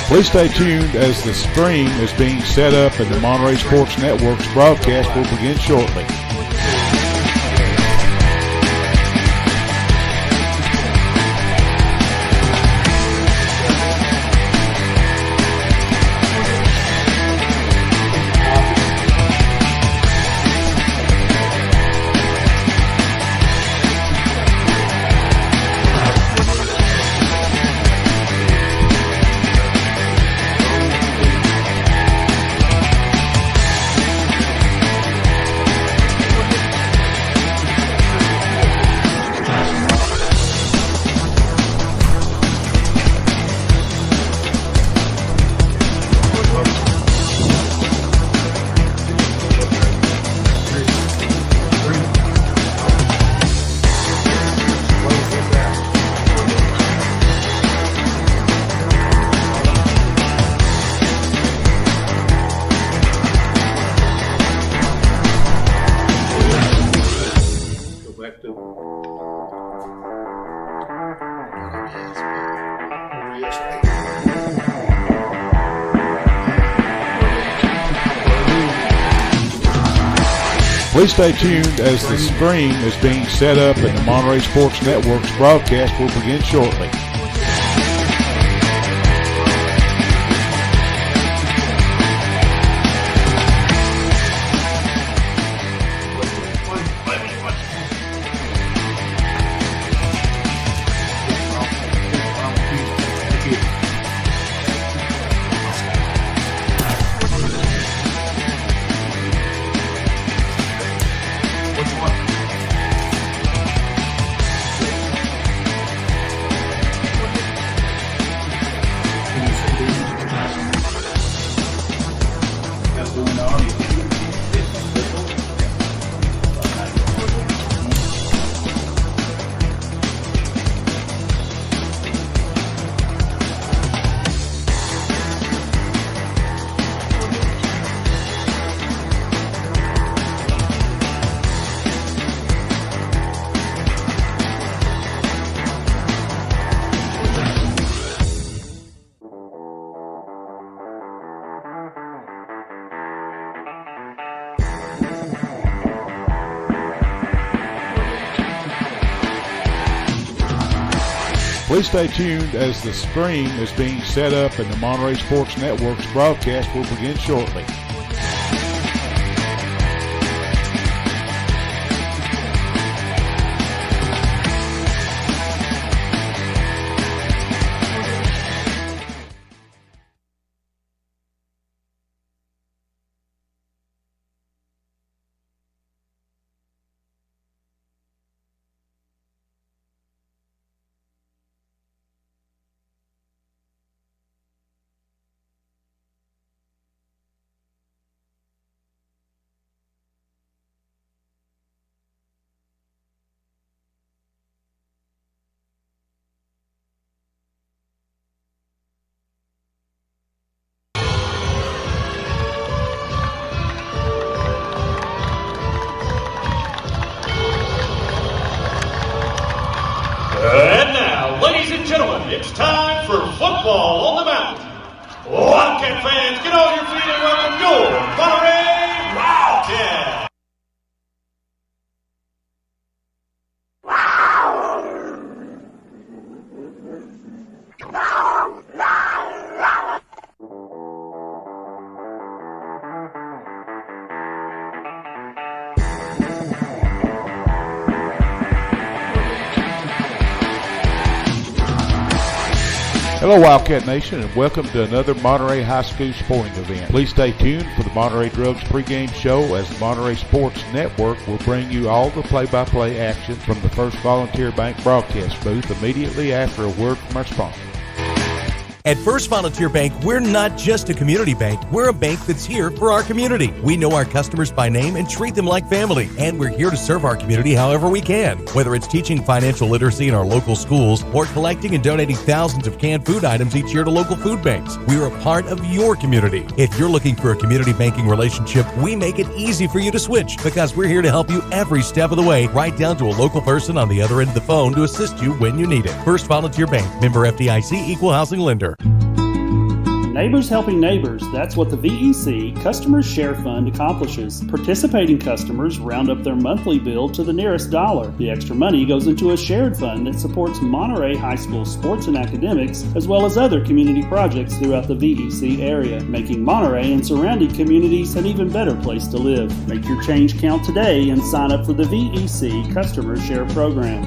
Please stay tuned as the stream is being set up and the Monterey Sports Network's broadcast will begin shortly. Please stay tuned as the stream is being set up and the Monterey Sports Network's broadcast will begin shortly. Please stay tuned as the stream is being set up and the Monterey Sports Network's broadcast will begin shortly. And now, ladies and gentlemen, it's time for football on the mountain. Wildcat fans, get on your feet and welcome your Monterey Wildcats. Hello Wildcat Nation and welcome to another Monterey High School sporting event. Please stay tuned for the Monterey Drugs pregame show as the Monterey Sports Network will bring you all the play-by-play action from the First Volunteer Bank broadcast booth immediately after a word from our sponsor. At First Volunteer Bank, we're not just a community bank. We're a bank that's here for our community. We know our customers by name and treat them like family. And we're here to serve our community however we can. Whether it's teaching financial literacy in our local schools or collecting and donating thousands of canned food items each year to local food banks, we're a part of your community. If you're looking for a community banking relationship, we make it easy for you to switch because we're here to help you every step of the way, right down to a local person on the other end of the phone to assist you when you need it. First Volunteer Bank, member FDIC, equal housing lender. Neighbors helping neighbors, that's what the VEC Customers Share Fund accomplishes. Participating customers round up their monthly bill to the nearest dollar. The extra money goes into a shared fund that supports Monterey High School sports and academics, as well as other community projects throughout the VEC area, making Monterey and surrounding communities an even better place to live. Make your change count today and sign up for the VEC Customer Share Program.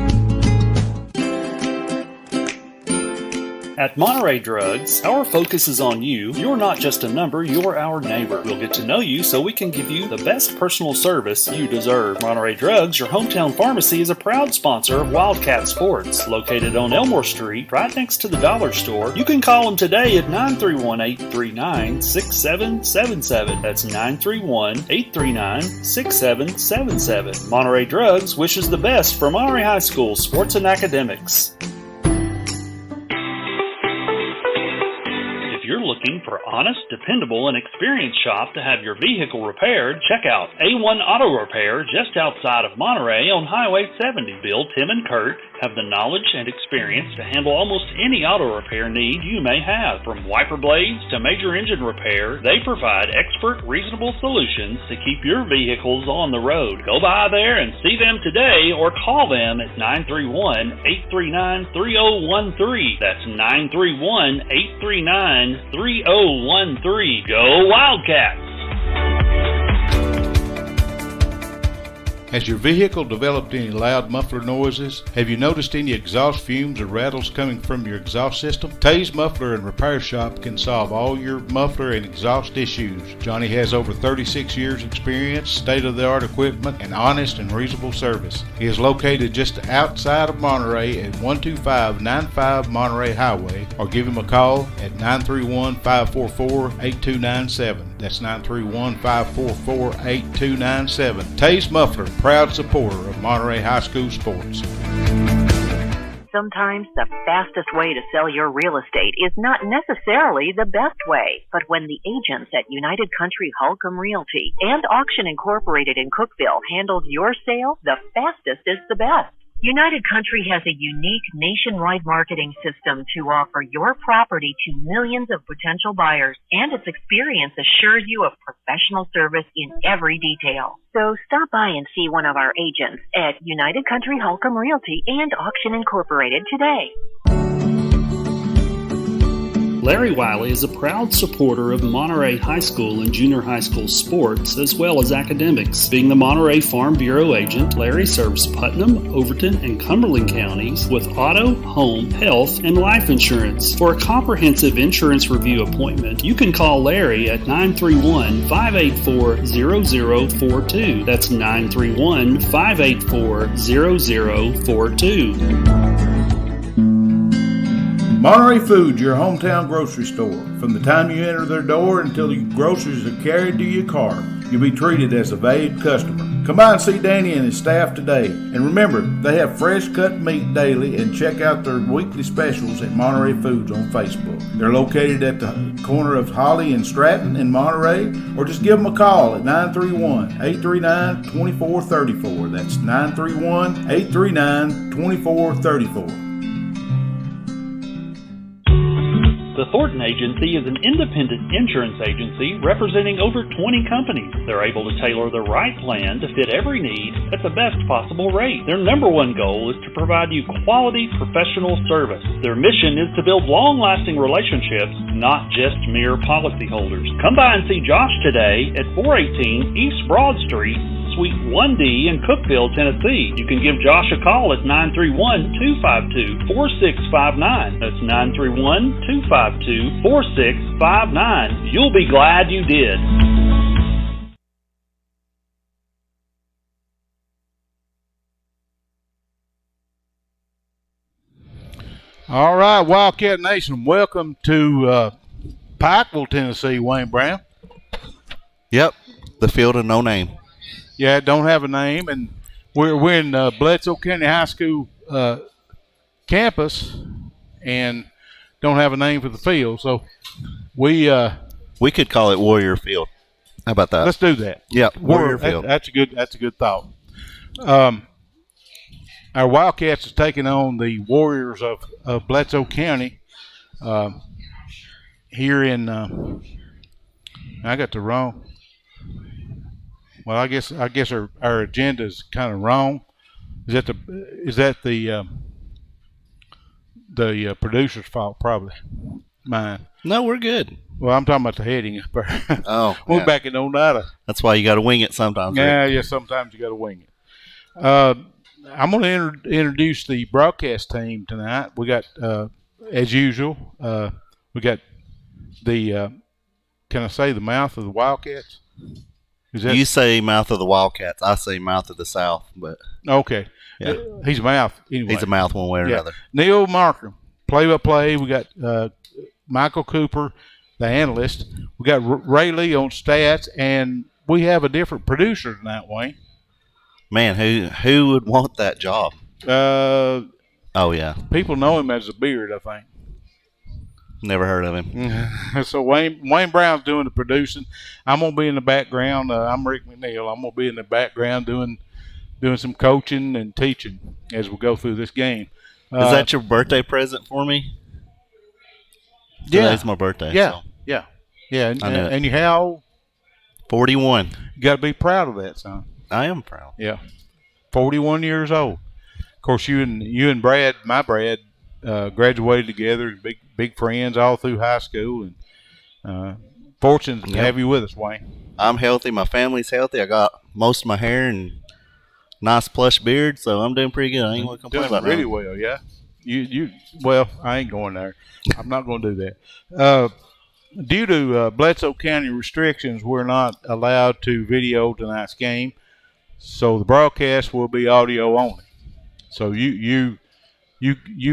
At Monterey Drugs, our focus is on you. You're not just a number, you're our neighbor. We'll get to know you so we can give you the best personal service you deserve. Monterey Drugs, your hometown pharmacy, is a proud sponsor of Wildcats Sports. Located on Elmore Street, right next to the dollar store. You can call them today at 931-839-6777. That's 931-839-6777. Monterey Drugs wishes the best for Monterey High School sports and academics. If you're looking for honest, dependable, and experienced shop to have your vehicle repaired, check out A1 Auto Repair just outside of Monterey on Highway 70. Bill, Tim, and Kurt have the knowledge and experience to handle almost any auto repair need you may have. From wiper blades to major engine repair, they provide expert, reasonable solutions to keep your vehicles on the road. Go by there and see them today or call them at 931-839-3013. That's 931-839-3013. Go Wildcats! Has your vehicle developed any loud muffler noises? Have you noticed any exhaust fumes or rattles coming from your exhaust system? Tay's Muffler and Repair Shop can solve all your muffler and exhaust issues. Johnny has over 36 years experience, state-of-the-art equipment, and honest and reasonable service. He is located just outside of Monterey at 12595 Monterey Highway, or give him a call at 931-544-8297. That's 931-544-8297. Tay's Muffler, proud supporter of Monterey High School sports. Sometimes the fastest way to sell your real estate is not necessarily the best way. But when the agents at United Country Holcomb Realty and Auction Incorporated in Cookeville handled your sale, the fastest is the best. United Country has a unique nationwide marketing system to offer your property to millions of potential buyers, and its experience assures you of professional service in every detail. So stop by and see one of our agents at United Country Holcomb Realty and Auction Incorporated today. Larry Wiley is a proud supporter of Monterey High School and junior high school sports, as well as academics. Being the Monterey Farm Bureau agent, Larry serves Putnam, Overton, and Cumberland counties with auto, home, health, and life insurance. For a comprehensive insurance review appointment, you can call Larry at 931-584-0042. That's 931-584-0042. Monterey Foods, your hometown grocery store. From the time you enter their door until the groceries are carried to your car, you'll be treated as a valued customer. Come by and see Danny and his staff today. And remember, they have fresh cut meat daily, and check out their weekly specials at Monterey Foods on Facebook. They're located at the corner of Holly and Stratton in Monterey, or just give them a call at 931-839-2434. That's 931-839-2434. The Thornton Agency is an independent insurance agency representing over 20 companies. They're able to tailor the right plan to fit every need at the best possible rate. Their number one goal is to provide you quality professional service. Their mission is to build long-lasting relationships, not just mere policyholders. Come by and see Josh today at 418 East Broad Street, Suite 1D in Cookeville, Tennessee. You can give Josh a call at 931-252-4659. That's 931-252-4659. You'll be glad you did. All right, Wildcat Nation, welcome to Pikeville, Tennessee, Wayne Brown. Yep, the field of no name. Yeah, don't have a name, and we're in Bledsoe County High School campus, and don't have a name for the field. So we could call it Warrior Field. How about that? Let's do that. Yep, Warrior Field. That's a good thought. Our Wildcats is taking on the Warriors of Bledsoe County here in. I got the wrong. Well, I guess our agenda is kind of wrong. Is that the producer's fault? Probably mine. No, we're good. Well, I'm talking about the heading up there. Oh, We're back in Oneida. That's why you got to wing it sometimes. Yeah, Rick. yeah. Sometimes you got to wing it. I'm going to introduce the broadcast team tonight. We got, as usual, we got the. Can I say the mouth of the Wildcats? You say mouth of the Wildcats. I say mouth of the South. But okay. Yeah. He's a mouth anyway. He's a mouth one way or another. Neil Markham, play-by-play. We got Michael Cooper, the analyst. We got Ray Lee on stats, and we have a different producer tonight, Wayne. Man, who would want that job? Oh, yeah. People know him as a Beard, I think. Never heard of him. So Wayne Brown's doing the producing. I'm going to be in the background. I'm Rick McNeil. I'm going to be in the background doing some coaching and teaching as we go through this game. Is that your birthday present for me? Yeah. Today's my birthday. Yeah, so. yeah. Yeah, I know and you how old? 41. You got to be proud of that, son. I am proud. Yeah, 41 years old. Of course, you and Brad, my Brad, graduated together, big friends all through high school, and fortunate to have you with us, Wayne. I'm healthy. My family's healthy. I got most of my hair and nice plush beard, so I'm doing pretty good. I ain't going to complain about that. Really well, yeah. Well, I ain't going there. I'm not going to do that. Due to Bledsoe County restrictions, we're not allowed to video tonight's game, so the broadcast will be audio only. So you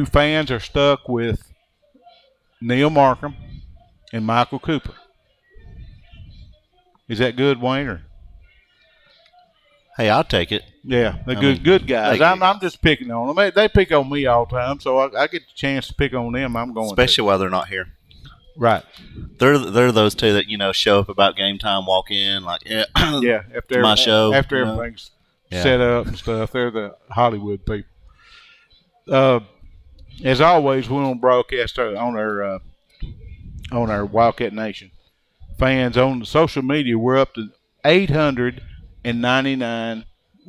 fans are stuck with Neil Markham and Michael Cooper. Is that good, Wayne? Or? Hey, I'll take it. Yeah, they're good guys. I'm just picking on them. They pick on me all the time, so I get the chance to pick on them. I'm going especially while they're not here. Right. They're those two that show up about game time, walk in like after my show after everything's set up and stuff. They're the Hollywood people. As always, we're on broadcast on our Wildcat Nation fans on social media. We're up to 899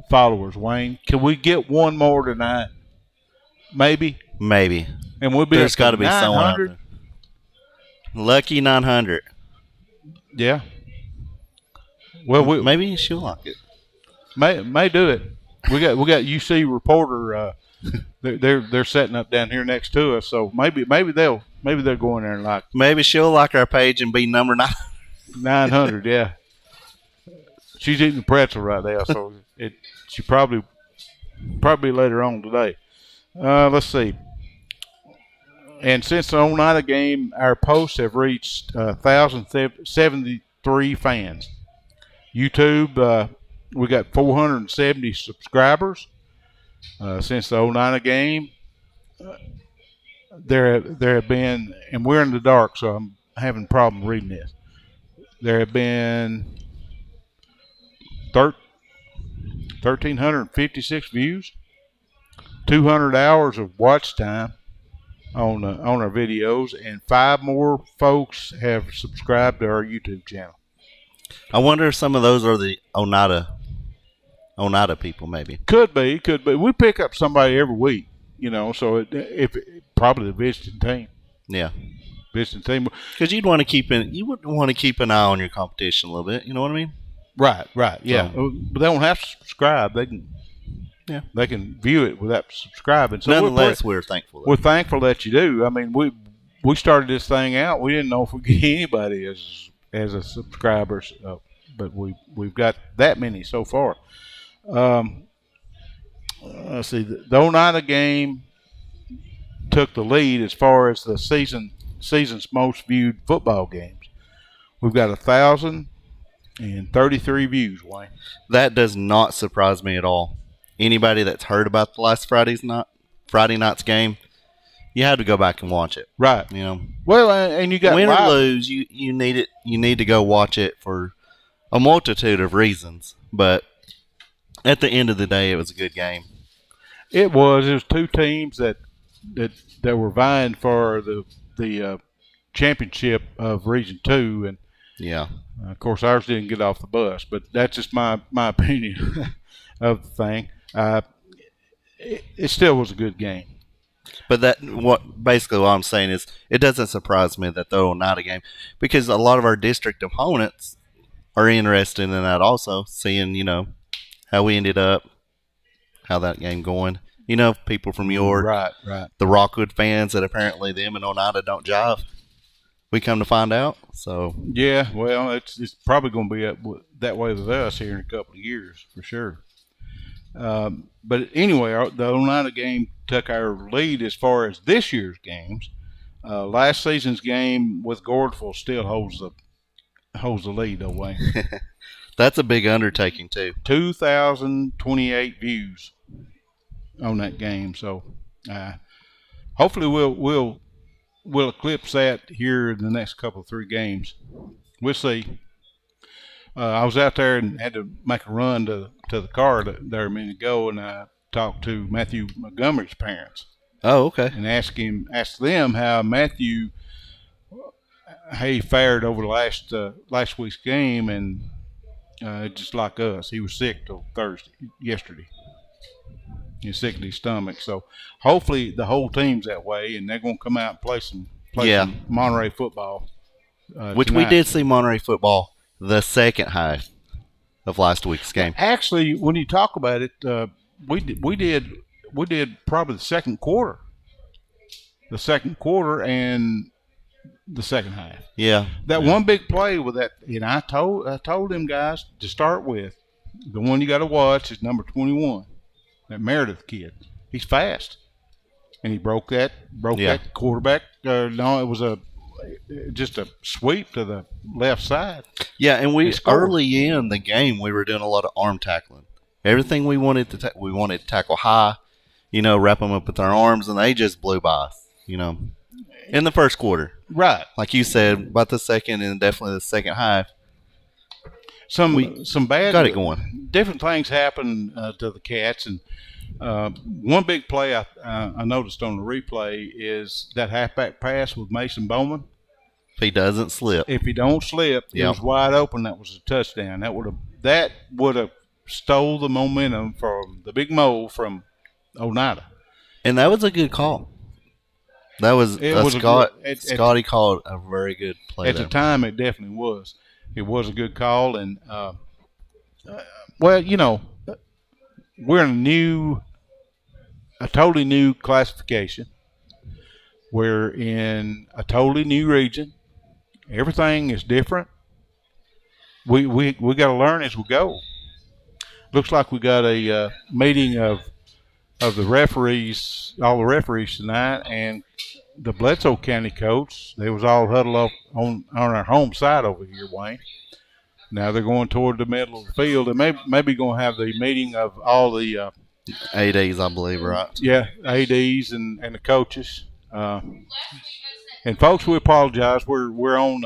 followers. Wayne, can we get one more tonight? Maybe. And we'll be. There's got to be someone out there. Lucky 900. Yeah. Well, maybe she'll like it. May do it. We got UC reporter. They're setting up down here next to us, so maybe they'll go in there and like. Maybe she'll like our page and be number 900. Yeah. She's eating a pretzel right now, so she probably later on today. Let's see. And since the Oneida game, our posts have reached 1,073 fans. YouTube, we got 470 subscribers. Since the Oneida game, there have been, and we're in the dark, so I'm having a problem reading this. There have been 1,356 views, 200 hours of watch time on our videos, and 5 more folks have subscribed to our YouTube channel. I wonder if some of those are the Oneida people, maybe. Could be. We pick up somebody every week, so if probably the visiting team. Yeah. Visiting team. Because you would want to keep an eye on your competition a little bit, you know what I mean? Right, yeah. But they don't have to subscribe. They can view it without subscribing. So nonetheless, we're thankful. We're thankful that you do. I mean, we started this thing out. We didn't know if we could get anybody as a subscriber, but we've got that many so far. Let's see. The Oneida game took the lead as far as the season's most viewed football games. We've got 1,033 views, Wayne. That does not surprise me at all. Anybody that's heard about the last Friday night's game, you had to go back and watch it. Right. Well, and you got win or lose, you need it. You need to go watch it for a multitude of reasons. But at the end of the day, it was a good game. It was. It was two teams that were vying for the championship of Region 2, and Yeah. of course ours didn't get off the bus, but that's just my opinion of the thing. It still was a good game. But what I'm saying is, it doesn't surprise me that the Oneida game, because a lot of our district opponents are interested in that also, seeing, how we ended up, how that game going. People from York, Right. the Rockwood fans that apparently them and Oneida don't jive. We come to find out. So Yeah, well, it's probably going to be that way with us here in a couple of years for sure. But anyway, the Oneida game took our lead as far as this year's games. Last season's game with Gordonsville still holds the lead, though, Wayne. that's a big undertaking too. 2,028 views on that game. So hopefully we'll eclipse that here in the next couple of 3 games. We'll see. I was out there and had to make a run to the car there a minute ago, and I talked to Matthew Montgomery's parents. Oh, okay. And asked them how Matthew fared over the last week's game, and just like us, he was sick till yesterday. He's sick in his stomach, so hopefully the whole team's that way, and they're going to come out and play some Monterey football. Which tonight. we did see Monterey football the second half of last week's game. Actually, when you talk about it, we did probably the second quarter and the second half. Yeah, That one big play with that, and I told them guys to start with, the one you got to watch is number 21, that Meredith kid. He's fast, and he broke that quarterback. No, it was just a sweep to the left side. Yeah, and early in the game we were doing a lot of arm tackling. Everything we wanted to tackle high, wrap them up with our arms, and they just blew by us. In the first quarter. Right. Like you said, about the second and definitely the second half. Some bad got it going. Different things happen to the Cats, and one big play I noticed on the replay is that halfback pass with Mason Bowman. If he doesn't slip. If he don't slip, it was wide open. That was a touchdown. That would have stole the momentum from the big mole from Oneida. And that was a good call. That was Scotty called a very good play. At the time, it definitely was. It was a good call, and we're in a totally new classification. We're in a totally new region. Everything is different. We got to learn as we go. Looks like we got a meeting of the referees, all the referees tonight, and the Bledsoe County coach. They was all huddled up on our home side over here, Wayne. Now they're going toward the middle of the field, and maybe going to have the meeting of all the ADs, I believe, right? Yeah, ADs and the coaches. And folks, we apologize. We're on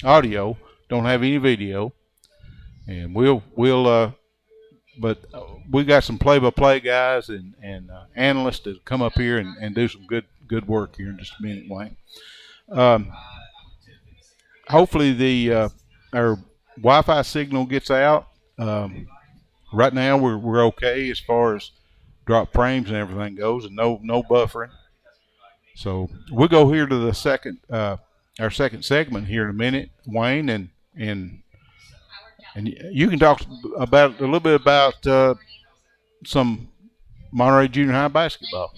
audio, don't have any video, and but we got some play-by-play guys and analysts that come up here and do some good work here in just a minute, Wayne. Hopefully our Wi-Fi signal gets out. Right now we're okay as far as drop frames and everything goes, and no buffering. So we'll go here to the our second segment here in a minute, Wayne, and you can talk a little bit about some Monterey Junior High basketball.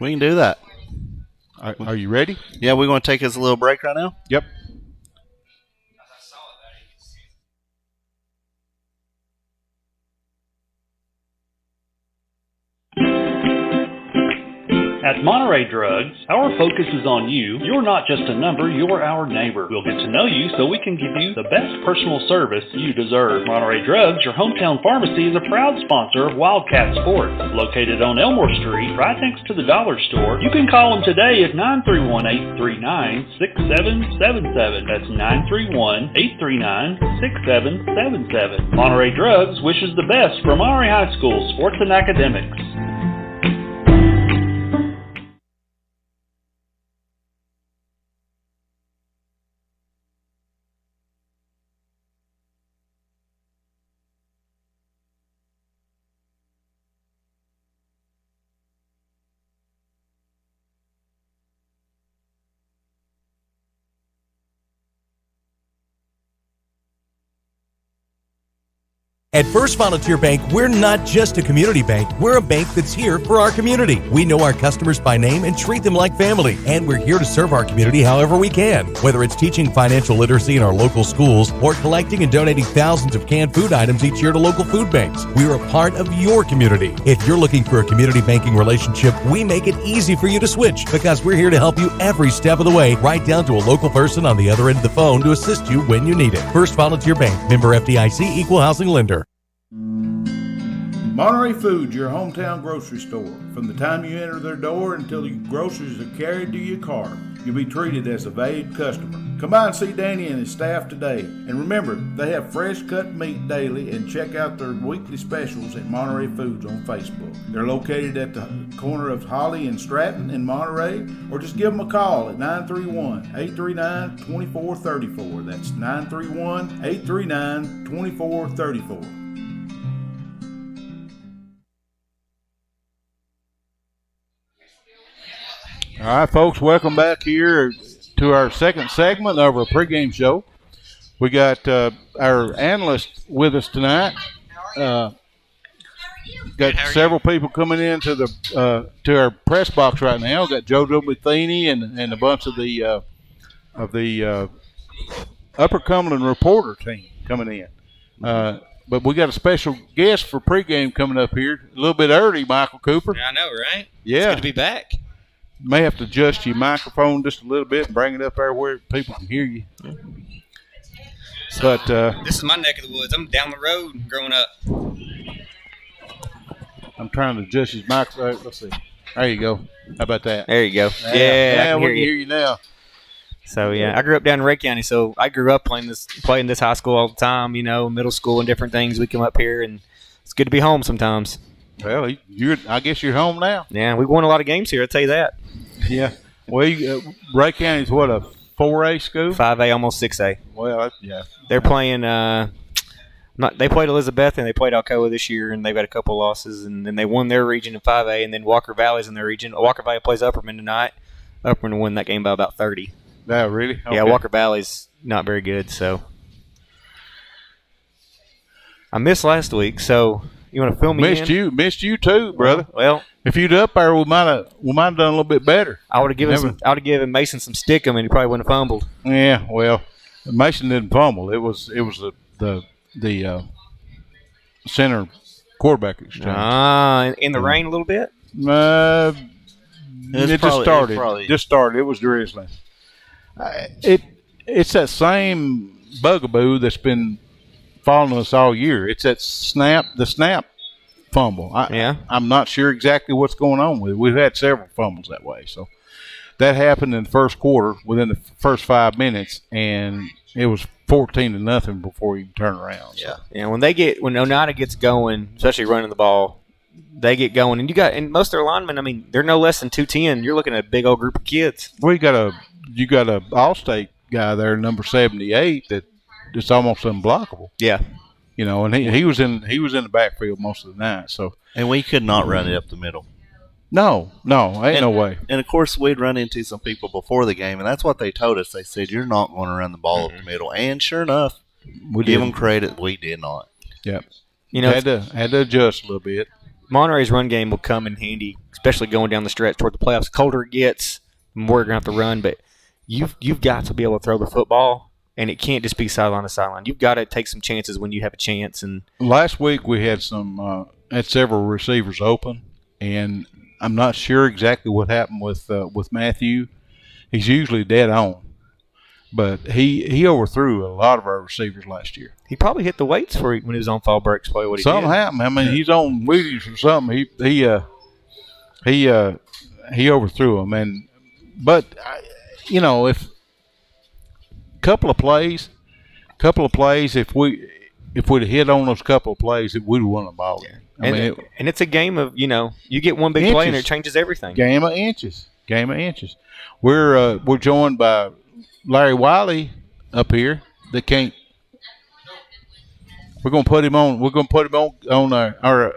We can do that. Are you ready? Yeah, we're going to take us a little break right now? Yep. At Monterey Drugs, our focus is on you. You're not just a number, you're our neighbor. We'll get to know you so we can give you the best personal service you deserve. Monterey Drugs, your hometown pharmacy, is a proud sponsor of Wildcats Sports. Located on Elmore Street, right next to the dollar store. You can call them today at 931-839-6777. That's 931-839-6777. Monterey Drugs wishes the best for Monterey High School sports and academics. At First Volunteer Bank, we're not just a community bank. We're a bank that's here for our community. We know our customers by name and treat them like family. And we're here to serve our community however we can. Whether it's teaching financial literacy in our local schools or collecting and donating thousands of canned food items each year to local food banks, we're a part of your community. If you're looking for a community banking relationship, we make it easy for you to switch because we're here to help you every step of the way, right down to a local person on the other end of the phone to assist you when you need it. First Volunteer Bank, member FDIC, equal housing lender. Monterey Foods, your hometown grocery store. From the time you enter their door until your groceries are carried to your car, you'll be treated as a valued customer. Come by and see Danny and his staff today. And remember, they have fresh cut meat daily, and check out their weekly specials at Monterey Foods on Facebook. They're located at the corner of Holly and Stratton in Monterey, or just give them a call at 931-839-2434. That's 931-839-2434. All right, folks, welcome back here to our second segment of our pregame show. We got our analyst with us tonight. Got several people coming into the to our press box right now. Got JoJo Matheny and a bunch of the Upper Cumberland reporter team coming in. But we got a special guest for pregame coming up here a little bit early, Michael Cooper. Yeah, I know, right? Yeah. It's good to be back. May have to adjust your microphone just a little bit and bring it up there where people can hear you. But this is my neck of the woods. I'm down the road growing up. I'm trying to adjust his microphone. Let's see. There you go. How about that? There you go. Yeah, we can hear you now. So yeah, I grew up down in Ray County, so I grew up playing this high school all the time. You know, middle school and different things. We come up here, and it's good to be home sometimes. Well, I guess you're home now. Yeah, we won a lot of games here. I'll tell you that. Yeah. Well, Ray County's what, a 4A school? 5A, almost 6A. Well, yeah. They're playing. They played Elizabeth and they played Alcoa this year, and they've had a couple losses, and then they won their region in 5A, and then Walker Valley's in their region. Walker Valley plays Upperman tonight. Upperman won that game by about 30. Yeah, really? Okay. Yeah, Walker Valley's not very good, so I missed last week. So you want to fill me in? Missed you too, brother. Well, if you'd up there, we might have done a little bit better. I would have given Mason some stickum, and he probably wouldn't have fumbled. Yeah, well, Mason didn't fumble. It was the center quarterback exchange. In the rain a little bit. It just started. It was drizzling. It's that same bugaboo that's been following us all year. It's that the snap fumble. I'm not sure exactly what's going on with it. We've had several fumbles that way. So that happened in the first quarter within the first 5 minutes, and it was 14-0 before you turn around. So. Yeah. When Oneida gets going, especially running the ball, they get going, and most of their linemen. I mean, they're no less than 210. You're looking at a big old group of kids. Well, you got a All-State guy there, number 78, that it's almost unblockable. Yeah. You know, and he was in the backfield most of the night. So, and we could not run it up the middle. No, ain't no way. And of course, we'd run into some people before the game, and that's what they told us. They said, "You're not going to run the ball up the middle." And sure enough, we give them credit. We did not. Yep. You know, had to adjust a little bit. Monterey's run game will come in handy, especially going down the stretch toward the playoffs. The colder it gets, the more you're going to have to run. But you've got to be able to throw the football, and it can't just be sideline to sideline. You've got to take some chances when you have a chance. And last week we had several receivers open, and I'm not sure exactly what happened with Matthew. He's usually dead on, but he overthrew a lot of our receivers last year. He probably hit the weights when he was on fall breaks. Probably what he something did. happened. I mean, he's on Wheaties or something. He overthrew him, but if a couple of plays, if we'd hit on those couple of plays, we'd have won the ball game. And it's a game of, you get one big play and it changes everything. Game of inches. We're joined by Larry Wiley up here. That can't. We're gonna put him on. We're gonna put him on our.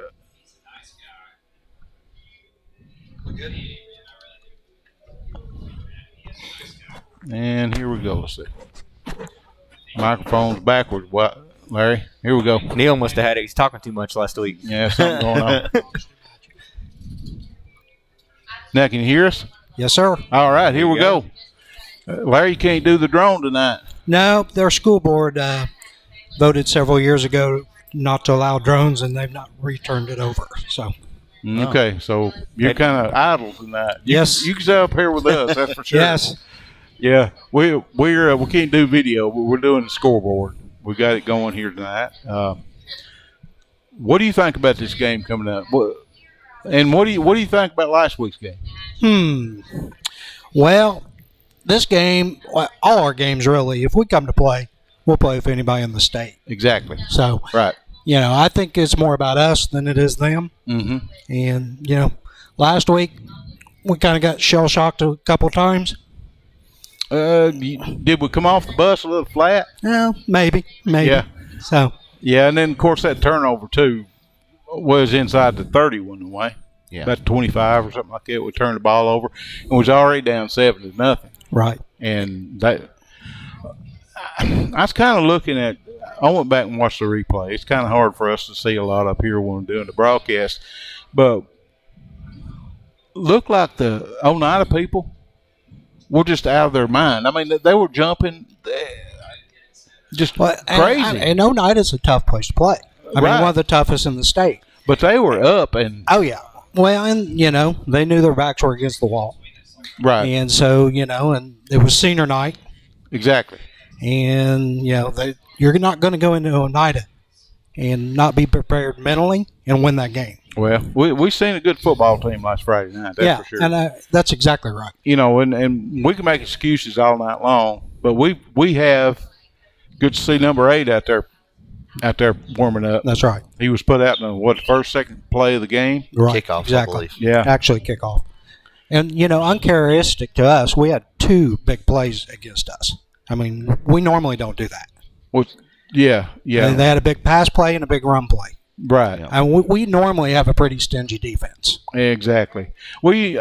And here we go. Let's see. Microphone's backwards. Larry. Here we go. Neil must have had it. He's talking too much last week. Yeah, something going on. Now, can you hear us? Yes, sir. All right, here we go. Larry, you can't do the drone tonight. No, their school board voted several years ago not to allow drones, and they've not returned it over. So, Okay, so you're kind of idle tonight. Yes. You can stay up here with us, that's for sure. yes. Yeah, we can't do video, but we're doing the scoreboard. We got it going here tonight. What do you think about this game coming up? And what do you think about last week's game? Well, this game, all our games really, if we come to play, we'll play with anybody in the state. Exactly. So, Right. I think it's more about us than it is them. Mm-hmm. And, last week we kind of got shell-shocked a couple times. Did we come off the bus a little flat? No, maybe. Yeah. So, Yeah, and then, of course, that turnover, too, was inside the 30 one way. Yeah. About 25 or something like that. We turned the ball over and was already down 7-0. right. And that I was kind of looking at – I went back and watched the replay. It's kind of hard for us to see a lot up here when we're doing the broadcast. But looked like the Oneida people were just out of their mind. I mean, they were jumping just crazy. And Oneida's a tough place to play. I mean, one of the toughest in the state. But they were up and – Oh, yeah. Well, and, they knew their backs were against the wall. right. And so, and it was senior night. Exactly. And, you're not going to go into Oneida and not be prepared mentally and win that game. Well, we seen a good football team last Friday night, that's for sure. And that's exactly right. And we can make excuses all night long, but we have good to see number 8 out there warming up. That's right. He was put out in the second play of the game? Right. Kickoff, exactly. I believe. Yeah. Actually, kickoff. And, uncharacteristic to us, we had 2 big plays against us. I mean, we normally don't do that. Well, yeah. And they had a big pass play and a big run play. Right. And we normally have a pretty stingy defense. Exactly. We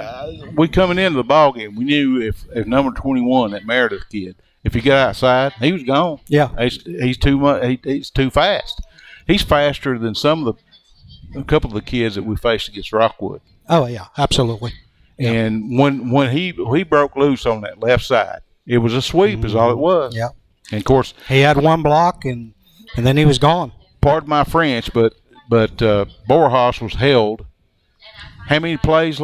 coming into the ball game, we knew if number 21, that Meredith kid, if he got outside, he was gone. Yeah. He's too much. He's too fast. He's faster than a couple of the kids that we faced against Rockwood. Oh, yeah, absolutely. Yeah. And when he broke loose on that left side, it was a sweep is all it was. Yeah. And, of course, he had one block, and then he was gone. Pardon my French, but Borjas was held. How many plays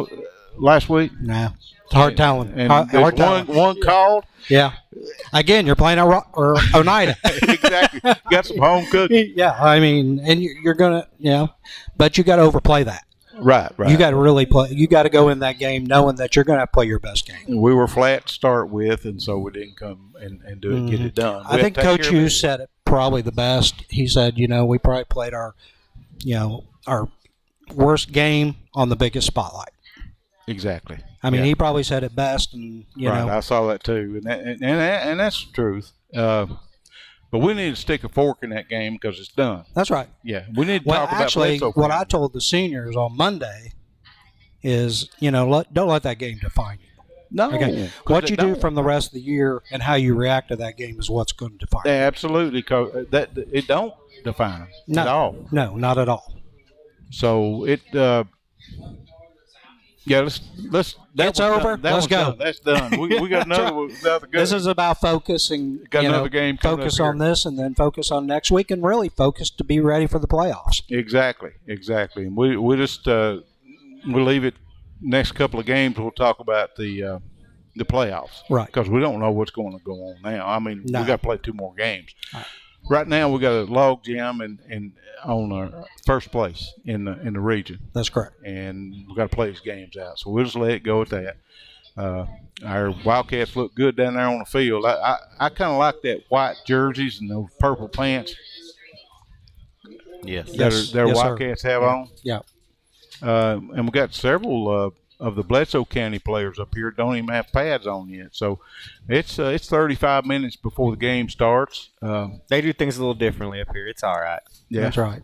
last week? No. It's hard telling. And hard telling. one called? Yeah. Again, you're playing Oneida. Exactly. Got some home cooking. Yeah, I mean, and you're going to, but you got to overplay that. Right. You got to really play. You got to go in that game knowing that you're going to play your best game. We were flat to start with, and so we didn't come and do it, get it done. I think Coach Hughes said it probably the best. He said, we probably played our worst game on the biggest spotlight. Exactly. I mean, he probably said it best, and right. I saw that too, and that's the truth. But we need to stick a fork in that game because it's done. That's right. Yeah, we need to talk actually, about what I told the seniors on Monday is, don't let that game define you. No. Okay. What you do from the rest of the year and how you react to that game is what's going to define you. Absolutely, that it don't define them at all. No, not at all. So it. Yeah, let's. It's over. Let's go. Done. That's done. We got another good. This is about focus and got another game. Focus on this, and then focus on next week, and really focus to be ready for the playoffs. Exactly. And we just we'll leave it. Next couple of games, we'll talk about the playoffs, right? Because we don't know what's going to go on now. I mean, we got to play 2 more games. Right now, we got a log jam and on our first place in the region. That's correct. And we got to play these games out, so we'll just let it go at that. Our Wildcats look good down there on the field. I kind of like that white jerseys and those purple pants. Yes. That Wildcats have on. Yeah. And we got several of the Bledsoe County players up here don't even have pads on yet. So it's 35 minutes before the game starts. They do things a little differently up here. It's all right. Yeah, that's right.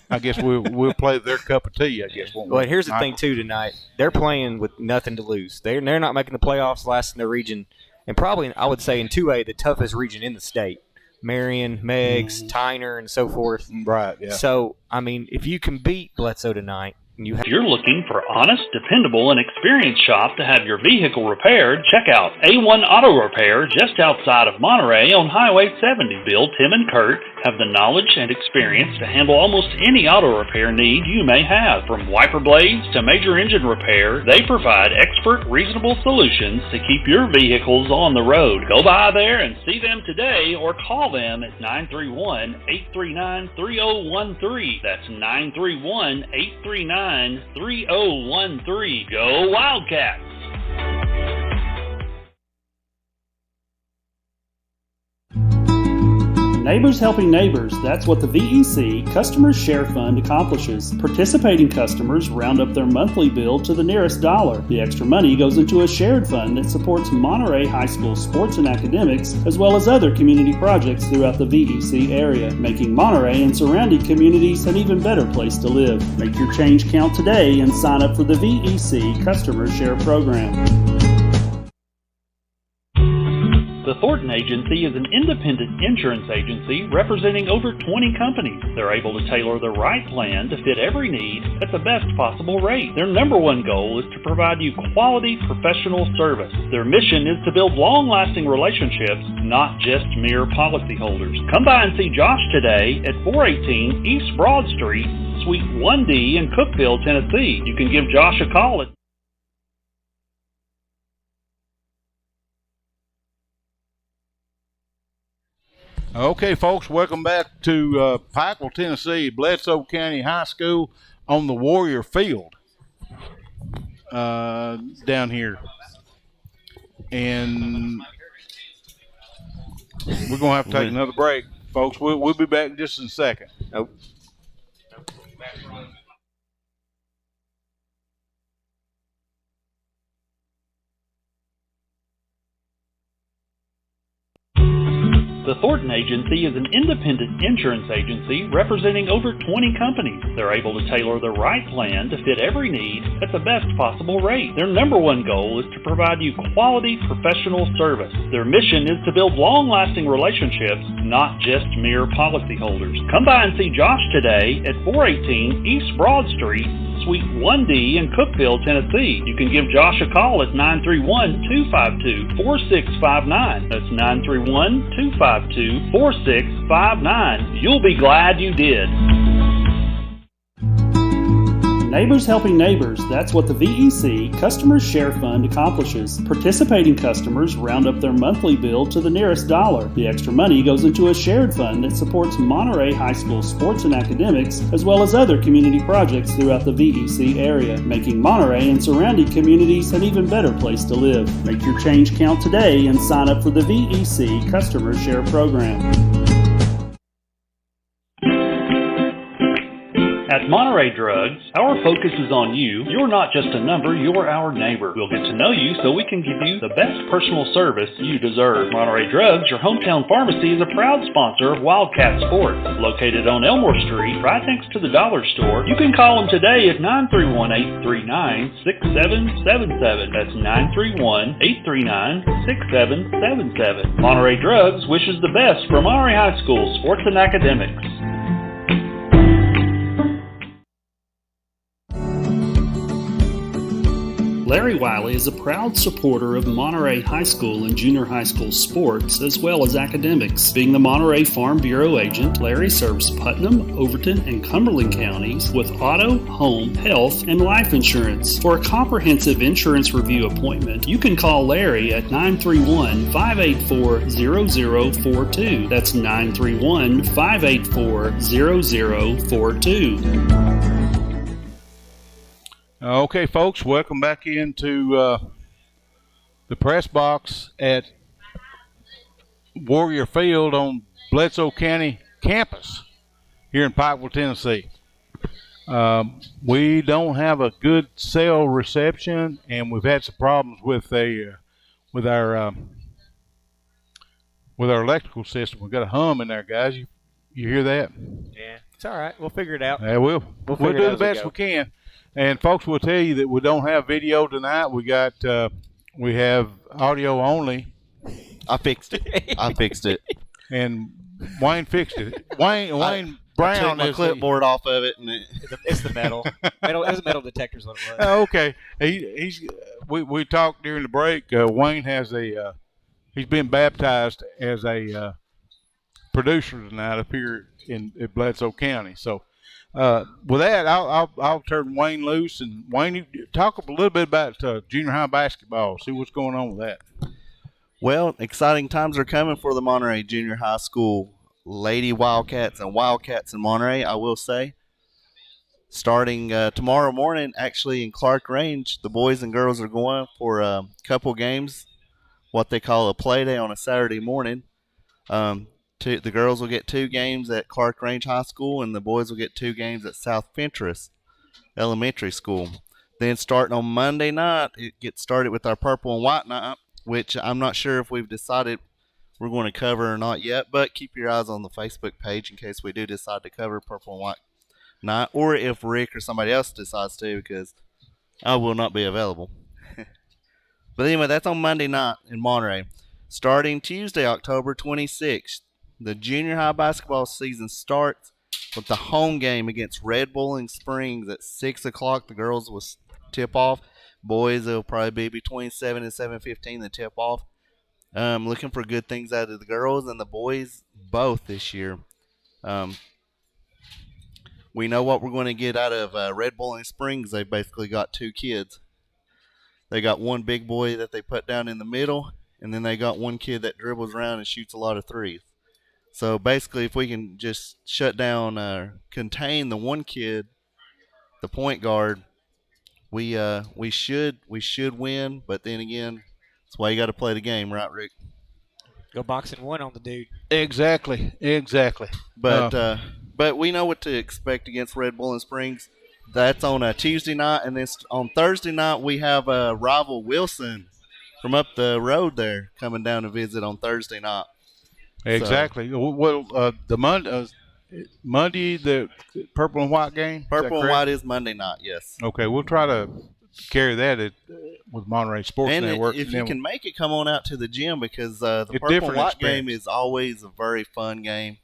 I guess we'll play their cup of tea. I guess. Well, here's the thing too. Tonight they're playing with nothing to lose. They're not making the playoffs, last in their region, and probably I would say in 2A the toughest region in the state. Marion, Meggs, Tyner, and so forth. Right, yeah. So, I mean, if you can beat Bledsoe tonight, If you're looking for honest, dependable, and experienced shop to have your vehicle repaired, check out A1 Auto Repair just outside of Monterey on Highway 70. Bill, Tim, and Kurt have the knowledge and experience to handle almost any auto repair need you may have. From wiper blades to major engine repair, they provide expert, reasonable solutions to keep your vehicles on the road. Go by there and see them today or call them at 931-839-3013. That's 931-839-3013. Go Wildcats! Neighbors helping neighbors, that's what the VEC Customers Share Fund accomplishes. Participating customers round up their monthly bill to the nearest dollar. The extra money goes into a shared fund that supports Monterey High School sports and academics, as well as other community projects throughout the VEC area, making Monterey and surrounding communities an even better place to live. Make your change count today and sign up for the VEC Customers Share Program. The Thornton Agency is an independent insurance agency representing over 20 companies. They're able to tailor the right plan to fit every need at the best possible rate. Their number one goal is to provide you quality professional service. Their mission is to build long-lasting relationships, not just mere policyholders. Come by and see Josh today at 418 East Broad Street, Suite 1D in Cookeville, Tennessee. You can give Josh a call at Okay, folks, welcome back to Pikeville, Tennessee, Bledsoe County High School on the Warrior Field down here. And we're going to have to take another break, folks. We'll be back just in a second. Nope. The Thornton Agency is an independent insurance agency representing over 20 companies. They're able to tailor the right plan to fit every need at the best possible rate. Their number one goal is to provide you quality professional service. Their mission is to build long-lasting relationships, not just mere policyholders. Come by and see Josh today at 418 East Broad Street, Suite 1D in Cookeville, Tennessee. You can give Josh a call at 931-252-4659. That's 931-252-4659. You'll be glad you did. Neighbors helping neighbors, that's what the VEC Customers Share Fund accomplishes. Participating customers round up their monthly bill to the nearest dollar. The extra money goes into a shared fund that supports Monterey High School sports and academics, as well as other community projects throughout the VEC area, making Monterey and surrounding communities an even better place to live. Make your change count today and sign up for the VEC Customers Share Program. At Monterey Drugs, our focus is on you. You're not just a number, you're our neighbor. We'll get to know you so we can give you the best personal service you deserve. Monterey Drugs, your hometown pharmacy, is a proud sponsor of Wildcats Sports. Located on Elmore Street, right next to the dollar store, you can call them today at 931-839-6777. That's 931-839-6777. Monterey Drugs wishes the best for Monterey High School sports and academics. Larry Wiley is a proud supporter of Monterey High School and junior high school sports, as well as academics. Being the Monterey Farm Bureau agent, Larry serves Putnam, Overton, and Cumberland counties with auto, home, health, and life insurance. For a comprehensive insurance review appointment, you can call Larry at 931-584-0042. That's 931-584-0042. Okay, folks, welcome back into the press box at Warrior Field on Bledsoe County campus here in Pikeville, Tennessee. We don't have a good cell reception, and we've had some problems with our electrical system. We've got a hum in there, guys. You hear that? Yeah, it's all right. We'll figure it out. Yeah, we'll do the best we can. And folks, will tell you that we don't have video tonight. We have audio only. I fixed it. And Wayne fixed it. Wayne Brown I took my is clipboard off of it, and It's the metal. It was a metal detector is what it was. Oh, okay. We talked during the break. Wayne has he's been baptized as a producer tonight up here in Bledsoe County. So with that, I'll turn Wayne loose, and Wayne, you talk a little bit about junior high basketball. See what's going on with that. Well, exciting times are coming for the Monterey Junior High School Lady Wildcats and Wildcats in Monterey, I will say. Starting tomorrow morning, actually, in Clark Range, the boys and girls are going for a couple games, what they call a play day on a Saturday morning. The girls will get 2 games at Clark Range High School, and the boys will get 2 games at South Fentress Elementary School. Then starting on Monday night, it gets started with our Purple and White night, which I'm not sure if we've decided we're going to cover or not yet, but keep your eyes on the Facebook page in case we do decide to cover Purple and White night, or if Rick or somebody else decides to, because I will not be available. But anyway, that's on Monday night in Monterey. Starting Tuesday, October 26th, the junior high basketball season starts with the home game against Red Bowling Springs at 6 o'clock. The girls will tip off. Boys, it'll probably be between 7 and 7:15 the tip off. Looking for good things out of the girls and the boys both this year. We know what we're going to get out of Red Bowling Springs. They basically got 2 kids. They got one big boy that they put down in the middle, and then they got one kid that dribbles around and shoots a lot of threes. So basically, if we can just shut down, contain the one kid, the point guard, we should win. But then again, that's why you got to play the game, right, Rick? Go boxing 1 on the dude. Exactly. But we know what to expect against Red Bowling Springs. That's on a Tuesday night, and then on Thursday night we have a rival Wilson from up the road there coming down to visit on Thursday night. Exactly. So, well, the Monday, the Purple and White game. Purple and White is Monday night. Yes. Okay, we'll try to carry that with Monterey Sports Network. If you can make it, come on out to the gym, because the Purple and White game is always a very fun game.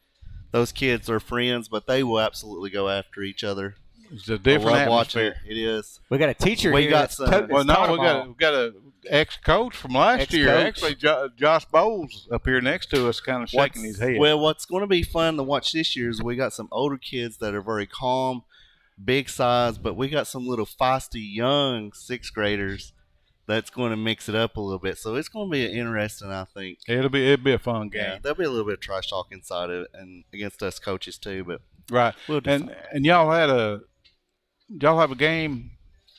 Those kids are friends, but they will absolutely go after each other. It's a different atmosphere. It is. We got a teacher we here. Got some. We got a ex-coach from last year. Actually, Josh Bowles up here next to us, kind of shaking his head. Well, what's going to be fun to watch this year is we got some older kids that are very calm, big size, but we got some little feisty young 6th graders that's going to mix it up a little bit. So it's going to be interesting, I think. It'll be a fun game. Yeah, there'll be a little bit of trash talk inside of it, and against us coaches too. But right, we'll and y'all have a game.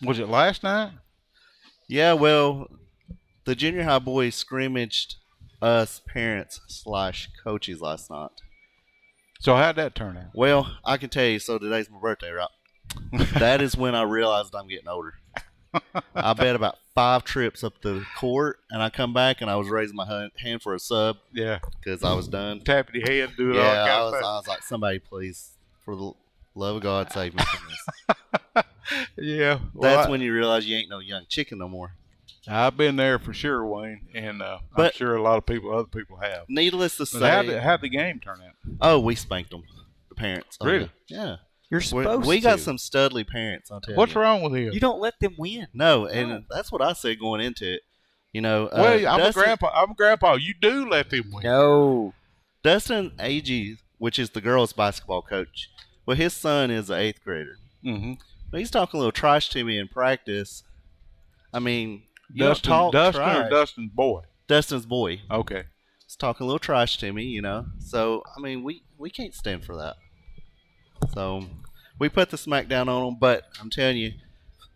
Was it last night? Yeah, well, the junior high boys scrimmaged us parents / coaches last night. So how'd that turn out? Well, I can tell you. So today's my birthday, right? That is when I realized I'm getting older. I bet about 5 trips up the court, and I come back and I was raising my hand for a sub. Yeah, because I was done. Tapping your head, doing all. Yeah, I was like, somebody please, for the love of God, save me from this. Yeah, that's when you realize you ain't no young chicken no more. I've been there for sure, Wayne, and I'm sure a lot of other people have. Needless to say, how'd the game turn out? Oh, we spanked them, the parents. Really? Yeah. You're supposed we to. got some studly parents, I'll tell you. What's wrong with him? You don't let them win. No, and that's what I said going into it. You know, well, I'm a grandpa. You do let them win. No. Dustin Agee, which is the girls' basketball coach, well, his son is an 8th grader. Mm-hmm. But he's talking a little trash to me in practice. I mean, Dustin or Dustin's boy? Dustin's boy. Okay. He's talking a little trash to me, you know. So, I mean, we can't stand for that. So, we put the smack down on them. But I'm telling you,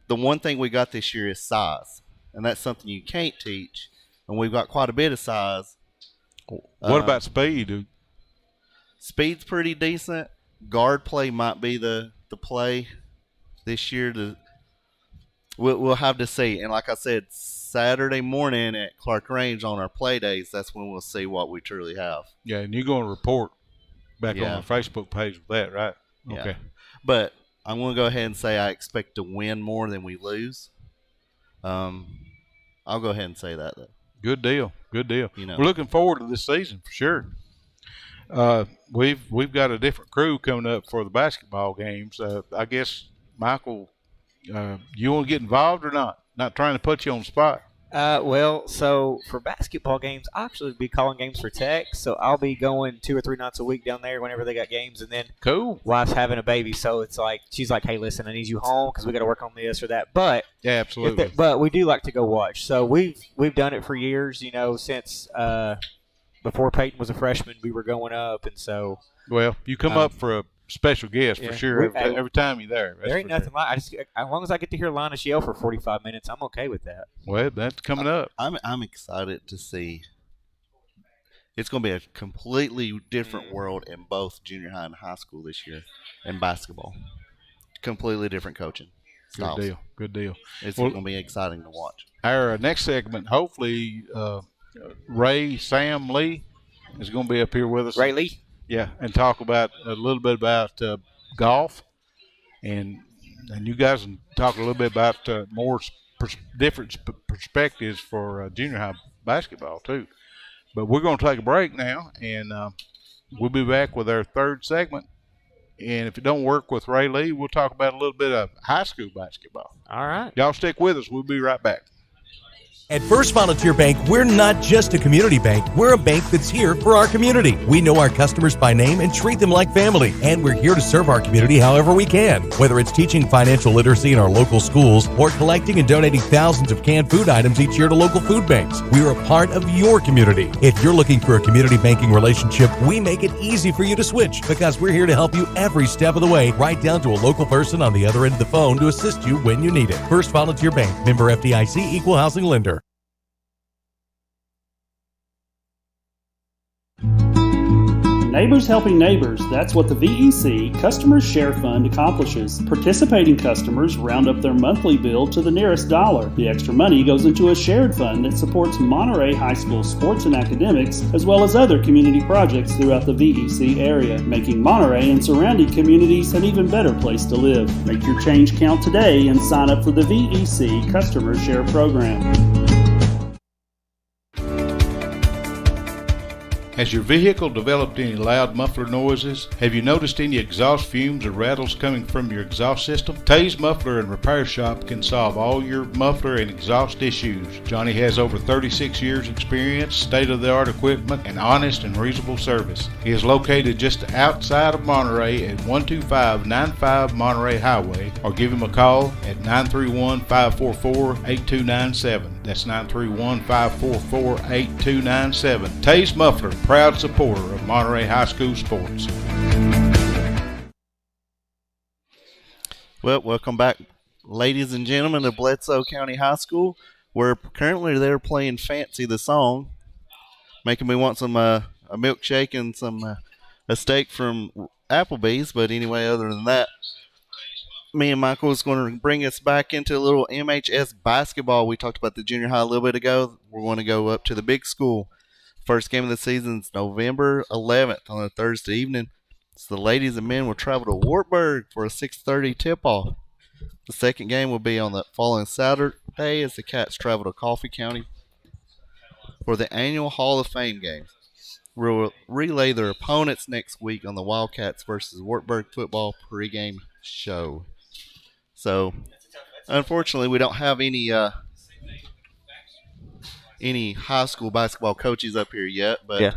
the one thing we got this year is size. And that's something you can't teach. And we've got quite a bit of size. What about speed, dude? Speed's pretty decent. Guard play might be the play this year. We'll have to see. And like I said, Saturday morning at Clark Range on our play days, that's when we'll see what we truly have. Yeah, and you're going to report back on our Facebook page with that, right? Yeah. Okay. But I'm going to go ahead and say I expect to win more than we lose. I'll go ahead and say that, though. Good deal. You know. We're looking forward to this season for sure. We've got a different crew coming up for the basketball games. I guess, Michael, you want to get involved or not? Not trying to put you on the spot. Well, so for basketball games, I'll actually be calling games for Tech, so I'll be going 2 or 3 nights a week down there whenever they got games, and then Cool. wife's having a baby, so it's like she's like, "Hey, listen, I need you home because we got to work on this or that." But Yeah, absolutely. but we do like to go watch. So we've done it for years, since before Peyton was a freshman, we were going up, and so Well, you come up for a special guest yeah. for sure every time you're there. there ain't nothing like. As long as I get to hear Linus yell for 45 minutes, I'm okay with that. Well, that's coming up. I'm excited to see. It's going to be a completely different world in both junior high and high school this year in basketball. Completely different coaching styles. Good deal. It's going to be exciting to watch. Our next segment, hopefully, Ray Sam Lee is going to be up here with us. Ray Lee? Yeah, and talk about a little bit about golf, and you guys can talk a little bit about more different perspectives for junior high basketball too. But we're going to take a break now, and we'll be back with our third segment. And if it don't work with Ray Lee, we'll talk about a little bit of high school basketball. All right. Y'all stick with us. We'll be right back. At First Volunteer Bank, we're not just a community bank, we're a bank that's here for our community. We know our customers by name and treat them like family, and we're here to serve our community however we can. Whether it's teaching financial literacy in our local schools or collecting and donating thousands of canned food items each year to local food banks, we're a part of your community. If you're looking for a community banking relationship, we make it easy for you to switch because we're here to help you every step of the way, right down to a local person on the other end of the phone to assist you when you need it. First Volunteer Bank, member FDIC, equal housing lender. Neighbors helping neighbors, that's what the VEC Customers Share Fund accomplishes. Participating customers round up their monthly bill to the nearest dollar. The extra money goes into a shared fund that supports Monterey High School sports and academics, as well as other community projects throughout the VEC area, making Monterey and surrounding communities an even better place to live. Make your change count today and sign up for the VEC Customers Share Program. Has your vehicle developed any loud muffler noises? Have you noticed any exhaust fumes or rattles coming from your exhaust system? Tay's Muffler and Repair Shop can solve all your muffler and exhaust issues. Johnny has over 36 years experience, state-of-the-art equipment, and honest and reasonable service. He is located just outside of Monterey at 12595 Monterey Highway, or give him a call at 931-544-8297. That's 931-544-8297. Tay's Muffler, proud supporter of Monterey High School sports. Well, welcome back, ladies and gentlemen, to Bledsoe County High School, where currently they're playing Fancy the Song, making me want some a milkshake and a steak from Applebee's. But anyway, other than that, me and Michael is going to bring us back into a little MHS basketball. We talked about the junior high a little bit ago. We're going to go up to the big school. First game of the season is November 11th on a Thursday evening. So the ladies and men will travel to Wartburg for a 6:30 tip-off. The second game will be on the following Saturday as the Cats travel to Coffee County for the annual Hall of Fame games. We'll relay their opponents next week on the Wildcats versus Wartburg football pregame show. So, unfortunately, we don't have any high school basketball coaches up here yet, but Yeah.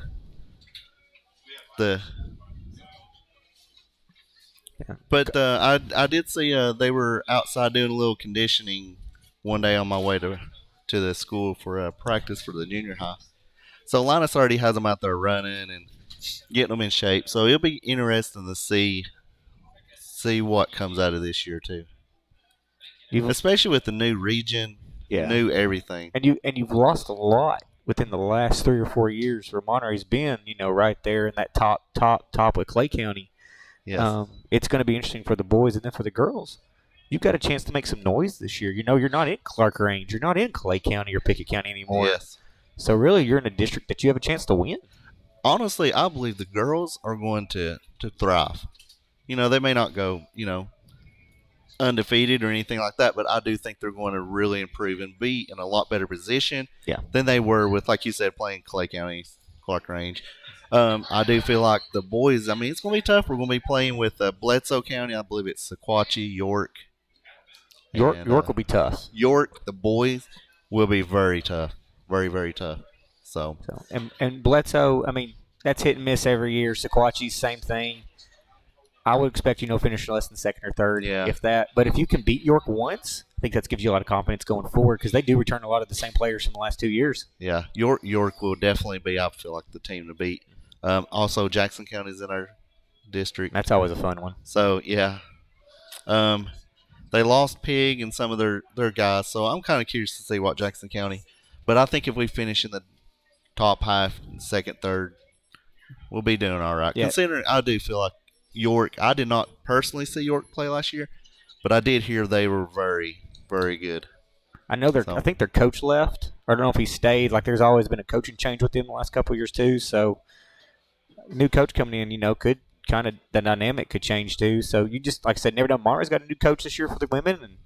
I did see they were outside doing a little conditioning one day on my way to the school for practice for the junior high. So Linus already has them out there running and getting them in shape. So it'll be interesting to see what comes out of this year too. Especially with the new region, new everything. And you've lost a lot within the last 3 or 4 years where Monterey's been, right there in that top with Clay County. Yes. It's going to be interesting for the boys, and then for the girls, you've got a chance to make some noise this year. You're not in Clark Range, you're not in Clay County or Pickett County anymore. Yes. So really, you're in a district that you have a chance to win. Honestly, I believe the girls are going to thrive. They may not go, undefeated or anything like that, but I do think they're going to really improve and be in a lot better position than they were with, like you said, playing Clay County, Clark Range. I do feel like the boys, I mean, it's going to be tough. We're going to be playing with Bledsoe County. I believe it's Sequatchie, York. York will be tough. York, the boys, will be very tough. Very, very tough. So and Bledsoe, I mean, that's hit and miss every year. Sequatchie, same thing. I would expect finish less than second or third, if that. But if you can beat York once, I think that gives you a lot of confidence going forward because they do return a lot of the same players from the last 2 years. Yeah, York will definitely be, I feel like, the team to beat. Also, Jackson County is in our district. That's always a fun one. So, yeah. They lost Pig and some of their guys, so I'm kind of curious to see what Jackson County. But I think if we finish in the top half, second, third, we'll be doing all right. Yeah. Considering I do feel like York, I did not personally see York play last year, but I did hear they were very, very good. I know I think their coach left. I don't know if he stayed. Like there's always been a coaching change with them the last couple of years too. So new coach coming in, could kind of the dynamic could change too. So you just like I said, never know. Monterey's got a new coach this year for the women, and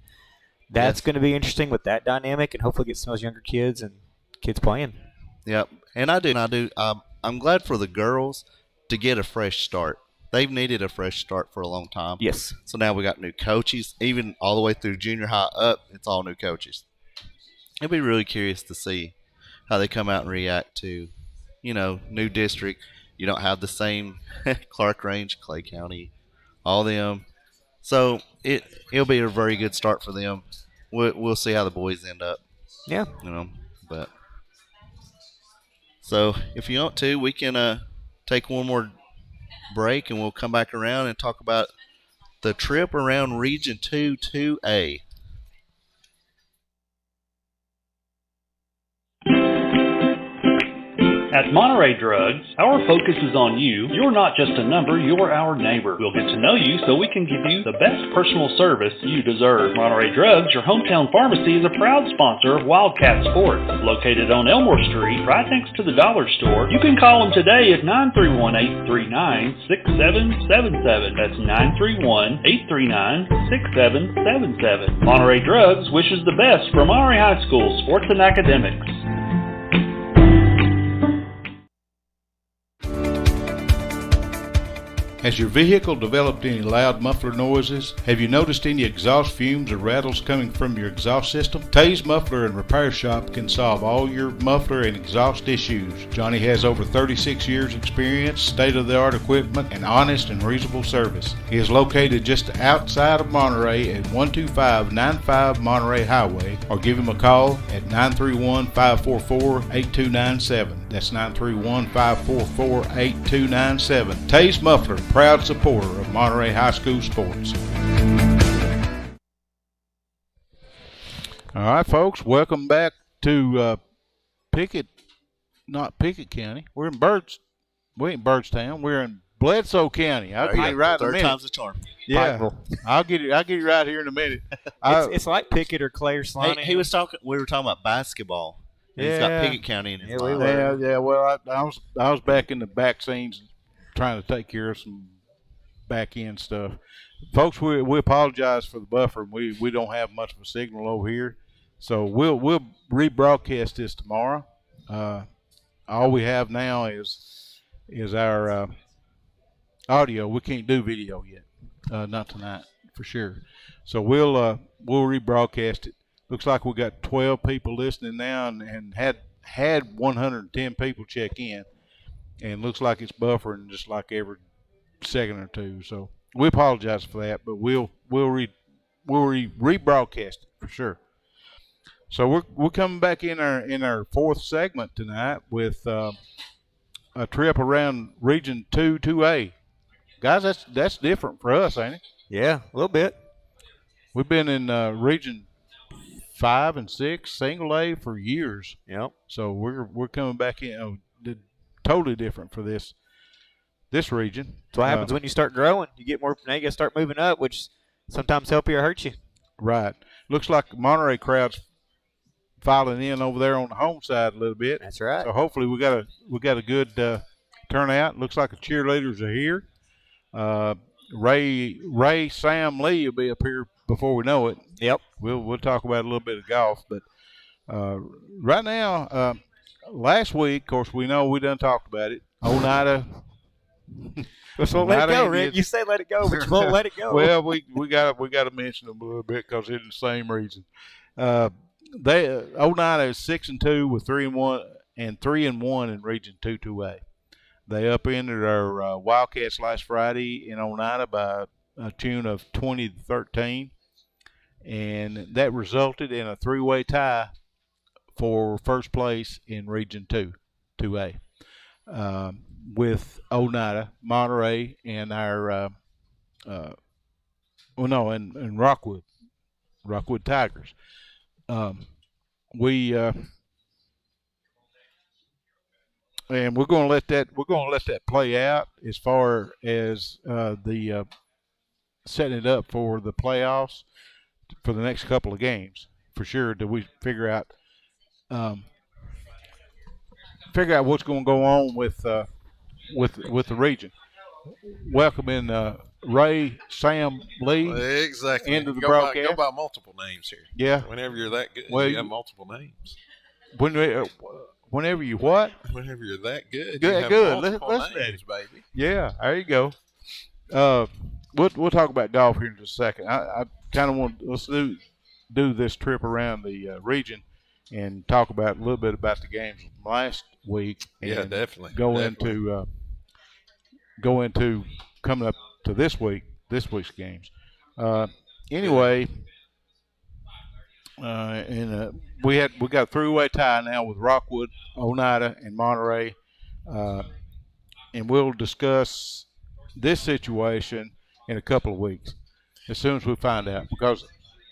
that's going to be interesting with that dynamic, and hopefully get some of those younger kids and kids playing. Yep, and I do. I'm glad for the girls to get a fresh start. They've needed a fresh start for a long time. Yes. So now we got new coaches, even all the way through junior high up. It's all new coaches. It'll be really curious to see how they come out and react to, new district. You don't have the same Clark Range, Clay County, all them. So it'll be a very good start for them. We'll see how the boys end up. Yeah. But so if you want to, we can take one more break and we'll come back around and talk about the trip around Region 2-2A. At Monterey Drugs, our focus is on you. You're not just a number, you're our neighbor. We'll get to know you so we can give you the best personal service you deserve. Monterey Drugs, your hometown pharmacy, is a proud sponsor of Wildcats Sports. Located on Elmore Street, right next to the dollar store. You can call them today at 931-839-6777. That's 931-839-6777. Monterey Drugs wishes the best for Monterey High School sports and academics. Has your vehicle developed any loud muffler noises? Have you noticed any exhaust fumes or rattles coming from your exhaust system? Tay's Muffler and Repair Shop can solve all your muffler and exhaust issues. Johnny has over 36 years experience, state-of-the-art equipment, and honest and reasonable service. He is located just outside of Monterey at 12595 Monterey Highway, or give him a call at 931-544-8297. That's 931-544-8297. Tay's Muffler, proud supporter of Monterey High School sports. All right, folks, welcome back to not Pickett County. We ain't Byrdstown. We're in Bledsoe County. I'll get it right in a minute. Third time's a charm. Yeah, I'll get it right here in a minute. It's like Pickett or Clay or Slaney. We were talking about basketball. Yeah. He's got Pickett County in his mind. Yeah. Well, I was back in the back scenes trying to take care of some back end stuff. Folks, we apologize for the buffer. We don't have much of a signal over here, so we'll rebroadcast this tomorrow. All we have now is our audio. We can't do video yet, not tonight for sure. So we'll rebroadcast it. Looks like we got 12 people listening now, and had 110 people check in, and looks like it's buffering just like every second or two. So we apologize for that, but we'll rebroadcast it for sure. So we're coming back in our fourth segment tonight with a trip around Region 2-2A. Guys, that's different for us, ain't it? Yeah, a little bit. We've been in Region 5 and 6 single A for years. Yep. So we're coming back in totally different for this region. That's what happens when you start growing. You get more. Now you got to start moving up, which sometimes help you or hurt you. Right. Looks like the Monterey crowd's filing in over there on the home side a little bit. That's right. So hopefully we got a good turnout. Looks like the cheerleaders are here. Ray Sam Lee will be up here before we know it. Yep. We'll talk about a little bit of golf, but right now, last week, of course, we know we done talked about it. Oneida. Just won't let it go, Oneida Rick. is- You say let it go, but you won't let it go. Well, we got to mention them a little bit because it's the same reason. Oneida is 6-2 with 3-1 and 3-1 in Region 2-2A. They upended our Wildcats last Friday in Oneida by a tune of 20-13, and that resulted in a 3-way tie for first place in Region 2A, with Oneida, Monterey, and our and Rockwood Tigers. And we're going to let that play out as far as the setting it up for the playoffs for the next couple of games for sure. Do we figure out what's going to go on with the region? Welcoming Ray Sam Lee exactly into the go broadcast. Go by multiple names here. Yeah. Whenever you're that good, Well, you have multiple names. Whenever you what? Whenever you're that good, Good, you have good. multiple Listen names, baby. Yeah, there you go. We'll talk about golf here in just a second. I kind of want let's do this trip around the region and talk about a little bit about the games last week. And Yeah, definitely. Go into coming up to this week's games. Anyway. We got a three-way tie now with Rockwood, Oneida, and Monterey, and we'll discuss this situation in a couple of weeks as soon as we find out, because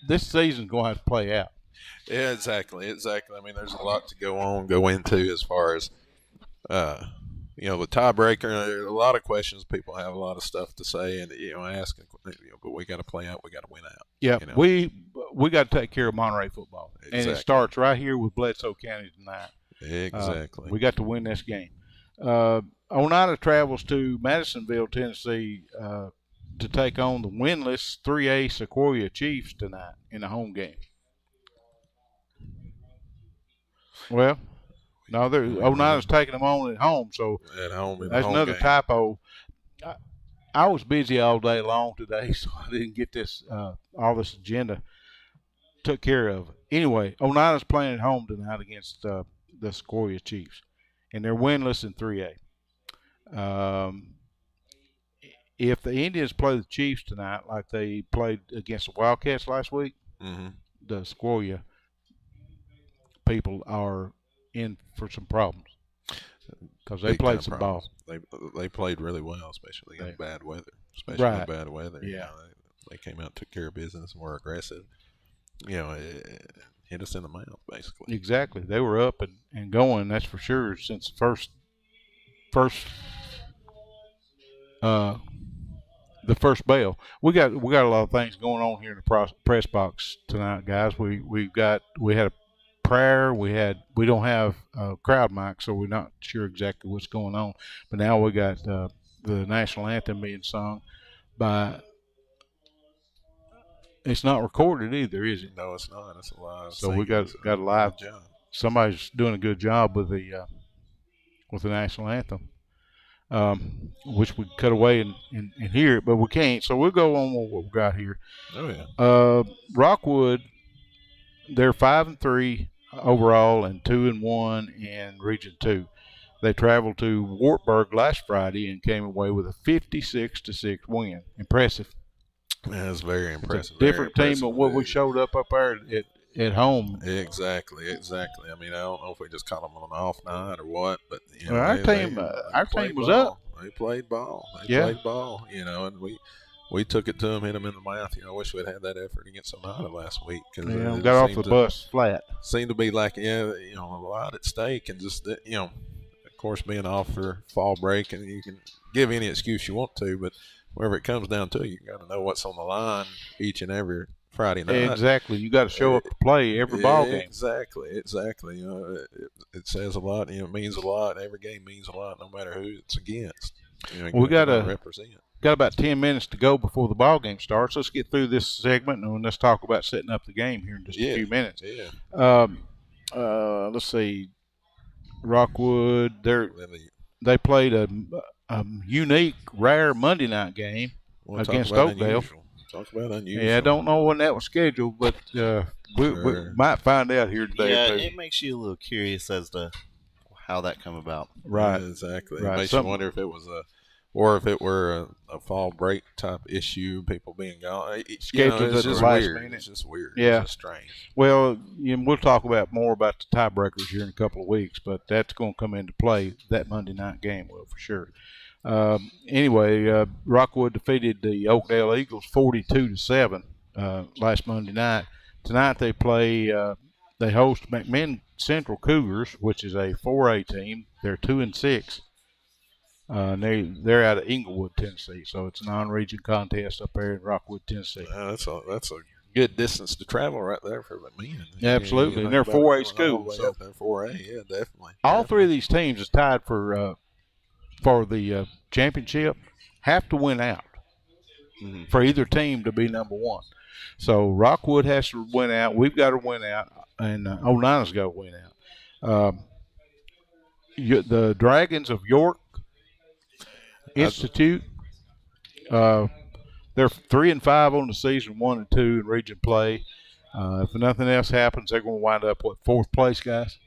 this season's going to have to play out. Yeah, exactly. I mean, there's a lot to go into as far as the tiebreaker. There are a lot of questions. People have a lot of stuff to say and asking. But we got to play out. We got to win out. Yeah, we got to take care of Monterey football, Exactly. And it starts right here with Bledsoe County tonight. Exactly. We got to win this game. Oneida travels to Madisonville, Tennessee, to take on the winless 3A Sequoia Chiefs tonight in a home game. Well, no, Oneida's taking them on at home, so at home that's another game. typo. I was busy all day long today, so I didn't get this all this agenda took care of. Anyway, Oneida's playing at home tonight against the Sequoia Chiefs, and they're winless in 3A. If the Indians play the Chiefs tonight like they played against the Wildcats last week, the Sequoia people are in for some problems because they played some ball. They played really well, especially in bad weather. Right. Bad weather. Yeah. They came out, took care of business, and were aggressive. It hit us in the mouth, basically. Exactly. They were up and going, that's for sure, since the first bell. We got a lot of things going on here in the press box tonight, guys. We had a prayer. We don't have a crowd mic, so we're not sure exactly what's going on. But now we got the national anthem being sung by. It's not recorded either, is it? No, it's not. It's a live. So we got a live job. Somebody's doing a good job with the national anthem, which we cut away and hear it, but we can't. So we'll go on with what we got here. Oh yeah. Rockwood, they're 5-3 overall and 2-1 in Region 2. They traveled to Wartburg last Friday and came away with a 56-6 win. Impressive. That's very impressive. It's a different team than what we showed up there at home. Exactly. I mean, I don't know if we just caught them on an off night or what, but our team was up. They played ball. Played ball. And we took it to them, hit them in the mouth. I wish we'd had that effort against Oneida last week. Cause got off the bus flat. Seemed to be like a lot at stake, and just of course being off for fall break, and you can give any excuse you want to, but whenever it comes down to it, you got to know what's on the line each and every Friday night. Exactly. You got to show up to play every ball game. Exactly. It says a lot. It means a lot. Every game means a lot, no matter who it's against. We got to represent. Got about 10 minutes to go before the ball game starts. Let's get through this segment and let's talk about setting up the game here in just a few minutes. Yeah. Let's see. Rockwood, they played a unique, rare Monday night game against Oakdale. Talk about unusual. Yeah, I don't know when that was scheduled, but we might find out here today. Yeah, too. it makes you a little curious as to how that come about. Right, Yeah, exactly. Right. It makes you wonder if it was or if it were a fall break type issue, people being gone. Scheduled at it's the just last weird. minute. It's just weird. Yeah. It's just strange. Well, we'll talk about more about the tiebreakers here in a couple of weeks, but that's going to come into play that Monday night game, will for sure. Anyway, Rockwood defeated the Oakdale Eagles 42-7 last Monday night. Tonight they play. They host McMinn Central Cougars, which is a 4A team. They're 2-6. They're out of Inglewood, Tennessee, so it's a non-region contest up there in Rockwood, Tennessee. That's a good distance to travel right there for McMinn. Absolutely, and they're 4A schools. So. They're 4A, yeah, definitely. All three of these teams is tied for the championship. Have to win out for either team to be number one. So Rockwood has to win out. We've got to win out, and Oneida's got to win out. The Dragons of York Institute. They're 3-5 on the season, 1-2 in region play. If nothing else happens, they're going to wind up fourth place, guys.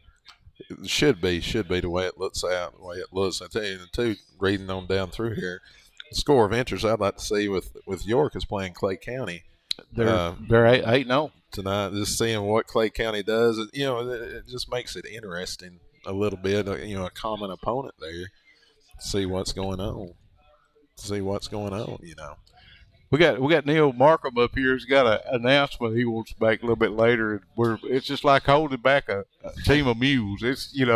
It should be the way it looks out, the way it looks. I tell you, too, reading on down through here, the score of interest I'd like to see with York is playing Clay County. They're 8-0 tonight. Just seeing what Clay County does, it just makes it interesting a little bit. A common opponent there. See what's going on. We got Neil Markham up here. He's got an announcement he wants to make a little bit later. It's just like holding back a team of mules. It's he's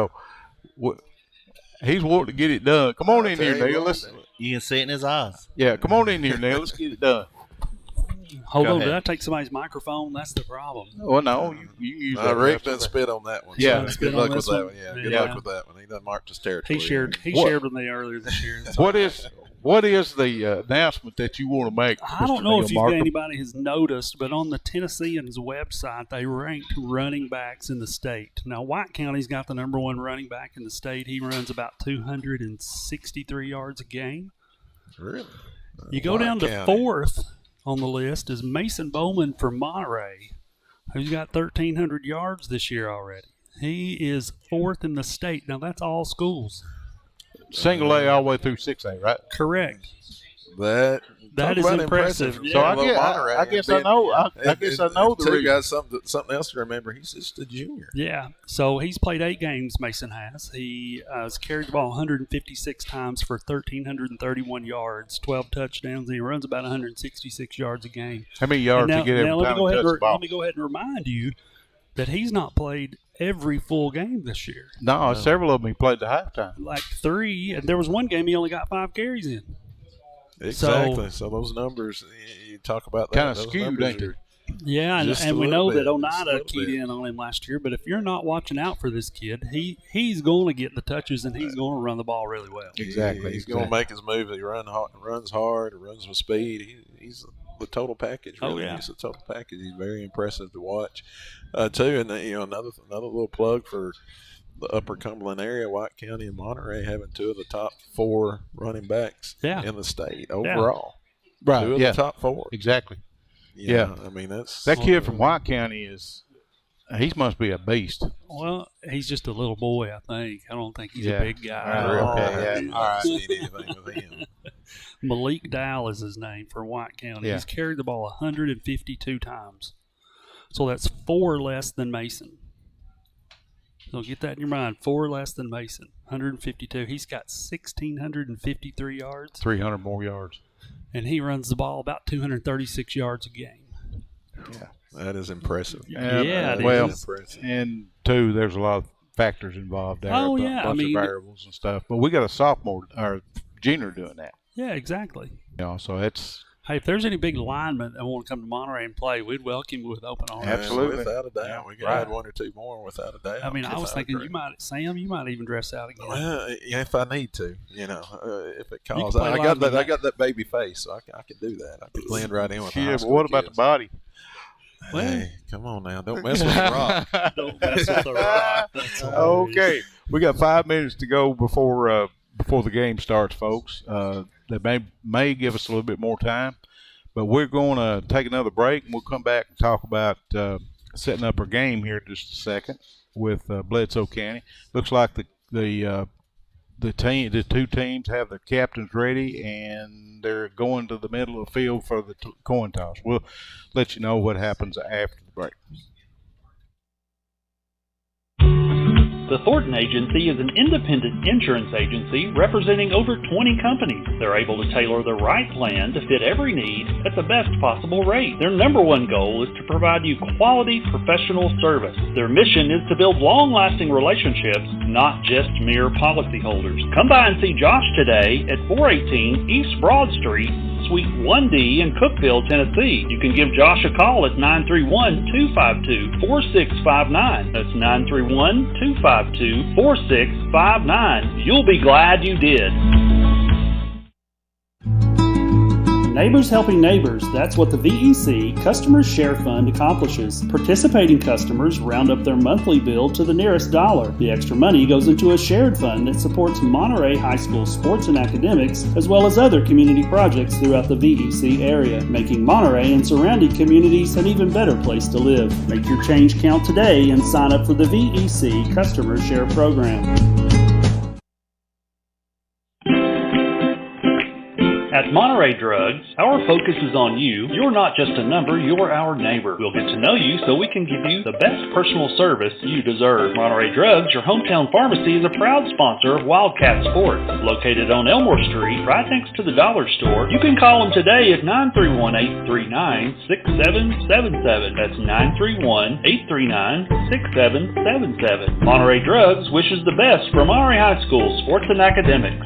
wanting to get it done. Come on in here, Neil. You can see it in his eyes. Yeah, come on in here, Neil. Let's get it done. Hold on, did I take somebody's microphone? That's the problem. Well, no, you use that. Rick doesn't spit on that one. Yeah, so good luck with that one. Yeah, good luck with that one. He done marked his territory. He shared with me earlier this year. What is the announcement that you want to make? I don't know if anybody has noticed, but on the Tennesseans website, they ranked running backs in the state. Now, White County's got the number one running back in the state. He runs about 263 yards a game. Really? You go down to fourth on the list is Mason Bowman from Monterey, who's got 1,300 yards this year already. He is fourth in the state. Now, that's all schools. Single A all the way through 6A, right? Correct. That is impressive. Yeah. So I guess I know. I guess I know the reason. Got something else to remember. He's just a junior. Yeah. So he's played 8 games. Mason has. He has carried the ball 156 times for 1,331 yards, 12 touchdowns. And he runs about 166 yards a game. How many yards now, to get every time he touches the ball? Let me go ahead and remind you that he's not played every full game this year. No, several of them he played the halftime. Like 3, and there was one game he only got 5 carries in. Exactly. So those numbers, you talk about that. Kind of skewed, ain't they? Yeah, and we know that Oneida keyed in on him last year, but if you're not watching out for this kid, he's going to get the touches and he's going to run the ball really well. Exactly. He's going to make his moves. He runs hard, runs with speed. He's the total package. Really. He's a total package. He's very impressive to watch, too. And another little plug for the Upper Cumberland area, White County and Monterey having 2 of the top 4 running backs in the state overall. Yeah. Right. 2 of the top 4. Exactly. Yeah. I mean, that kid from White County he must be a beast. Well, he's just a little boy, I think. I don't think he's a big guy. Okay. All right. Seen anything with him. Malik Dow is his name for White County. Yeah. He's carried the ball 152 times. So that's 4 less than Mason. So get that in your mind. 4 less than Mason. 152. He's got 1,653 yards. 300 more yards. And he runs the ball about 236 yards a game. Yeah. That is impressive. Yeah, it is. Impressive. And, 2, there's a lot of factors involved there. Oh, a bunch of variables and stuff. But we got a sophomore or junior doing that. Yeah, exactly. So it's... Hey, if there's any big linemen that want to come to Monterey and play, we'd welcome you with open arms. Absolutely. Without a doubt. We could add 1 or 2 more without a doubt. I mean, I was thinking you might even dress out again. Well, if I need to, if it calls. I got that baby face, so I can do that. I can blend right in with but what about the body? Well, hey, come on now. Don't mess with the rock. Don't mess with the rock. Okay. We got 5 minutes to go before before the game starts, folks. They may give us a little bit more time, but we're going to take another break, and we'll come back and talk about setting up our game here in just a second with Bledsoe County. Looks like the two teams have their captains ready, and they're going to the middle of the field for the coin toss. We'll let you know what happens after the break. The Thornton Agency is an independent insurance agency representing over 20 companies. They're able to tailor the right plan to fit every need at the best possible rate. Their number one goal is to provide you quality professional service. Their mission is to build long-lasting relationships, not just mere policyholders. Come by and see Josh today at 418 East Broad Street, Suite 1D in Cookeville, Tennessee. You can give Josh a call at 931-252-4659. That's 931-252-4659. You'll be glad you did. Neighbors helping neighbors, that's what the VEC Customers Share Fund accomplishes. Participating customers round up their monthly bill to the nearest dollar. The extra money goes into a shared fund that supports Monterey High School sports and academics, as well as other community projects throughout the VEC area, making Monterey and surrounding communities an even better place to live. Make your change count today and sign up for the VEC Customers Share Program. At Monterey Drugs, our focus is on you. You're not just a number, you're our neighbor. We'll get to know you so we can give you the best personal service you deserve. Monterey Drugs, your hometown pharmacy, is a proud sponsor of Wildcats Sports. Located on Elmore Street, right next to the dollar store. You can call them today at 931-839-6777. That's 931-839-6777. Monterey Drugs wishes the best for Monterey High School sports and academics.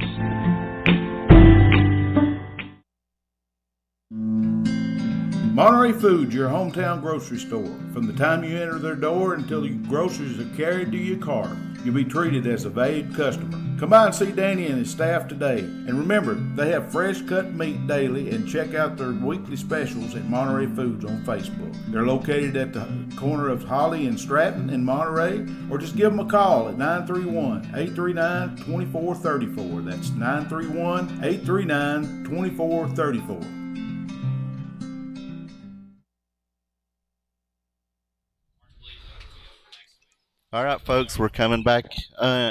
Monterey Foods, your hometown grocery store. From the time you enter their door until your groceries are carried to your car, you'll be treated as a valued customer. Come by and see Danny and his staff today. And remember, they have fresh cut meat daily, and check out their weekly specials at Monterey Foods on Facebook. They're located at the corner of Holly and Stratton in Monterey, or just give them a call at 931-839-2434. That's 931-839-2434. All right, folks, we're coming back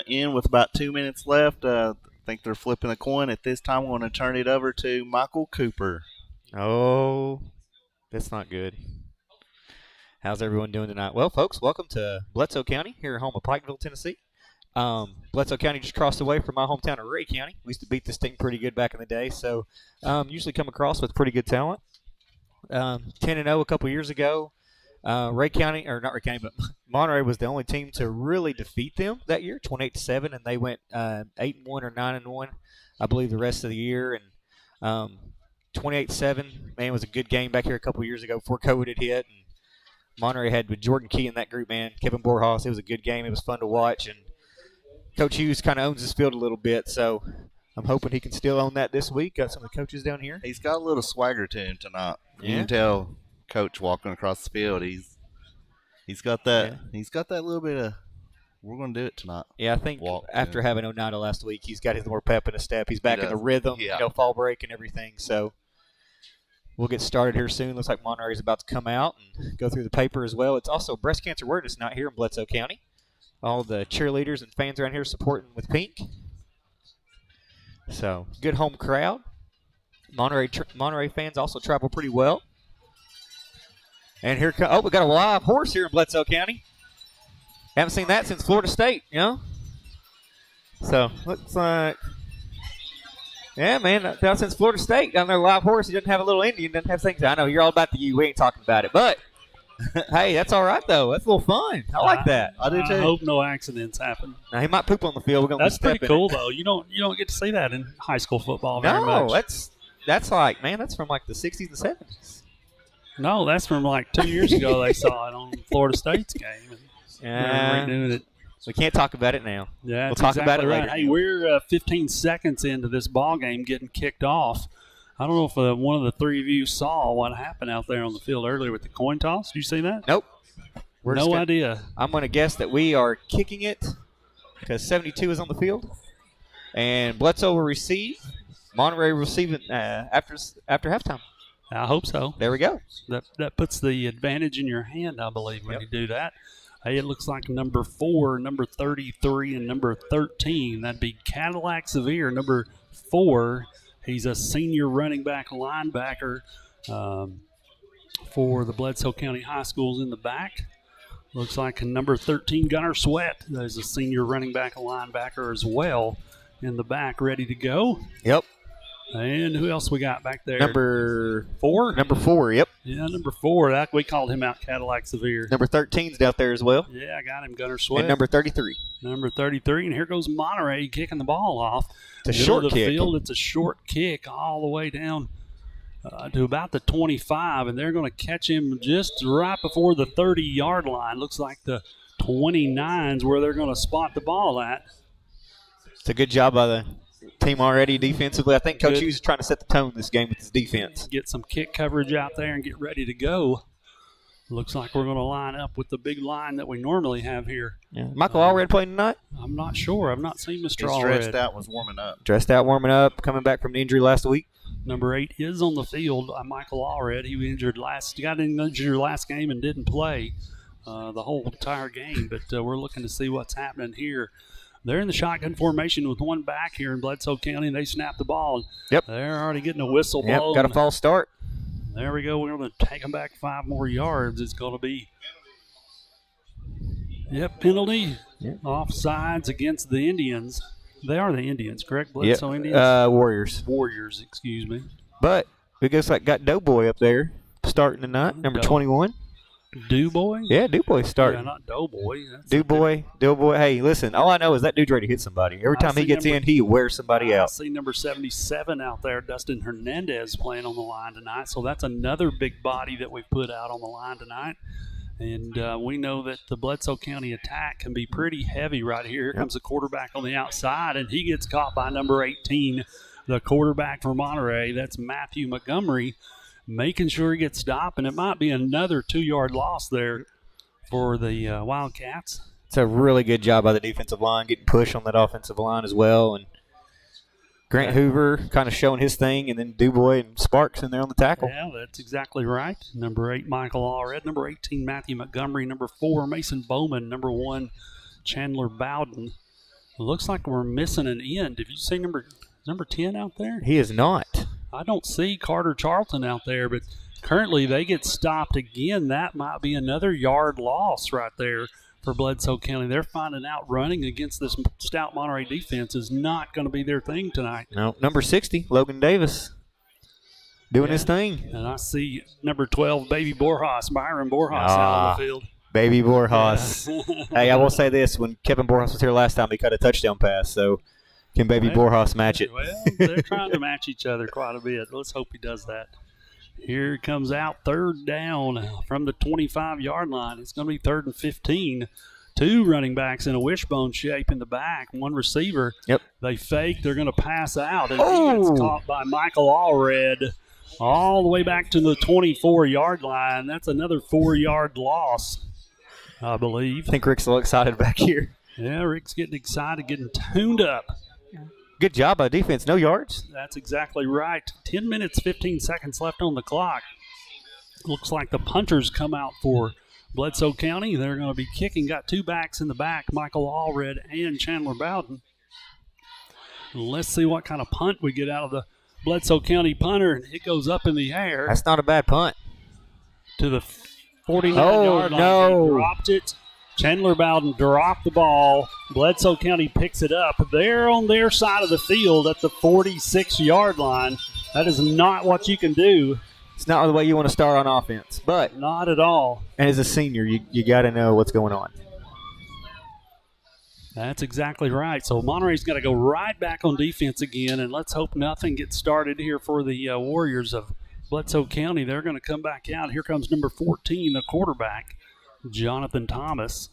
in with about 2 minutes left. I think they're flipping a coin. At this time, I want to turn it over to Michael Cooper. Oh, that's not good. How's everyone doing tonight? Well, folks, welcome to Bledsoe County, here at home of Pikeville, Tennessee. Bledsoe County just crossed away from my hometown of Ray County. We used to beat this thing pretty good back in the day, so usually come across with pretty good talent. 10-0 a couple years ago. Ray County, or not Ray County, but Monterey was the only team to really defeat them that year, 28-7, and they went 8-1 or 9-1, I believe, the rest of the year. And 28-7, man, it was a good game back here a couple years ago before COVID had hit. And Monterey had with Jordan Key in that group, man, Kevin Borhaus. It was a good game. It was fun to watch, and Coach Hughes kind of owns his field a little bit, so I'm hoping he can still own that this week. Got some of the coaches down here. He's got a little swagger to him tonight. Yeah. You can tell Coach walking across the field. He's got that. Yeah. He's got that little bit of, we're going to do it tonight. Yeah, I think after having Oneida last week, he's got his more pep in his step. He's back in the rhythm, fall break and everything. So we'll get started here soon. Looks like Monterey's about to come out and go through the paper as well. It's also Breast Cancer Awareness Night here in Bledsoe County. All the cheerleaders and fans around here supporting with pink. So good home crowd. Monterey fans also travel pretty well. And here comes, we got a live horse here in Bledsoe County. Haven't seen that since Florida State, you know? So, looks like, yeah, man, down since Florida State, down there, live horse. He doesn't have a little Indian, doesn't have things. I know, you're all about the U. We ain't talking about it. But, hey, that's all right, though. That's a little fun. I like that. I do, too. I hope no accidents happen. Now, he might poop on the field. We're gonna That's pretty cool, though. You don't get to see that in high school football very much. No, that's like, man, that's from like the 60s and 70s. No, that's from like 2 years ago. They saw it on Florida State's game. And we can't talk about it now. Yeah, we'll talk about it later. Hey, we're 15 seconds into this ball game getting kicked off. I don't know if one of the three of you saw what happened out there on the field earlier with the coin toss. Did you see that? Nope. No idea. I'm going to guess that we are kicking it because 72 is on the field. And Bledsoe will receive. Monterey will receive it after halftime. I hope so. There we go. That puts the advantage in your hand, I believe, when you do that. Hey, it looks like number 4, number 33, and number 13. That'd be Cadillac Severe, number 4. He's a senior running back linebacker for the Bledsoe County High Schools in the back. Looks like number 13, Gunnar Sweat, is a senior running back linebacker as well in the back, ready to go. Yep. And who else we got back there? Number 4? Number 4, yep. Yeah, number 4. We called him out Cadillac Severe. Number 13's out there as well. Yeah, I got him, Gunnar Sweat. And number 33. Number 33, and here goes Monterey kicking the ball off. It's a short kick. Field. It's a short kick all the way down to about the 25, and they're going to catch him just right before the 30-yard line. Looks like the 29's where they're going to spot the ball at. It's a good job by the team already defensively. I think Coach Hughes is trying to set the tone this game with his defense. Get some kick coverage out there and get ready to go. Looks like we're going to line up with the big line that we normally have here. Yeah. Michael Allred playing tonight? I'm not sure. I've not seen Mr. Allred. Dressed out, was warming up. Dressed out, warming up, coming back from the injury last week. Number 8 is on the field. Michael Allred. He got injured last game and didn't play the whole entire game. But we're looking to see what's happening here. They're in the shotgun formation with one back here in Bledsoe County, and they snap the ball. Yep. They're already getting a whistle blown. Got a false start. There we go. We're going to take them back 5 more yards. It's going to be, penalty. Yep. Offsides against the Indians. They are the Indians, correct? Bledsoe Indians? Warriors. Warriors, excuse me. But we guess got Doughboy up there starting tonight, number 21. Doughboy? Yeah, Doughboy's starting. Yeah, not Doughboy. Doughboy. Hey, listen, all I know is that dude's ready to hit somebody. Every time he gets in, he wears somebody out. I see number 77 out there, Dustin Hernandez, playing on the line tonight. So that's another big body that we've put out on the line tonight. And we know that the Bledsoe County attack can be pretty heavy right here. Here comes the quarterback on the outside, and he gets caught by number 18, the quarterback for Monterey. That's Matthew Montgomery, making sure he gets stopped, and it might be another 2-yard loss there for the Wildcats. It's a really good job by the defensive line, getting pushed on that offensive line as well. And Grant Hoover kind of showing his thing, and then Dubois and Sparks in there on the tackle. Yeah, that's exactly right. Number 8, Michael Allred. Number 18, Matthew Montgomery. Number 4, Mason Bowman. Number 1, Chandler Bowden. It looks like we're missing an end. Have you seen number 10 out there? He is not. I don't see Carter Charlton out there, but currently they get stopped again. That might be another yard loss right there for Bledsoe County. They're finding out running against this stout Monterey defense is not going to be their thing tonight. No, number 60, Logan Davis, doing his thing. And I see number 12, Byron Borjas out on the field. Baby Borjas. Yeah. Hey, I will say this. When Kevin Borjas was here last time, he cut a touchdown pass, so can Baby Borjas match it? Well, they're trying to match each other quite a bit. Let's hope he does that. Here comes out 3rd down from the 25-yard line. It's going to be 3rd and 15. 2 running backs in a wishbone shape in the back. 1 receiver. Yep. They fake. They're going to pass out. And he gets caught by Michael Allred all the way back to the 24-yard line. That's another 4-yard loss, I believe. I think Rick's a little excited back here. Yeah, Rick's getting excited, getting tuned up. Good job by defense. No yards. That's exactly right. 10 minutes, 15 seconds left on the clock. Looks like the punters come out for Bledsoe County. They're going to be kicking. Got 2 backs in the back, Michael Allred and Chandler Bowden. Let's see what kind of punt we get out of the Bledsoe County punter. And it goes up in the air. That's not a bad punt. To the 49-yard line. No. He dropped it. Chandler Bowden dropped the ball. Bledsoe County picks it up. They're on their side of the field at the 46-yard line. That is not what you can do. It's not the way you want to start on offense. But not at all. And as a senior, you got to know what's going on. That's exactly right. So Monterey's got to go right back on defense again, and let's hope nothing gets started here for the Warriors of Bledsoe County. They're going to come back out. Here comes number 14, the quarterback, Jonathan Thomas.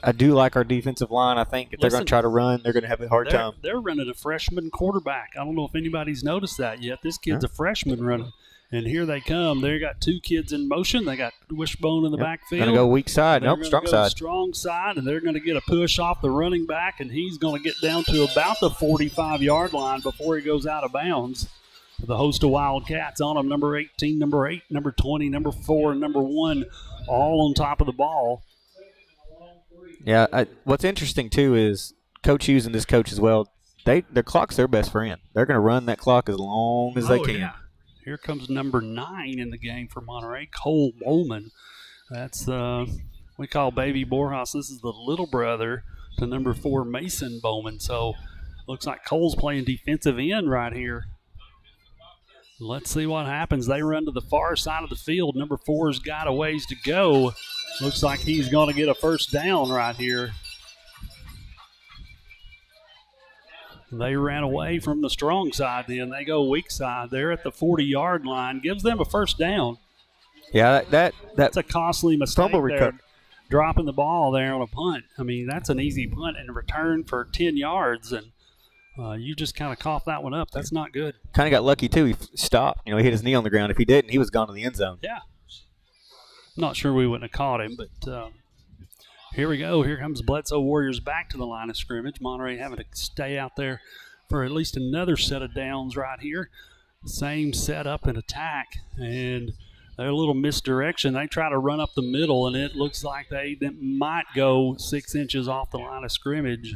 I do like our defensive line. I think if they're going to try to run, they're going to have a hard time. They're running a freshman quarterback. I don't know if anybody's noticed that yet. This kid's a freshman running. And here they come. They got two kids in motion. They got Wishbone in the backfield. Going to go weak side. They're Nope, strong side. Strong side, and they're going to get a push off the running back, and he's going to get down to about the 45-yard line before he goes out of bounds. The host of Wildcats on him, number 18, number 8, number 20, number 4, and number 1, all on top of the ball. Yeah, what's interesting, too, is Coach Hughes and this coach as well, their clock's their best friend. They're going to run that clock as long as they can. Yeah. Here comes number 9 in the game for Monterey, Cole Bowman. That's we call Baby Borjas. This is the little brother to number 4, Mason Bowman. So looks like Cole's playing defensive end right here. Let's see what happens. They run to the far side of the field. Number 4's got a ways to go. Looks like he's going to get a first down right here. They ran away from the strong side then. They go weak side. They're at the 40-yard line. Gives them a first down. Yeah, that's a costly mistake there. Dropping the ball there on a punt. I mean, that's an easy punt in return for 10 yards, and you just kind of coughed that one up. That's not good. Kind of got lucky, too. He stopped. He hit his knee on the ground. If he didn't, he was gone to the end zone. Yeah. Not sure we wouldn't have caught him, but here we go. Here comes Bledsoe Warriors back to the line of scrimmage. Monterey having to stay out there for at least another set of downs right here. Same setup and attack, and they're a little misdirection. They try to run up the middle, and it looks like they might go 6 inches off the line of scrimmage.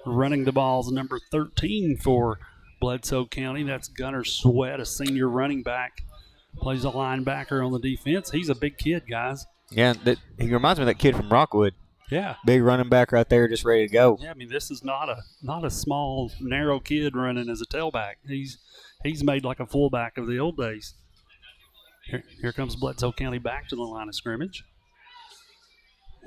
Running the ball's number 13 for Bledsoe County. That's Gunnar Sweat, a senior running back. Plays a linebacker on the defense. He's a big kid, guys. Yeah, he reminds me of that kid from Rockwood. Yeah. Big running back right there, just ready to go. Yeah, I mean, this is not a small, narrow kid running as a tailback. He's made like a fullback of the old days. Here comes Bledsoe County back to the line of scrimmage.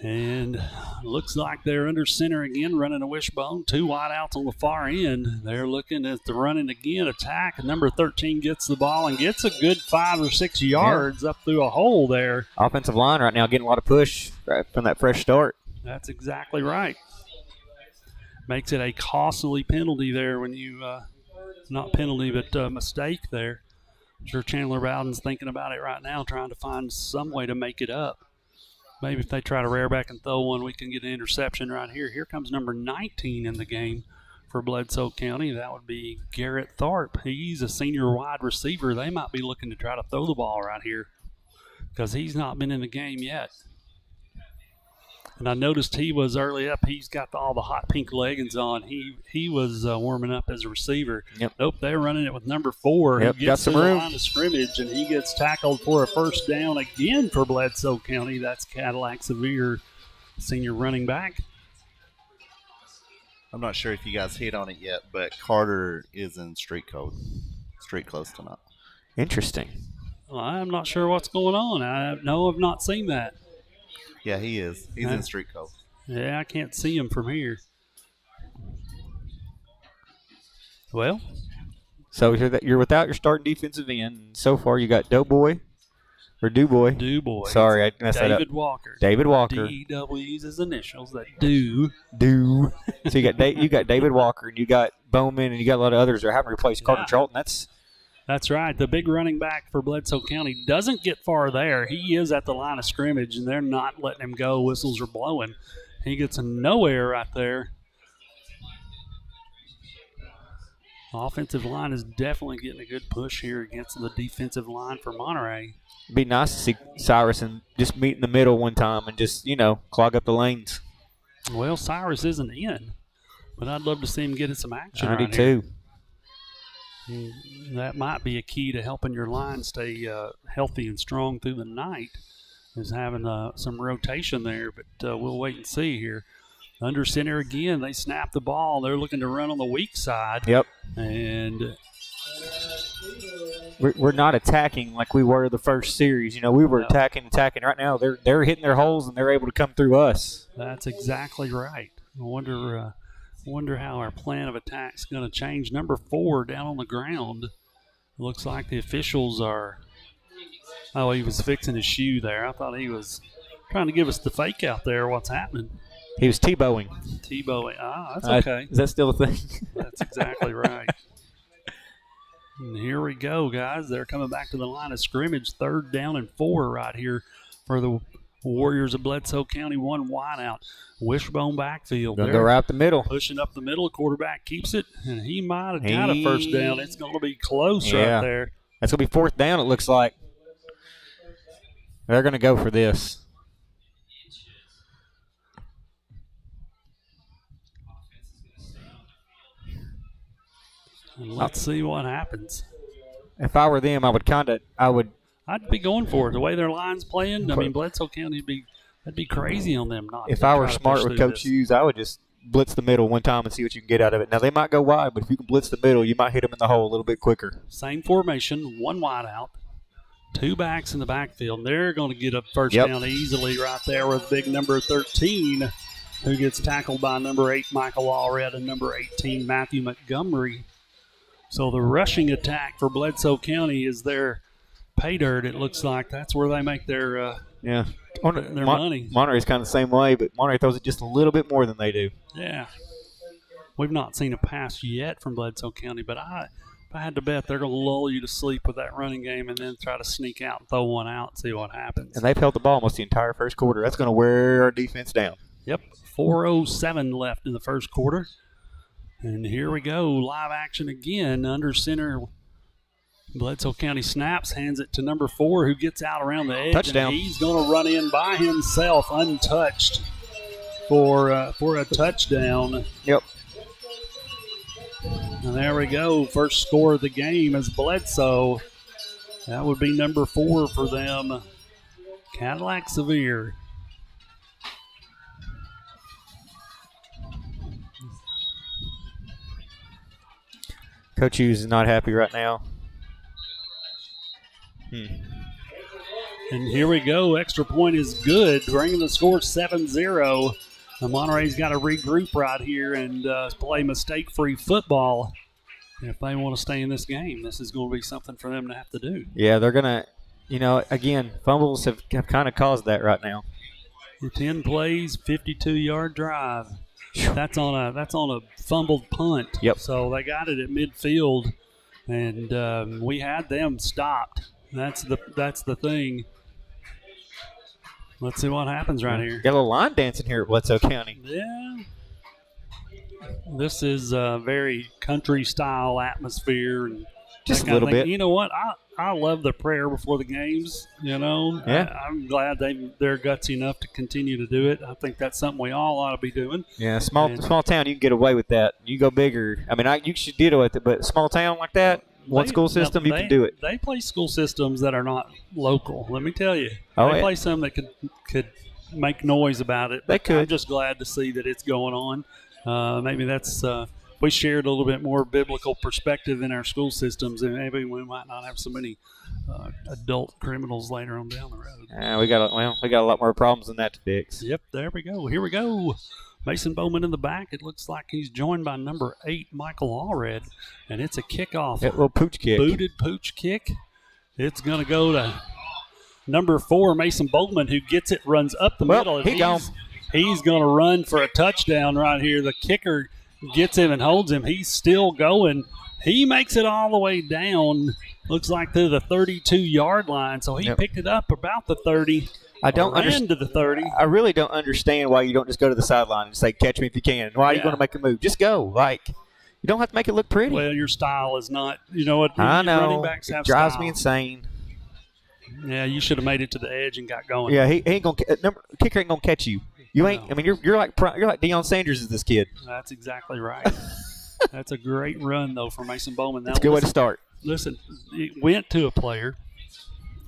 And looks like they're under center again, running a wishbone. 2 wideouts on the far end. They're looking at the running again, attack. Number 13 gets the ball and gets a good 5 or 6 yards up through a hole there. Offensive line right now getting a lot of push right from that fresh start. That's exactly right. Makes it a costly penalty there when you, not penalty, but mistake there. I'm sure Chandler Bowden's thinking about it right now, trying to find some way to make it up. Maybe if they try to rear back and throw one, we can get an interception right here. Here comes number 19 in the game for Bledsoe County. That would be Garrett Tharp. He's a senior wide receiver. They might be looking to try to throw the ball right here because he's not been in the game yet. And I noticed he was early up. He's got all the hot pink leggings on. He was warming up as a receiver. Yep. Nope, they're running it with number 4. Yep, he gets got some to the room. line of scrimmage, and he gets tackled for a first down again for Bledsoe County. That's Cadillac Severe, senior running back. I'm not sure if you guys hit on it yet, but Carter is in street close tonight. Interesting. Well, I'm not sure what's going on. I've not seen that. Yeah, he is. He's in street code. Yeah, I can't see him from here. Well, so you're without your starting defensive end. And so far, you got Dubois. Sorry, I messed that up. David Walker. D-E-W-'s his initials. That do. So you got David Walker, and you got Bowman, and you got a lot of others that are having to replace Carter Charlton. That's right. The big running back for Bledsoe County doesn't get far there. He is at the line of scrimmage, and they're not letting him go. Whistles are blowing. He gets nowhere right there. Offensive line is definitely getting a good push here against the defensive line for Monterey. It'd be nice to see Cyrus and just meet in the middle one time and just, clog up the lanes. Well, Cyrus isn't in, but I'd love to see him get some action I do right too. Here. That might be a key to helping your line stay healthy and strong through the night, is having some rotation there, but we'll wait and see here. Under center again, they snap the ball. They're looking to run on the weak side. Yep. And we're not attacking like we were the first series. We were attacking. Right now, they're hitting their holes and they're able to come through us. That's exactly right. I wonder how our plan of attack is going to change. Number 4 down on the ground. Looks like the officials are. Oh, he was fixing his shoe there. I thought he was trying to give us the fake out there. What's happening? He was T-bowing. T-bowing. That's okay. Is that still a thing? That's exactly right. And here we go, guys. They're coming back to the line of scrimmage. 3rd down and 4 right here for the Warriors of Bledsoe County. 1 wide out. Wishbone backfield. Gonna go right up the middle. Pushing up the middle. Quarterback keeps it, and he might have got a first down. It's going to be close right there. That's going to be 4th down, it looks like. They're going to go for this. Let's see what happens. If I were them, I'd be going for it. The way their line's playing, I mean, Bledsoe County that'd be crazy on them. If I were smart with Coach Hughes, I would just blitz the middle one time and see what you can get out of it. Now, they might go wide, but if you can blitz the middle, you might hit them in the hole a little bit quicker. Same formation, 1 wide out, 2 backs in the backfield. They're going to get a first down easily right there with big number 13, who gets tackled by number 8, Michael Allred, and number 18, Matthew Montgomery. So the rushing attack for Bledsoe County is their pay dirt. It looks like that's where they make their money. Monterey's kind of the same way, but Monterey throws it just a little bit more than they do. Yeah. We've not seen a pass yet from Bledsoe County, but if I had to bet, they're going to lull you to sleep with that running game and then try to sneak out and throw one out and see what happens. And they've held the ball almost the entire first quarter. That's going to wear our defense down. Yep. 4:07 left in the first quarter. And here we go, live action again, under center. Bledsoe County snaps, hands it to number 4, who gets out around the edge. Touchdown. And he's going to run in by himself, untouched, for a touchdown. Yep. And there we go, first score of the game is Bledsoe. That would be number 4 for them, Cadillac Sevier. Coach Hughes is not happy right now. And here we go. Extra point is good, bringing the score 7-0. Monterey's got to regroup right here and play mistake-free football. If they want to stay in this game, this is going to be something for them to have to do. Yeah, they're going to, again, fumbles have kind of caused that right now. 10 plays, 52-yard drive. That's on a fumbled punt. Yep. So they got it at midfield, and we had them stopped. That's the thing. Let's see what happens right here. Got a little line dancing here at Bledsoe County. Yeah. This is a very country-style atmosphere. And just a little bit. You know what? I love the prayer before the games, Yeah. I'm glad they're gutsy enough to continue to do it. I think that's something we all ought to be doing. Yeah, small town, you can get away with that. You go bigger. I mean, you should deal with it, but small town like that, school system, you can do it. They play school systems that are not local, let me tell you. They play some that could make noise about it. They could. I'm just glad to see that it's going on. Maybe that's we shared a little bit more biblical perspective in our school systems, and maybe we might not have so many adult criminals later on down the road. We got a lot more problems than that to fix. Yep, there we go. Here we go. Mason Bowman in the back. It looks like he's joined by number 8, Michael Allred, and it's a kickoff. A little pooch kick. Booted pooch kick. It's going to go to number 4, Mason Bowman, who gets it, runs up the middle. He's going to run for a touchdown right here. The kicker gets him and holds him. He's still going. He makes it all the way down, looks like to the 32-yard line. So he picked it up about the 30. I don't understand to the 30. I really don't understand why you don't just go to the sideline and say, catch me if you can. Why are you going to make a move? Just go. You don't have to make it look pretty. Well, your style is not, you know what? I know. Running backs have it drives style. me insane. Yeah, you should have made it to the edge and got going. Yeah, he ain't kicker ain't gonna catch you. You ain't. No. I mean, you're like Deion Sanders is this kid. That's exactly right. That's a great run though for Mason Bowman. That's a good way to start. Listen, it went to a player,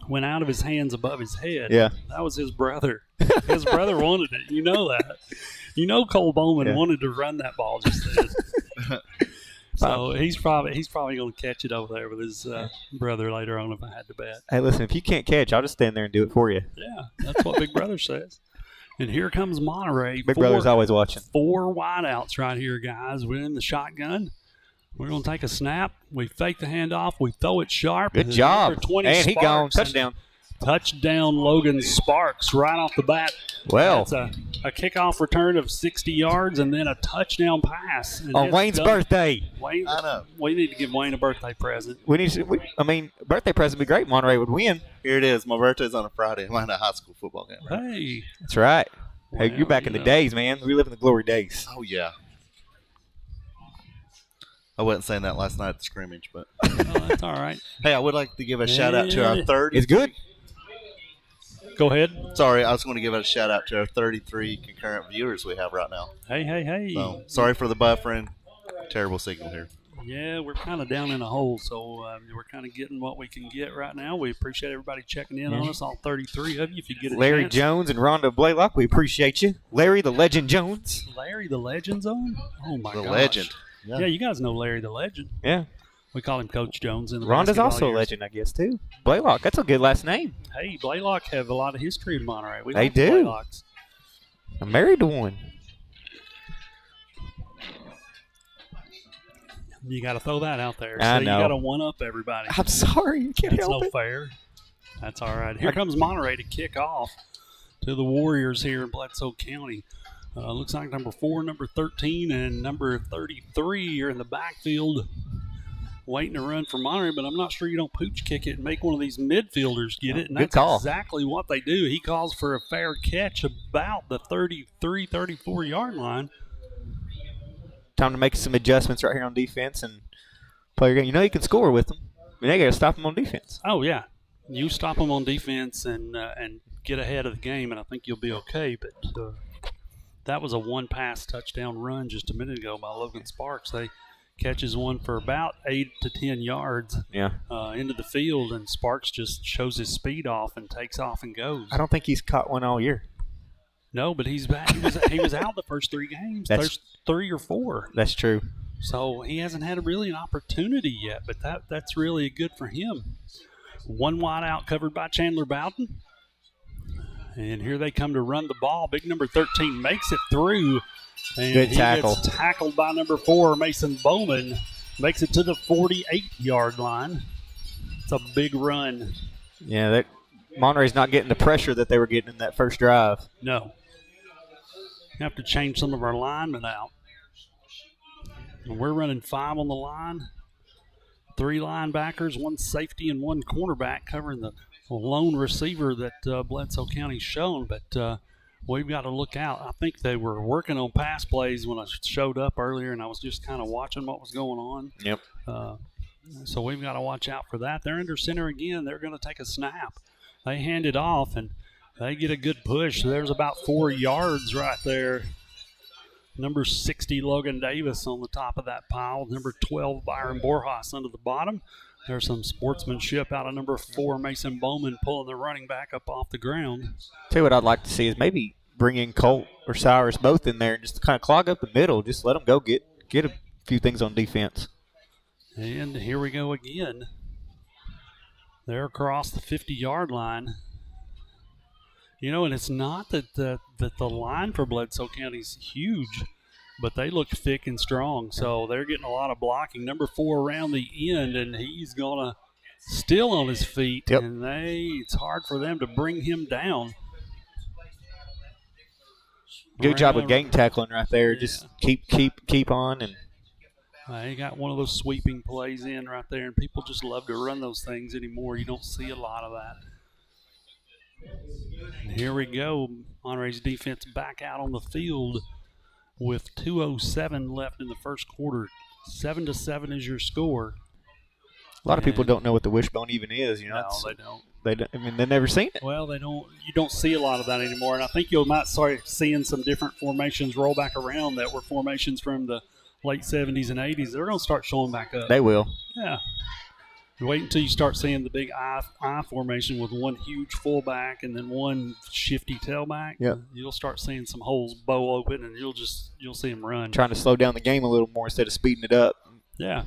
went out of his hands above his head. Yeah, that was his brother. His brother wanted it. You know that. You know Cole Bowman wanted to run that ball just then. So he's probably going to catch it over there with his brother later on if I had to bet. Hey, listen, if you can't catch, I'll just stand there and do it for you. Yeah, that's what Big Brother says. And here comes Monterey. Big Brother's always watching. 4 wideouts right here, guys. We're in the shotgun. We're going to take a snap. We fake the handoff. We throw it sharp. Good job. And he gone. Touchdown. Touchdown, Logan Sparks, right off the bat. Well, a kickoff return of 60 yards and then a touchdown pass. And On Wayne's birthday. Wayne, I know. we need to give Wayne a birthday present. Birthday present would be great. Monterey would win. Here it is. My birthday's on a Friday. I'm at a high school football game. Hey. That's right. Hey, Well, you're back in the days, man. We live in the glory days. Oh, yeah. I wasn't saying that last night at the scrimmage, but That's all right. hey, I would like to give a shout out to our 30. It's good. Go ahead. Sorry, I was going to give a shout out to our 33 concurrent viewers we have right now. Hey. So sorry for the buffering. Terrible signal here. Yeah, we're kind of down in a hole, so we're kind of getting what we can get right now. We appreciate everybody checking in on us, all 33 of you. If you get a Larry chance. Jones and Rhonda Blaylock, we appreciate you. Larry the Legend Jones. Larry the Legend's on? Oh, my gosh. The legend. Yeah, you guys know Larry the Legend. Yeah. We call him Coach Jones. In the Rhonda's basketball also a years. legend, I guess, too. Blaylock, that's a good last name. Hey, Blaylock have a lot of history in Monterey. We They like do. Blaylocks. I'm married to one. You got to throw that out there. I So know. you got to one-up everybody. I'm sorry. You can't That's help no it. fair. That's all right. Here comes Monterey to kick off to the Warriors here in Bledsoe County. Looks like number 4, number 13, and number 33 are in the backfield waiting to run for Monterey, but I'm not sure you don't pooch kick it and make one of these midfielders get it, and Good that's call. exactly what they do. He calls for a fair catch about the 33, 34-yard line. Time to make some adjustments right here on defense and play your game. You know you can score with them. I mean, they got to stop them on defense. Oh, yeah. You stop them on defense and get ahead of the game, and I think you'll be okay. But that was a one-pass touchdown run just a minute ago by Logan Sparks. They catches one for about 8 to 10 yards into the field, and Sparks just shows his speed off and takes off and goes. I don't think he's caught one all year. No, but he's back. He was out the first 3 games. There's 3 or 4. That's true. So he hasn't had really an opportunity yet, but that's really good for him. One wide out covered by Chandler Bowden. And here they come to run the ball. Big number 13 makes it through. And Good tackle. He gets tackled by number 4, Mason Bowman. Makes it to the 48-yard line. It's a big run. Yeah, Monterey's not getting the pressure that they were getting in that first drive. No. We have to change some of our linemen out. And we're running 5 on the line. 3 linebackers, 1 safety, and 1 cornerback covering the lone receiver that Bledsoe County's shown. But we've got to look out. I think they were working on pass plays when I showed up earlier, and I was just kind of watching what was going on. Yep. So we've got to watch out for that. They're under center again. They're going to take a snap. They hand it off, and they get a good push. There's about 4 yards right there. Number 60, Logan Davis on the top of that pile. Number 12, Byron Borjas under the bottom. There's some sportsmanship out of number 4, Mason Bowman, pulling the running back up off the ground. Tell you what I'd like to see is maybe bring in Colt or Cyrus both in there and just kind of clog up the middle. Just let them go get a few things on defense. And here we go again. They're across the 50-yard line. You know, and it's not that the line for Bledsoe County is huge, but they look thick and strong, so they're getting a lot of blocking. Number 4 around the end, and he's going to still on his feet, and it's hard for them to bring him down. Good job with gang tackling right there. Just keep on. And he got one of those sweeping plays in right there, and people just love to run those things anymore. You don't see a lot of that. And here we go. Monterey's defense back out on the field with 2:07 left in the first quarter. 7-7 is your score. A lot of people don't know what the wishbone even is. You know, No, they don't. They don't. I mean, they've never seen it. Well, they don't. You don't see a lot of that anymore, and I think you might start seeing some different formations roll back around that were formations from the late 70s and 80s. They're going to start showing back up. They will. Yeah. Wait until you start seeing the big I formation with one huge fullback and then one shifty tailback. Yep. You'll start seeing some holes bow open, and you'll see them run. Trying to slow down the game a little more instead of speeding it up. Yeah.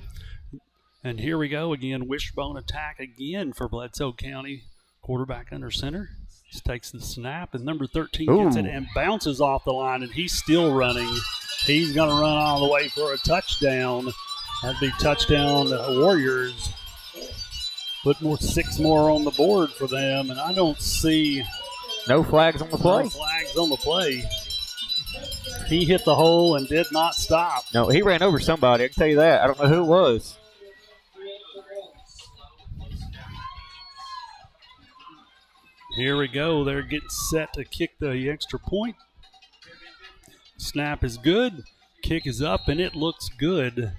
And here we go again. Wishbone attack again for Bledsoe County. Quarterback under center. Just takes the snap, and number 13 gets it and bounces off the line, and he's still running. He's going to run all the way for a touchdown. That'd be touchdown Warriors. Put 6 more on the board for them, and I don't see no flags on the play. No flags on the play. He hit the hole and did not stop. No, he ran over somebody. I can tell you that. I don't know who it was. Here we go. They're getting set to kick the extra point. Snap is good. Kick is up, and it looks good.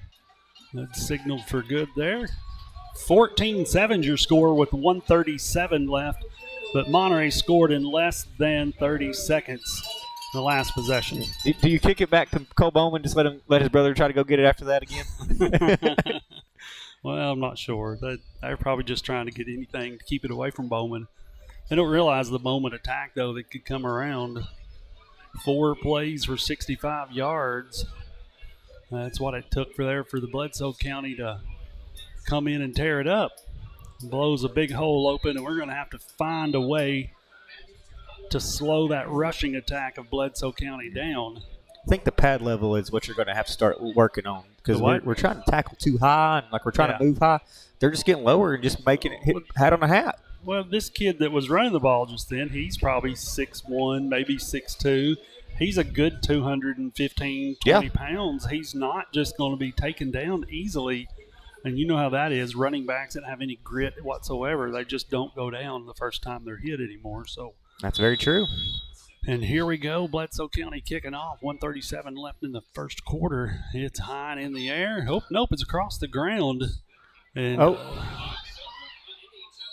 That's signaled for good there. 14-7 your score with 1:37 left, but Monterey scored in less than 30 seconds the last possession. Do you kick it back to Cole Bowman, just let his brother try to go get it after that again? Well, I'm not sure. They're probably just trying to get anything to keep it away from Bowman. They don't realize the moment attack, though, that could come around. 4 plays for 65 yards. That's what it took for the Bledsoe County to come in and tear it up. Blows a big hole open, and we're going to have to find a way to slow that rushing attack of Bledsoe County down. I think the pad level is what you're going to have to start working on, because we're trying to tackle too high and we're trying to move high. They're just getting lower and just making it hit hat on a hat. Well, this kid that was running the ball just then, he's probably 6'1", maybe 6'2". He's a good 215, 20 pounds. He's not just going to be taken down easily. And you know how that is. Running backs that have any grit whatsoever, they just don't go down the first time they're hit anymore. So that's very true. And here we go, Bledsoe County kicking off. 1:37 left in the first quarter. It's high and in the air. Oh, nope, it's across the ground. And,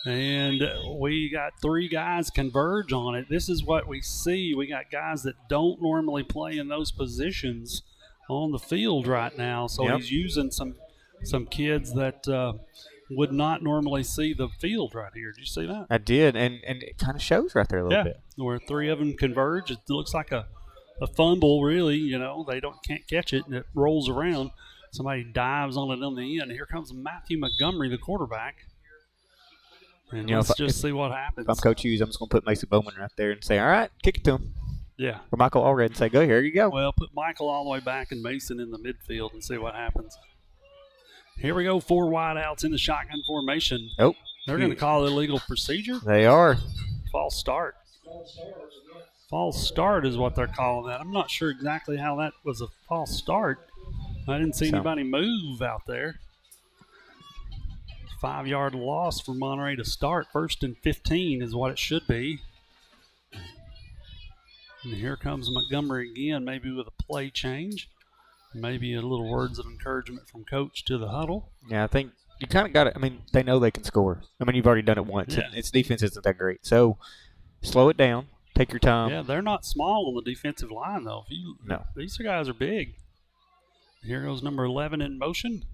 and we got 3 guys converge on it. This is what we see. We got guys that don't normally play in those positions on the field right now. So he's using some kids that would not normally see the field right here. Did you see that? I did, and it kind of shows right there a little bit. Where 3 of them converge. It looks like a fumble, really. You know, they can't catch it, and it rolls around. Somebody dives on it on the end. Here comes Matthew Montgomery, the quarterback. And let's just see what happens. If I'm Coach Hughes, I'm just going to put Mason Bowman right there and say, all right, kick it to him. Yeah. Or Michael Allred and say, go, here you go. Well, put Michael all the way back and Mason in the midfield and see what happens. Here we go, 4 wideouts in the shotgun formation. Oh. They're going to call it illegal procedure. They are. False start. False start is what they're calling that. I'm not sure exactly how that was a false start. I didn't see anybody move out there. 5-yard loss for Monterey to start. 1st and 15 is what it should be. And here comes Montgomery again, maybe with a play change. Maybe a little words of encouragement from Coach to the huddle. Yeah, I think you kind of got it. I mean, they know they can score. I mean, you've already done it once. Yeah. And its defense isn't that great. So slow it down. Take your time. Yeah, they're not small on the defensive line, though. No. These guys are big. Here goes number 11 in motion.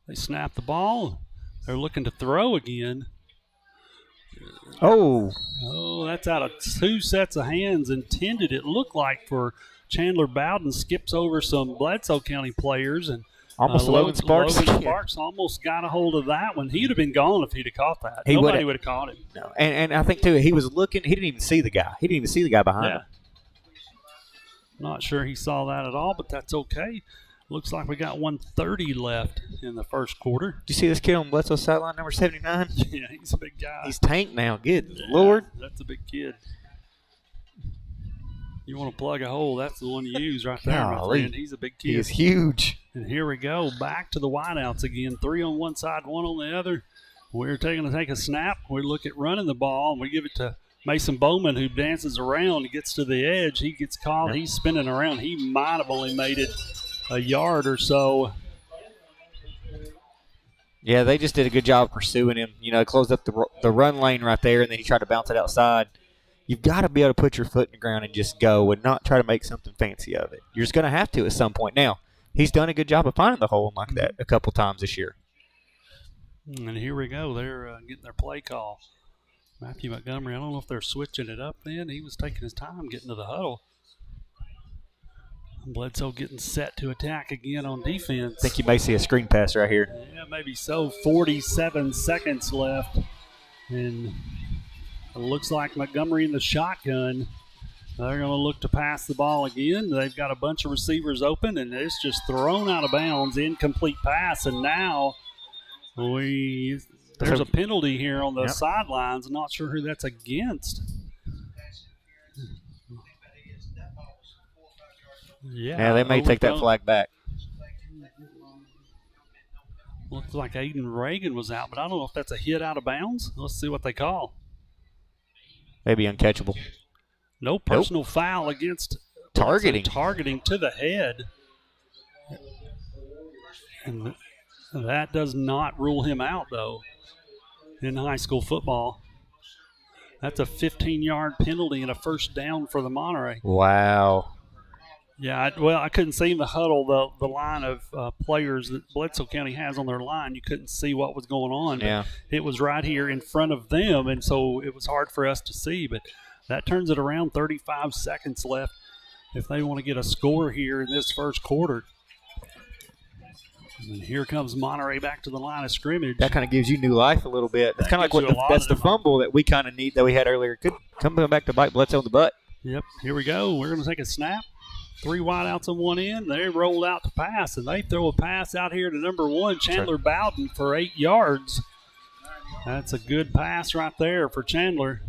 They snap the ball. They're looking to throw again. Oh, that's out of 2 sets of hands intended, it looked like, for Chandler Bowden. Skips over some Bledsoe County players. And almost Logan Sparks. Logan Sparks almost got a hold of that one. He'd have been gone if he'd have caught that. Nobody would have caught him. No, and I think, too, he was looking. He didn't even see the guy. He didn't even see the guy behind him. Not sure he saw that at all, but that's okay. Looks like we got 1:30 left in the first quarter. Did you see this kid on Bledsoe sideline, number 79? Yeah, he's a big guy. He's tanked now. Good Lord. That's a big kid. You want to plug a hole, that's the one you use right there, my friend. He's a big kid. He is huge. And here we go, back to the wideouts again. 3 on one side, 1 on the other. We're going to take a snap. We look at running the ball, and we give it to Mason Bowman, who dances around. He gets to the edge. He gets caught. Yep. He's spinning around. He might have only made it a yard or so. Yeah, they just did a good job pursuing him. You know, closed up the run lane right there, and then he tried to bounce it outside. You've got to be able to put your foot in the ground and just go and not try to make something fancy of it. You're just going to have to at some point. Now, he's done a good job of finding the hole like that a couple times this year. And here we go. They're getting their play call. Matthew Montgomery, I don't know if they're switching it up then. He was taking his time getting to the huddle. Bledsoe getting set to attack again on defense. I think you may see a screen pass right here. Yeah, maybe so. 47 seconds left. And it looks like Montgomery in the shotgun. They're going to look to pass the ball again. They've got a bunch of receivers open, and it's just thrown out of bounds. Incomplete pass, and now there's a penalty here on the sidelines. I'm not sure who that's against. Yeah, they may take that flag back. Looks like Aiden Reagan was out, but I don't know if that's a hit out of bounds. Let's see what they call. Maybe uncatchable. No personal foul against targeting to the head. And that does not rule him out, though, in high school football. That's a 15-yard penalty and a first down for the Monterey. Wow. Yeah, I couldn't see in the huddle the line of players that Bledsoe County has on their line. You couldn't see what was going on. Yeah. It was right here in front of them, and so it was hard for us to see. But that turns it around. 35 seconds left if they want to get a score here in this first quarter. And here comes Monterey back to the line of scrimmage. That kind of gives you new life a little bit. That's kind of like that's the fumble that we kind of need that we had earlier. Could come back to bite Bledsoe in the butt. Yep, here we go. We're going to take a snap. 3 wideouts on one end. They rolled out to pass, and they throw a pass out here to number 1, Chandler Bowden, for 8 yards. That's a good pass right there for Chandler.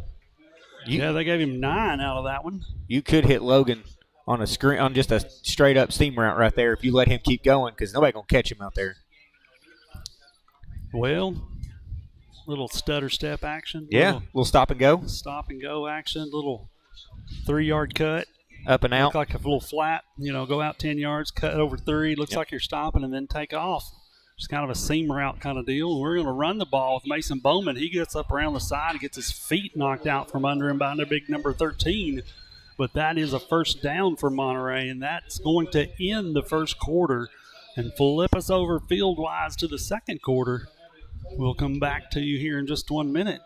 They gave him 9 out of that one. You could hit Logan on a screen, on just a straight-up seam route right there if you let him keep going, because nobody going to catch him out there. Well, little stutter step action. Yeah, little stop and go. Stop and go action, little 3-yard cut. Up and out. Look like a little flat, go out 10 yards, cut over 3. Looks like you're stopping and then take off. Just kind of a seam route kind of deal. We're going to run the ball with Mason Bowman. He gets up around the side and gets his feet knocked out from under him by the big number 13. But that is a first down for Monterey, and that's going to end the first quarter and flip us over field-wise to the second quarter. We'll come back to you here in just 1 minute.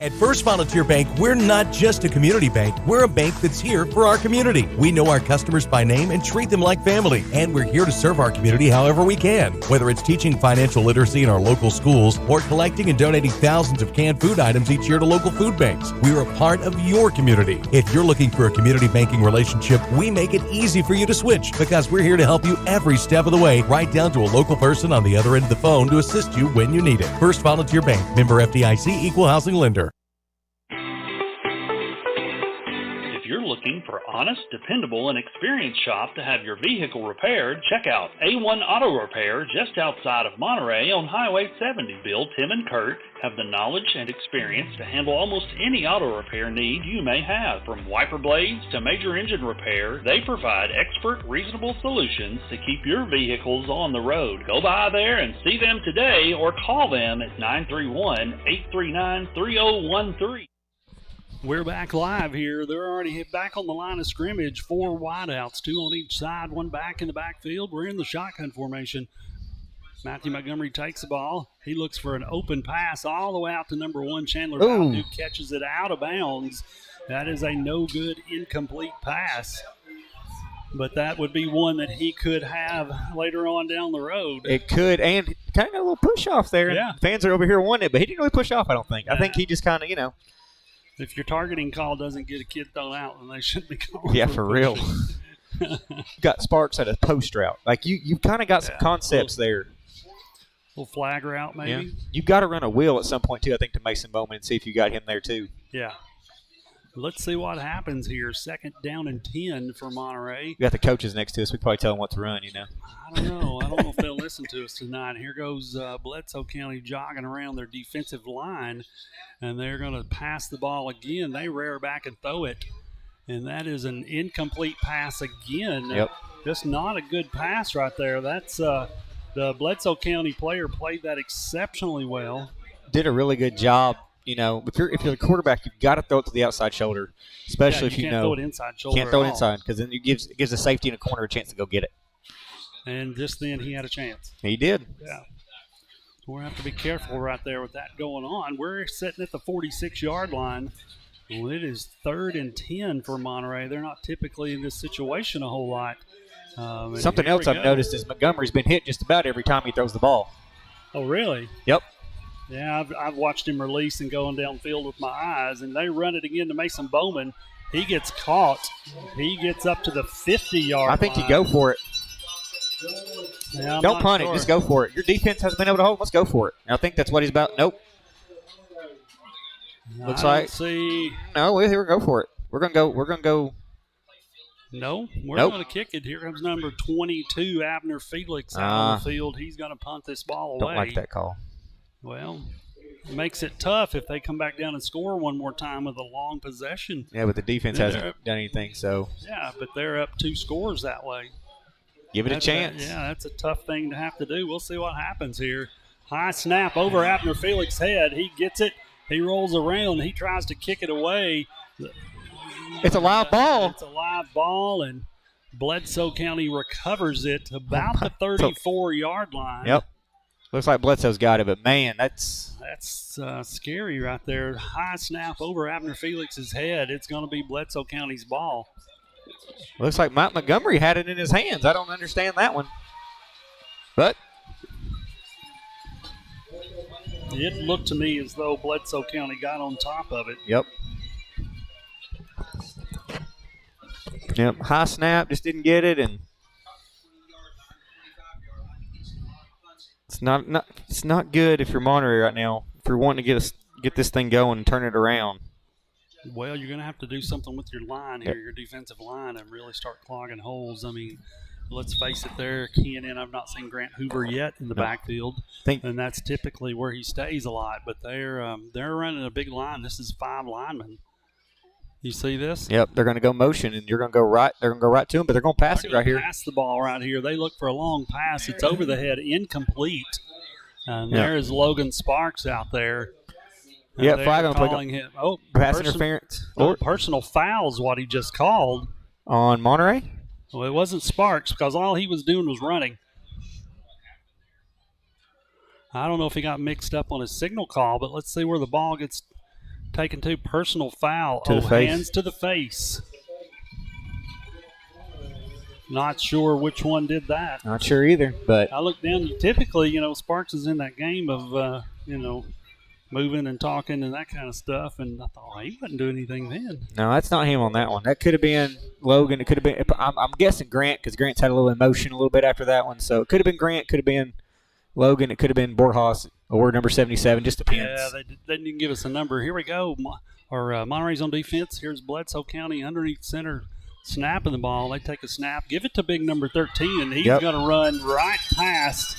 At First Volunteer Bank, we're not just a community bank. We're a bank that's here for our community. We know our customers by name and treat them like family. And we're here to serve our community however we can. Whether it's teaching financial literacy in our local schools or collecting and donating thousands of canned food items each year to local food banks, we're a part of your community. If you're looking for a community banking relationship, we make it easy for you to switch because we're here to help you every step of the way, right down to a local person on the other end of the phone to assist you when you need it. First Volunteer Bank, member FDIC, equal housing lender. Looking for honest, dependable, and experienced shop to have your vehicle repaired, check out A1 Auto Repair just outside of Monterey on Highway 70. Bill, Tim, and Kurt have the knowledge and experience to handle almost any auto repair need you may have. From wiper blades to major engine repair, they provide expert, reasonable solutions to keep your vehicles on the road. Go by there and see them today or call them at 931-839-3013. We're back live here. They're already back on the line of scrimmage. 4 wideouts, 2 on each side, 1 back in the backfield. We're in the shotgun formation. Matthew Montgomery takes the ball. He looks for an open pass all the way out to number 1, Chandler Bowden, who catches it out of bounds. That is a no-good, incomplete pass. But that would be one that he could have later on down the road. It could, and kind of a little push-off there. Yeah. Fans are over here wanting it, but he didn't really push off, I don't think. I think he just kind of, If your targeting call doesn't get a kid thrown out, then they shouldn't be calling. Yeah, for real. Got Sparks at a post route. Like you've kind of got some concepts there. Little flag route, maybe. Yeah. You've got to run a wheel at some point too. I think to Mason Bowman and see if you got him there too. Yeah. Let's see what happens here. 2nd down and 10 for Monterey. We got the coaches next to us. We can probably tell them what to run. I don't know. I don't know if they'll listen to us tonight. Here goes Bledsoe County jogging around their defensive line, and they're going to pass the ball again. They rear back and throw it, and that is an incomplete pass again. Yep. Just not a good pass right there. That's the Bledsoe County player played that exceptionally well. Did a really good job. If you're the quarterback, you've got to throw it to the outside shoulder, especially if can't throw it inside shoulder. Can't throw it inside because then it gives a safety in a corner a chance to go get it. And just then he had a chance. He did. Yeah. We'll have to be careful right there with that going on. We're sitting at the 46-yard line. Well, it is 3rd and 10 for Monterey. They're not typically in this situation a whole lot. Something else I've noticed is Montgomery's been hit just about every time he throws the ball. Oh, really? Yep. Yeah, I've watched him release and going downfield with my eyes, and they run it again to Mason Bowman. He gets caught. He gets up to the 50-yard line. I think you go for it. Yeah, don't punt it. Just go for it. Your defense hasn't been able to hold. Let's go for it. And I think that's what he's about. Nope. Looks like. See. No, here we go for it. We're gonna go. No, we're Nope. going to kick it. Here comes number 22, Abner Felix, out on the field. He's going to punt this ball away. Don't like that call. Well, it makes it tough if they come back down and score one more time with a long possession. Yeah, but the defense hasn't done anything, so. Yeah, but they're up 2 scores that way. Give it a chance. That's a tough thing to have to do. We'll see what happens here. High snap over Abner Felix's head. He gets it. He rolls around. He tries to kick it away. It's a live ball. It's a live ball, and Bledsoe County recovers it about the 34-yard line. Yep. Looks like Bledsoe's got it, but, man, that's scary right there. High snap over Abner Felix's head. It's going to be Bledsoe County's ball. Looks like Mike Montgomery had it in his hands. I don't understand that one. But it looked to me as though Bledsoe County got on top of it. Yep. Yep. High snap, just didn't get it, and it's not good if you're Monterey right now. If you're wanting to get this thing going and turn it around. Well, you're going to have to do something with your line here, your defensive line, and really start clogging holes. I mean, let's face it, they're keying in. I've not seen Grant Hoover yet in the backfield, and that's typically where he stays a lot. But they're running a big line. This is 5 linemen. You see this? Yep, they're going to go motion, and you're going to go right. They're going to go right to him, but they're going to pass it right here. Pass the ball right here. They look for a long pass. It's over the head, incomplete. And there is Logan Sparks out there. Yeah, flag on calling him. Oh, pass interference. Personal foul's what he just called on Monterey. Well, it wasn't Sparks because all he was doing was running. I don't know if he got mixed up on his signal call, but let's see where the ball gets taken to. Personal foul. To the face. Hands to the face. Not sure which one did that. Not sure either, but I looked down. Typically, Sparks is in that game of, moving and talking and that kind of stuff, and I thought he wasn't doing anything then. No, that's not him on that one. That could have been Logan. It could have been. I'm guessing Grant because Grant's had a little emotion a little bit after that one. So it could have been Grant. Could have been Logan. It could have been Borjas or number 77. Just depends. Yeah, they didn't give us a number. Here we go. Monterey's on defense. Here's Bledsoe County underneath center. Snapping the ball. They take a snap. Give it to big number 13, and he's going to run right past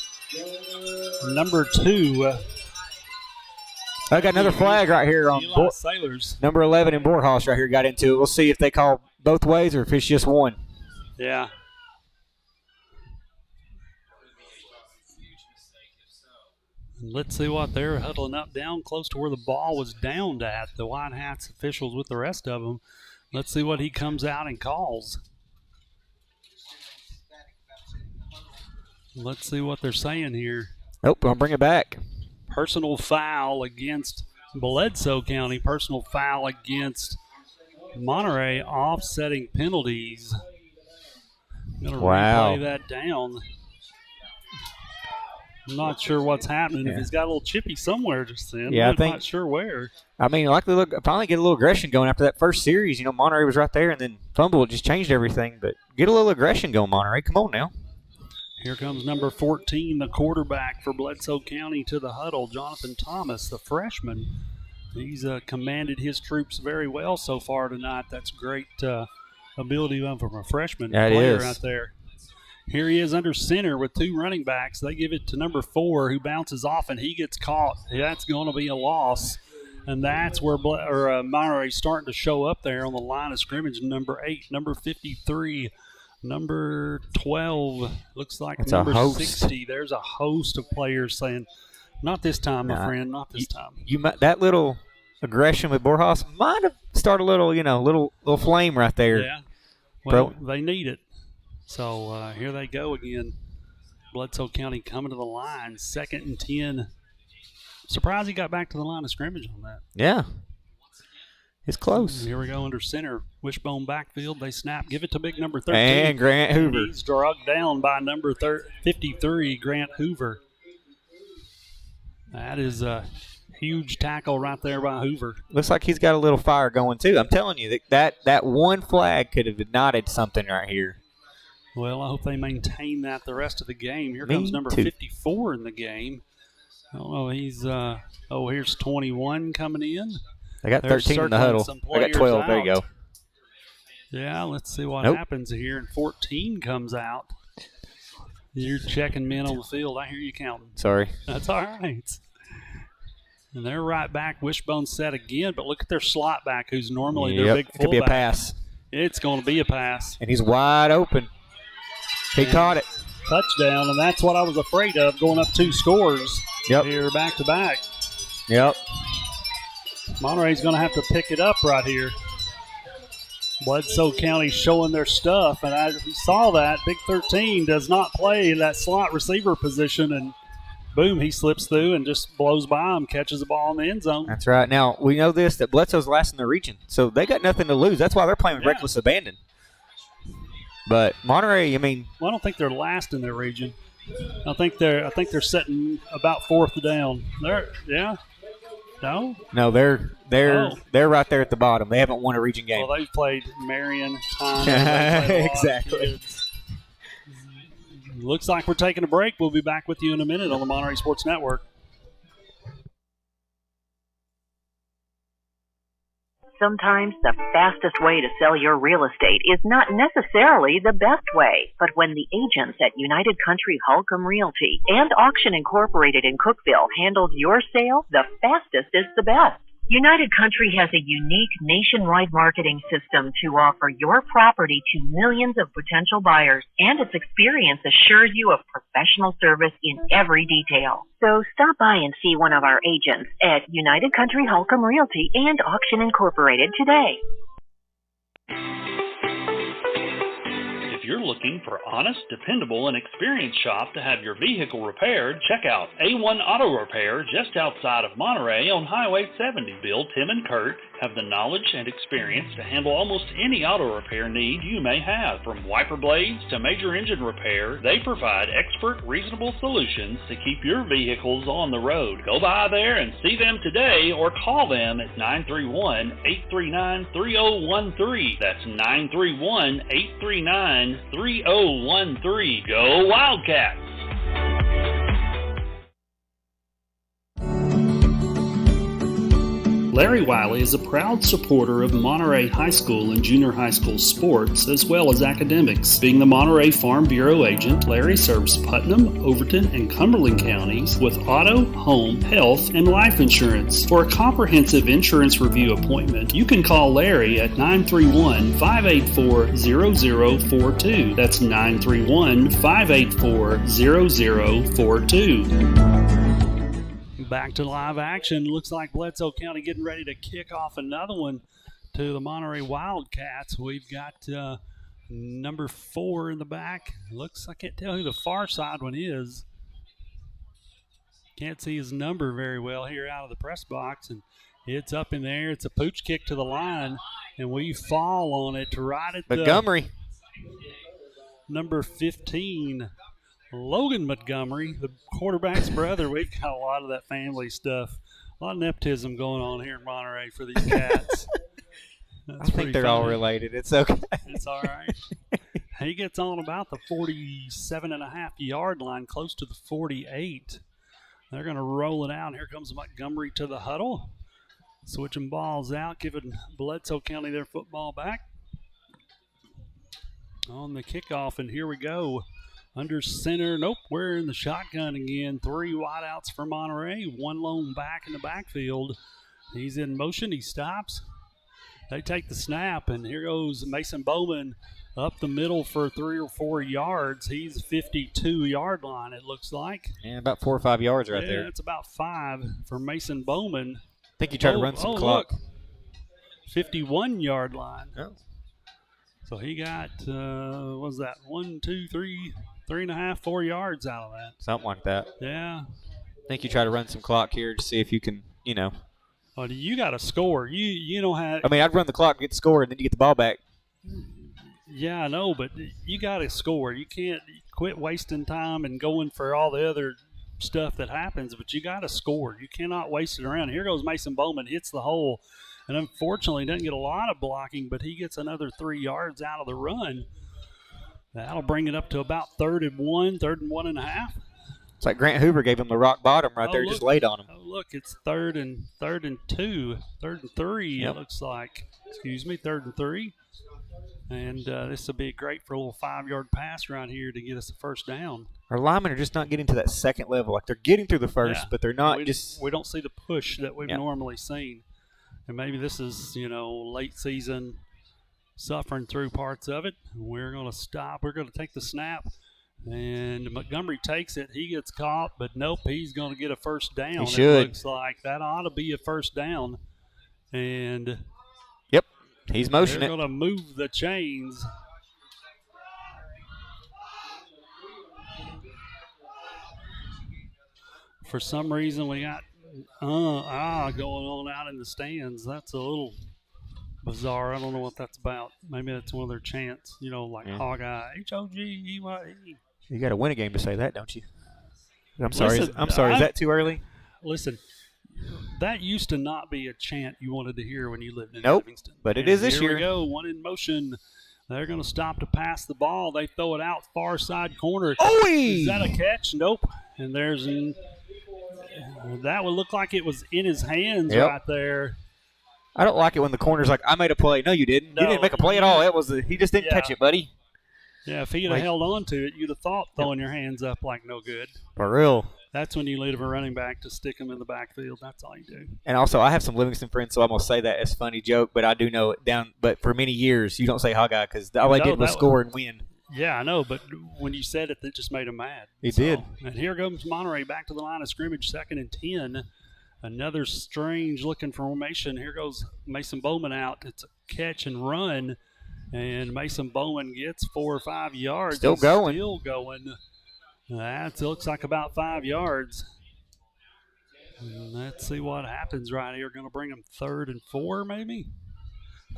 number 2. I got another flag right here on Sailors. Number 11 in Borjas right here got into it. We'll see if they call both ways or if it's just one. Yeah. Let's see what they're huddling up down close to where the ball was downed at. The White Hats officials with the rest of them. Let's see what he comes out and calls. Let's see what they're saying here. Nope, I'll bring it back. Personal foul against Bledsoe County. Personal foul against Monterey. Offsetting penalties. I'm going to replay that down. I'm not sure what's happening. If he's got a little chippy somewhere just then. Yeah, I'm not sure where. I mean, finally get a little aggression going after that first series. Monterey was right there, and then fumble just changed everything. But get a little aggression going, Monterey. Come on now. Here comes number 14, the quarterback for Bledsoe County to the huddle, Jonathan Thomas, the freshman. He's commanded his troops very well so far tonight. That's great ability from a freshman player out there. Here he is under center with 2 running backs. They give it to number 4 who bounces off, and he gets caught. That's going to be a loss. And that's where Monterey's starting to show up there on the line of scrimmage. Number 8, number 53. Number 12, looks like it's number 60. There's a host of players saying, not this time, my friend, not this time. That little aggression with Borjas might have started a little, little flame right there. Yeah. Well, they need it. So here they go again. Bledsoe County coming to the line, 2nd and 10. Surprised he got back to the line of scrimmage on that. Yeah. It's close. Here we go under center. Wishbone backfield. They snap. Give it to big number 13. And Grant Hoover. He's drugged down by number 53, Grant Hoover. That is a huge tackle right there by Hoover. Looks like he's got a little fire going too. I'm telling you, that one flag could have ignited something right here. Well, I hope they maintain that the rest of the game. Here comes number 54 in the game. Oh, here's 21 coming in. I got 13 in the huddle. I got 12. There you go. Yeah, let's see what Nope. happens here. And 14 comes out. You're checking men on the field. I hear you counting. Sorry. That's all right. And they're right back, wishbone set again, but look at their slot back, who's normally their big fullback. Could be a pass. It's going to be a pass. And he's wide open. He caught it. Touchdown, and that's what I was afraid of, going up 2 scores here back to back. Yep. Monterey's going to have to pick it up right here. Bledsoe County showing their stuff, and we saw that. Big 13 does not play that slot receiver position, and boom, he slips through and just blows by him, catches the ball in the end zone. That's right. Now, we know this, that Bledsoe's last in the region, so they got nothing to lose. That's why they're playing with reckless abandon. But Monterey, I mean, well, I don't think they're last in their region. I think they're sitting about 4th down. No, they're right there at the bottom. They haven't won a region game. Well, they've played Marion, Time. Exactly. Looks like we're taking a break. We'll be back with you in a minute on the Monterey Sports Network. Sometimes the fastest way to sell your real estate is not necessarily the best way. But when the agents at United Country Holcomb Realty and Auction Incorporated in Cookeville handled your sale, the fastest is the best. United Country has a unique nationwide marketing system to offer your property to millions of potential buyers, and its experience assures you of professional service in every detail. So stop by and see one of our agents at United Country Holcomb Realty and Auction Incorporated today. If you're looking for honest, dependable, and experienced shop to have your vehicle repaired, check out A1 Auto Repair just outside of Monterey on Highway 70. Bill, Tim, and Kurt have the knowledge and experience to handle almost any auto repair need you may have. From wiper blades to major engine repair, they provide expert, reasonable solutions to keep your vehicles on the road. Go by there and see them today or call them at 931-839-3013. That's 931-839-3013. Go Wildcats! Larry Wiley is a proud supporter of Monterey High School and junior high school sports, as well as academics. Being the Monterey Farm Bureau agent, Larry serves Putnam, Overton, and Cumberland counties with auto, home, health, and life insurance. For a comprehensive insurance review appointment, you can call Larry at 931-584-0042. That's 931-584-0042. Back to live action. Looks like Bledsoe County getting ready to kick off another one to the Monterey Wildcats. We've got number 4 in the back. Looks, I can't tell who the far side one is. Can't see his number very well here out of the press box. And it's up in there. It's a pooch kick to the line. And we fall on it right at Montgomery. Number 15. Logan Montgomery, the quarterback's brother. We've got a lot of that family stuff. A lot of nepotism going on here in Monterey for these cats. I think they're all related. It's okay. It's all right. He gets on about the 47.5-yard line, close to the 48. They're going to roll it out. Here comes Montgomery to the huddle. Switching balls out, giving Bledsoe County their football back. On the kickoff, and here we go. Under center, nope, we're in the shotgun again. 3 wideouts for Monterey, 1 lone back in the backfield. He's in motion, he stops. They take the snap, and here goes Mason Bowman up the middle for 3 or 4 yards. He's 52-yard line, it looks like. And about 4 or 5 yards right there. Yeah, it's about 5 for Mason Bowman. I think you tried to run some clock. 51-yard line. Oh. So he got, what was that, 1, 2, 3, 3.5, 4 yards out of that. Something like that. Yeah. I think you try to run some clock here to see if you can, you know. Well, you got to score. You don't have. I mean, I'd run the clock, get the score, and then you get the ball back. Yeah, I know, but you got to score. You can't quit wasting time and going for all the other stuff that happens, but you got to score. You cannot waste it around. Here goes Mason Bowman, hits the hole, and unfortunately doesn't get a lot of blocking, but he gets another 3 yards out of the run. That'll bring it up to about 3rd and 1, 3rd and 1.5. It's like Grant Hoover gave him the rock bottom right there, just laid on him. Oh, look, it's 3rd and 2, 3rd and 3. Yep. It looks like. Excuse me, 3rd and 3. And this will be great for a little 5-yard pass right here to get us a first down. Our linemen are just not getting to that second level. Like, they're getting through the first, but they're not We don't see the push that we've normally seen. And maybe this is, late season suffering through parts of it. We're going to stop. We're going to take the snap. And Montgomery takes it. He gets caught, but nope, he's going to get a first down. He should. It looks like that ought to be a first down. And yep, he's motioning. They're going to move the chains. For some reason, we got going on out in the stands. That's a little bizarre. I don't know what that's about. Maybe that's one of their chants, like Hog Eye, H-O-G-E-Y-E. You got to win a game to say that, don't you? I'm sorry. Is that too early? Listen, that used to not be a chant you wanted to hear when you lived in Nope, Livingston. but it is this year. Here we go, one in motion. They're going to stop to pass the ball. They throw it out far side corner. Oh, is that a catch? Nope. And that would look like it was in his hands right there. I don't like it when the corner's like, I made a play. No, you didn't. You didn't make a play at all. He just didn't catch it, buddy. Yeah, if he had held on to it, you'd have thought throwing your hands up like no good. For real. That's when you leave a running back to stick him in the backfield. That's all you do. And also, I have some Livingston friends, so I'm going to say that as a funny joke, but I do know it down. But for many years, you don't say Hog Eye because all they did was score and win. Yeah, I know, but when you said it just made him mad. It did. And here comes Monterey back to the line of scrimmage, 2nd and 10. Another strange-looking formation. Here goes Mason Bowman out. It's a catch and run, and Mason Bowman gets 4 or 5 yards. Still going. That looks like about 5 yards. And let's see what happens right here. Going to bring him 3rd and 4 maybe?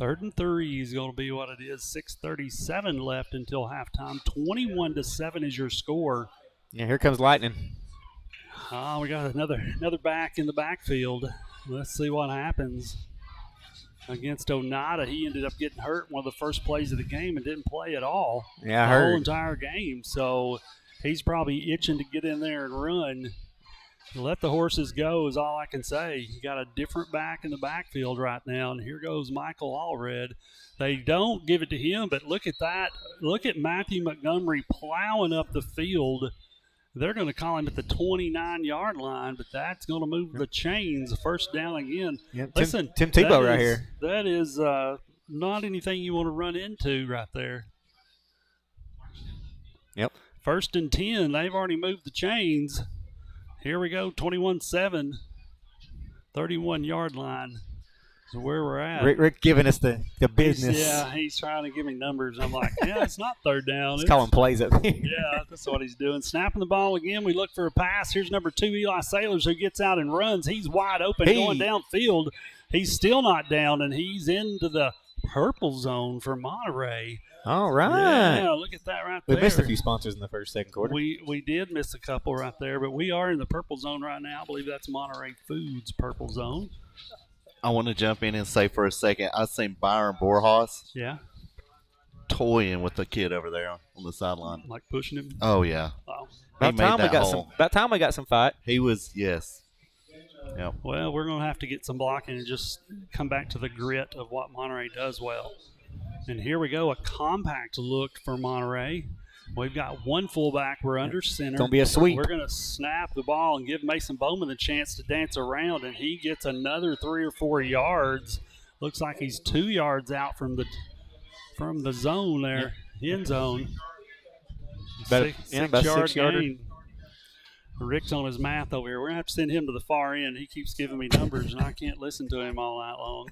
3rd and 3 is going to be what it is. 6:37 left until halftime. 21-7 is your score. Yeah, here comes Lightning. We got another back in the backfield. Let's see what happens against Onata. He ended up getting hurt one of the first plays of the game and didn't play at all. Yeah, I heard. The whole heard. entire game. So he's probably itching to get in there and run. Let the horses go is all I can say. You got a different back in the backfield right now, and here goes Michael Allred. They don't give it to him, but look at that. Look at Matthew Montgomery plowing up the field. They're going to call him at the 29-yard line, but that's going to move the chains. First down again. Yep. Listen, Tim Tebow right here. That is not anything you want to run into right there. Yep. 1st and 10. They've already moved the chains. Here we go, 21-7, 31-yard line is where we're at. Rick giving us the business. He's trying to give me numbers. I'm like, it's not 3rd down. He's calling plays up here. Yeah, that's what he's doing. Snapping the ball again. We look for a pass. Here's number 2, Eli Sailors, who gets out and runs. He's wide open going downfield. He's still not down, and he's into the purple zone for Monterey. All right. Yeah, look at that right there. We missed a few sponsors in the second quarter. We did miss a couple right there, but we are in the purple zone right now. I believe that's Monterey Foods purple zone. I want to jump in and say for a second, I seen Byron Borjas toying with the kid over there on the sideline. Like pushing him? Oh, yeah. Oh. About time we got some fight. He was, yes. Yep. Well, we're going to have to get some blocking and just come back to the grit of what Monterey does well. And here we go, a compact look for Monterey. We've got one fullback. We're under center. Don't be a sweep. We're going to snap the ball and give Mason Bowman the chance to dance around, and he gets another 3 or 4 yards. Looks like he's 2 yards out from the zone there, end zone. About 6 yard gain. Rick's on his math over here. We're going to have to send him to the far end. He keeps giving me numbers, and I can't listen to him all night long.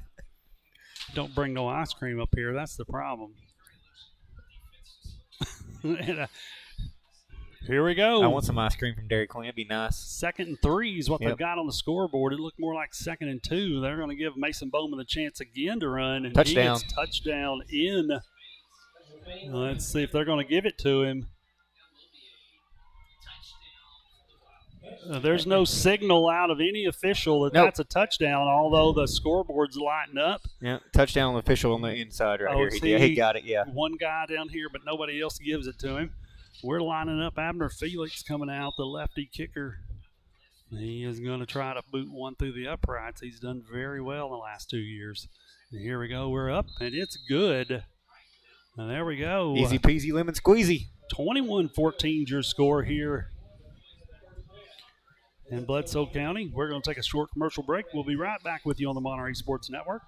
Don't bring no ice cream up here. That's the problem. And, here we go. I want some ice cream from Dairy Queen. It'd be nice. 2nd and 3 is what they've got on the scoreboard. It looked more like 2nd and 2. They're going to give Mason Bowman the chance again to run. And touchdown. He gets touchdown in. Let's see if they're going to give it to him. There's no signal out of any official that that's a touchdown, although the scoreboard's lighting up. Yeah, touchdown official on the inside right here. He got it, yeah. One guy down here, but nobody else gives it to him. We're lining up Abner Felix coming out, the lefty kicker. He is going to try to boot one through the uprights. He's done very well in the last 2 years. And here we go. We're up, and it's good. And there we go. Easy peasy lemon squeezy. 21-14 is your score here in Bledsoe County. We're going to take a short commercial break. We'll be right back with you on the Monterey Sports Network.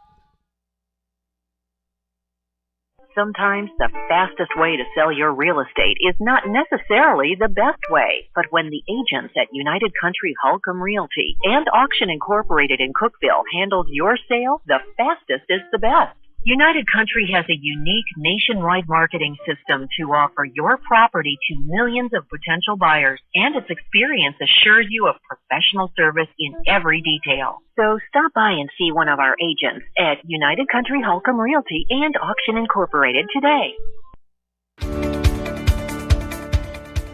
Sometimes the fastest way to sell your real estate is not necessarily the best way. But when the agents at United Country Holcomb Realty and Auction Incorporated in Cookeville handles your sale, the fastest is the best. United Country has a unique nationwide marketing system to offer your property to millions of potential buyers, and its experience assures you of professional service in every detail. So stop by and see one of our agents at United Country Holcomb Realty and Auction Incorporated today.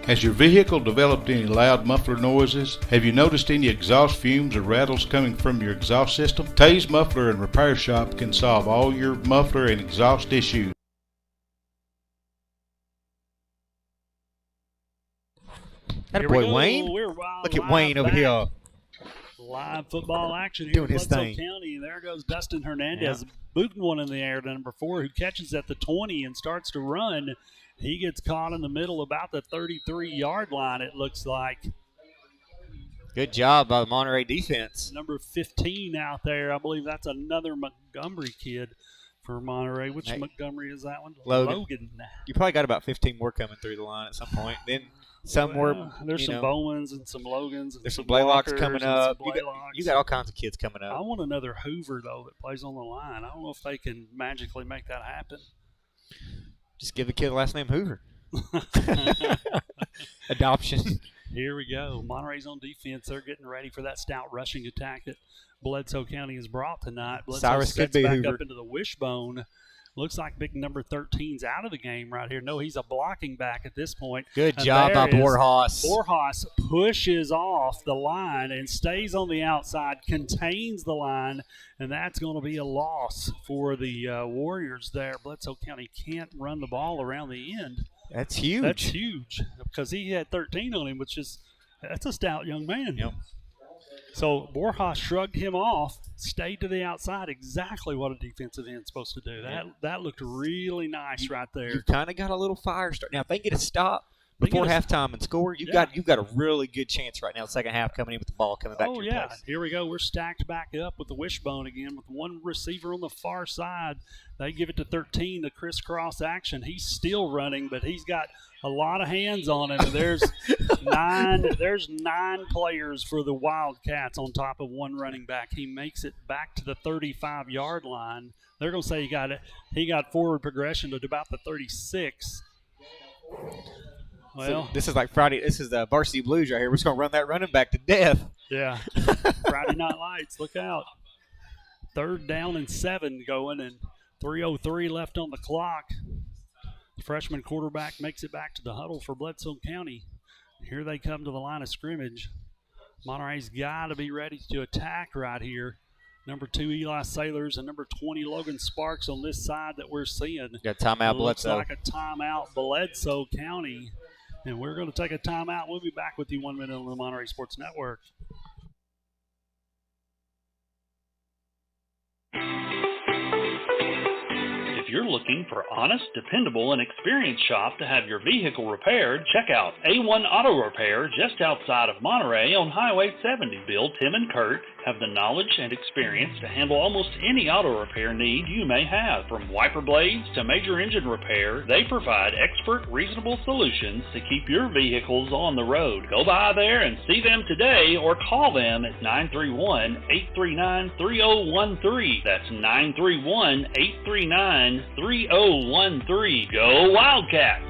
Has your vehicle developed any loud muffler noises? Have you noticed any exhaust fumes or rattles coming from your exhaust system? Tay's Muffler and Repair Shop can solve all your muffler and exhaust issues. That Here we boy go. Wayne. We're Look at live Wayne over back. here. Live football action here Doing in his Bledsoe thing. County. And there goes Dustin Hernandez, booting one in the air to number 4, who catches at the 20 and starts to run. He gets caught in the middle about the 33-yard line, it looks like. Good job by the Monterey defense. Number 15 out there. I believe that's another Montgomery kid for Monterey. Which Montgomery is that one? Logan. You probably got about 15 more coming through the line at some point. Then some more. There's some Bowmans and some Logans. And there's some Blaylocks coming up. Blaylocks. You got all kinds of kids coming up. I want another Hoover, though, that plays on the line. I don't know if they can magically make that happen. Just give the kid the last name Hoover. Adoption. Here we go. Monterey's on defense. They're getting ready for that stout rushing attack that Bledsoe County has brought tonight. Bledsoe Cyrus could be back Hoover. up into the wishbone. Looks like big number 13's out of the game right here. No, he's a blocking back at this point. Good And job by there is Borjas. Borjas pushes off the line and stays on the outside, contains the line, and that's going to be a loss for the Warriors there. Bledsoe County can't run the ball around the end. That's huge. That's huge because he had 13 on him, that's a stout young man. Yep. So Borjas shrugged him off, stayed to the outside, exactly what a defensive end's supposed to do. That looked really nice right there. You kind of got a little fire start. Now, if they get a stop before halftime and score, you've got a really good chance right now. The second half coming in with the ball coming back to your place. Here we go. We're stacked back up with the wishbone again with one receiver on the far side. They give it to 13, the crisscross action. He's still running, but he's got a lot of hands on him. And there's nine players for the Wildcats on top of one running back. He makes it back to the 35-yard line. They're going to say he got forward progression to about the 36. Well, so this is like Friday. This is the varsity blues right here. We're just going to run that running back to death. Yeah. Friday Night Lights. Look out. 3rd down and 7 going, and 3:03 left on the clock. The freshman quarterback makes it back to the huddle for Bledsoe County. Here they come to the line of scrimmage. Monterey's got to be ready to attack right here. Number 2, Eli Sailors, and number 20, Logan Sparks on this side that we're seeing. Got timeout, Bledsoe. Looks like a timeout, Bledsoe County. And we're going to take a timeout. We'll be back with you 1 minute on the Monterey Sports Network. If you're looking for honest, dependable, and experienced shop to have your vehicle repaired, check out A1 Auto Repair just outside of Monterey on Highway 70. Bill, Tim, and Kurt have the knowledge and experience to handle almost any auto repair need you may have. From wiper blades to major engine repair, they provide expert, reasonable solutions to keep your vehicles on the road. Go by there and see them today or call them at 931-839-3013. That's 931-839-3013. Go Wildcats!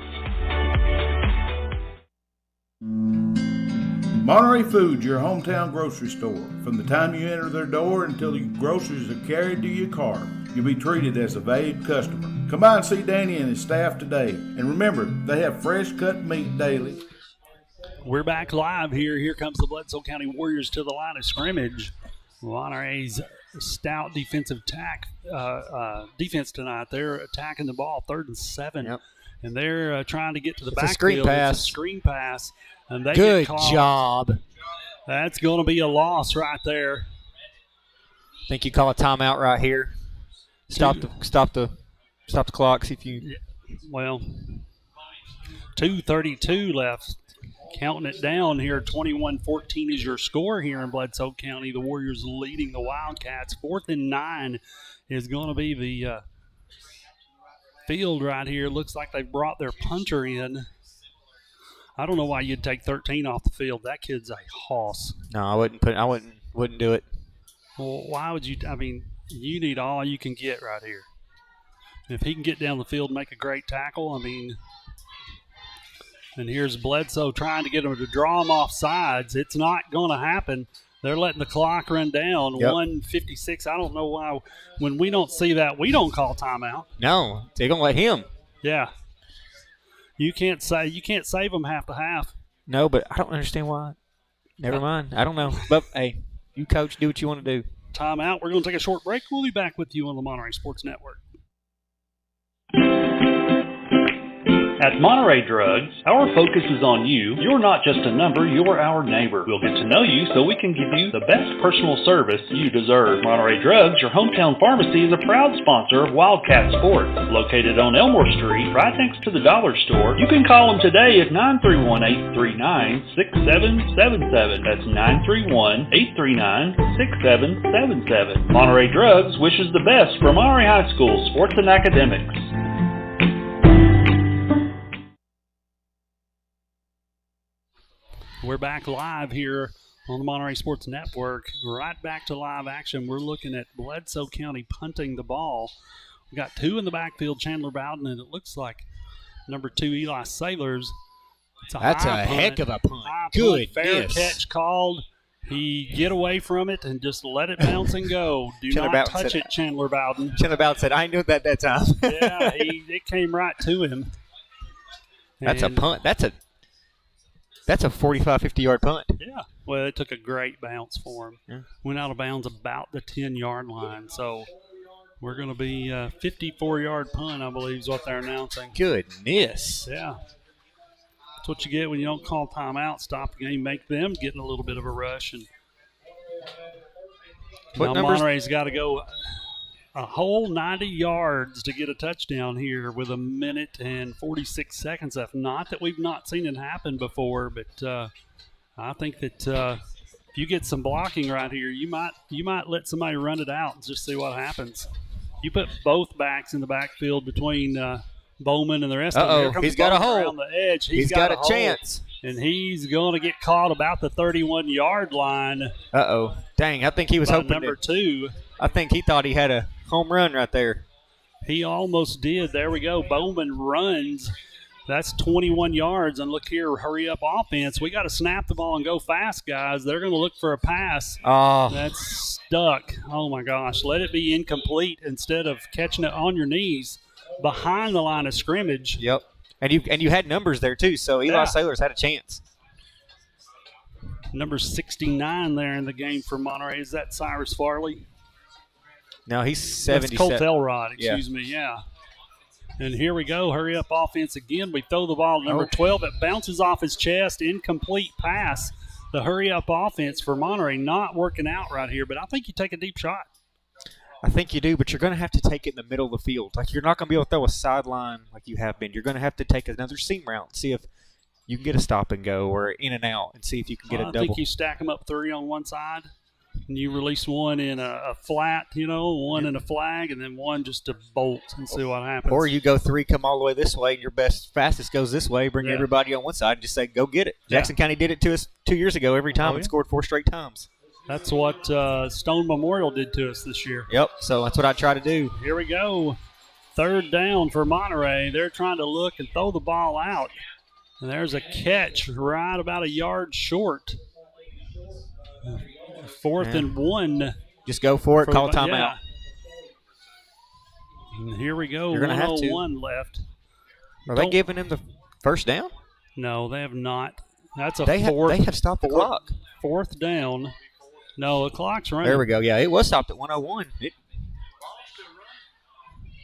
Monterey Foods, your hometown grocery store. From the time you enter their door until your groceries are carried to your car, you'll be treated as a valued customer. Come by and see Danny and his staff today. And remember, they have fresh cut meat daily. We're back live here. Here comes the Bledsoe County Warriors to the line of scrimmage. Monterey's stout defensive defense tonight. They're attacking the ball 3rd and 7. Yep. And they're trying to get to the It's a backfield. screen pass. It's a screen pass. And they Good get called. job. That's going to be a loss right there. Think you call a timeout right here. Stop the clock. See if you well, 2:32 left. Counting it down here, 21-14 is your score here in Bledsoe County. The Warriors leading the Wildcats. 4th and 9 is going to be the field right here. Looks like they've brought their punter in. I don't know why you'd take 13 off the field. That kid's a hoss. No, I wouldn't do it. Well, why would you? I mean, you need all you can get right here. If he can get down the field and make a great tackle, I mean. And here's Bledsoe trying to get him to draw him off sides. It's not going to happen. They're letting the clock run down. Yep. 1:56. I don't know why. When we don't see that, we don't call timeout. No, they're going to let him. Yeah. You can't save them half to half. No, but I don't understand why. Never mind. I don't know. But, hey, you coach, do what you want to do. Timeout. We're going to take a short break. We'll be back with you on the Monterey Sports Network. At Monterey Drugs, our focus is on you. You're not just a number, you're our neighbor. We'll get to know you so we can give you the best personal service you deserve. Monterey Drugs, your hometown pharmacy, is a proud sponsor of Wildcat Sports. Located on Elmore Street, right next to the dollar store. You can call them today at 931-839-6777. That's 931-839-6777. Monterey Drugs wishes the best for Monterey High School sports and academics. We're back live here on the Monterey Sports Network. Right back to live action. We're looking at Bledsoe County punting the ball. We got 2 in the backfield, Chandler Bowden, and it looks like number 2, Eli Sailors. That's a heck of a punt. Good. Fair catch called. He get away from it and just let it bounce and go. Do not touch it, Chandler Bowden. Chandler Bowden said, I knew that time. Yeah, it came right to him. That's a punt. That's a 45, 50-yard punt. Yeah. Well, it took a great bounce for him. Yeah. Went out of bounds about the 10-yard line. So we're going to be a 54-yard punt, I believe, is what they're announcing. Goodness. Yeah. That's what you get when you don't call timeout, stop the game, make them get in a little bit of a rush. And now Monterey's got to go a whole 90 yards to get a touchdown here with 1 minute and 46 seconds left. Not that we've not seen it happen before, but I think that if you get some blocking right here, you might let somebody run it out and just see what happens. You put both backs in the backfield between Bowman and the rest of them. He's got a hole. Around the edge. He's got a chance. And he's going to get caught about the 31-yard line. Dang, I think he was hoping number 2. I think he thought he had a home run right there. He almost did. There we go. Bowman runs. That's 21 yards. And look here, hurry up offense. We got to snap the ball and go fast, guys. They're going to look for a pass. Oh. That's stuck. Oh, my gosh. Let it be incomplete instead of catching it on your knees behind the line of scrimmage. Yep. And you had numbers there, too, so Eli Sailors had a chance. Number 69 there in the game for Monterey. Is that Cyrus Farley? No, he's 77. That's Colt Elrod, excuse me, yeah. And here we go, hurry up offense again. We throw the ball to number 12. It bounces off his chest, incomplete pass. The hurry up offense for Monterey not working out right here, but I think you take a deep shot. I think you do, but you're going to have to take it in the middle of the field. Like, you're not going to be able to throw a sideline like you have been. You're going to have to take another seam route and see if you can get a stop and go or in and out and see if you can get a double. I think you stack them up 3 on one side, and you release one in a flat, one in a flag, and then one just to bolt and see what happens. Or you go 3, come all the way this way, and your fastest goes this way, bring everybody on one side and just say, go get it. Jackson County did it to us 2 years ago every time and scored 4 straight times. That's what Stone Memorial did to us this year. Yep, so that's what I try to do. Here we go. 3rd down for Monterey. They're trying to look and throw the ball out. And there's a catch right about a yard short. 4th and 1. Just go for it, call timeout. Yeah. And here we go. You're going to have to. 101 left. Are they giving him the first down? No, they have not. That's a they fourth. They have stopped the clock. 4th down. No, the clock's running. There we go. Yeah, it was stopped at 101.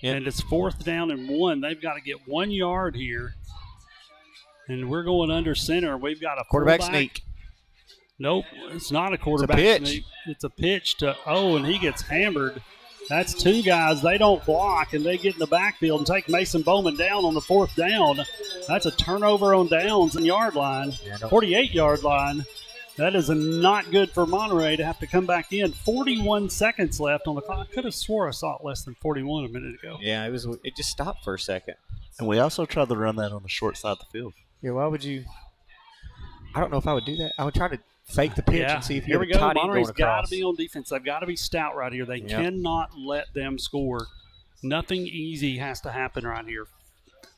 And it's 4th down and 1. They've got to get 1 yard here. And we're going under center. We've got a quarterback fullback. sneak. Nope, it's not a quarterback sneak. It's a pitch to and he gets hammered. That's two guys. They don't block, and they get in the backfield and take Mason Bowman down on the 4th down. That's a turnover on downs and yard line, 48-yard line. That is not good for Monterey to have to come back in. 41 seconds left on the clock. I could have swore I saw it less than 41 a minute ago. Yeah, it just stopped for a second. And we also tried to run that on the short side of the field. Yeah, why would you? I don't know if I would do that. I would try to fake the pitch and see if here we you have go. a tight end Monterey's going across. got to be on defense. They've got to be stout right here. They cannot let them score. Nothing easy has to happen right here.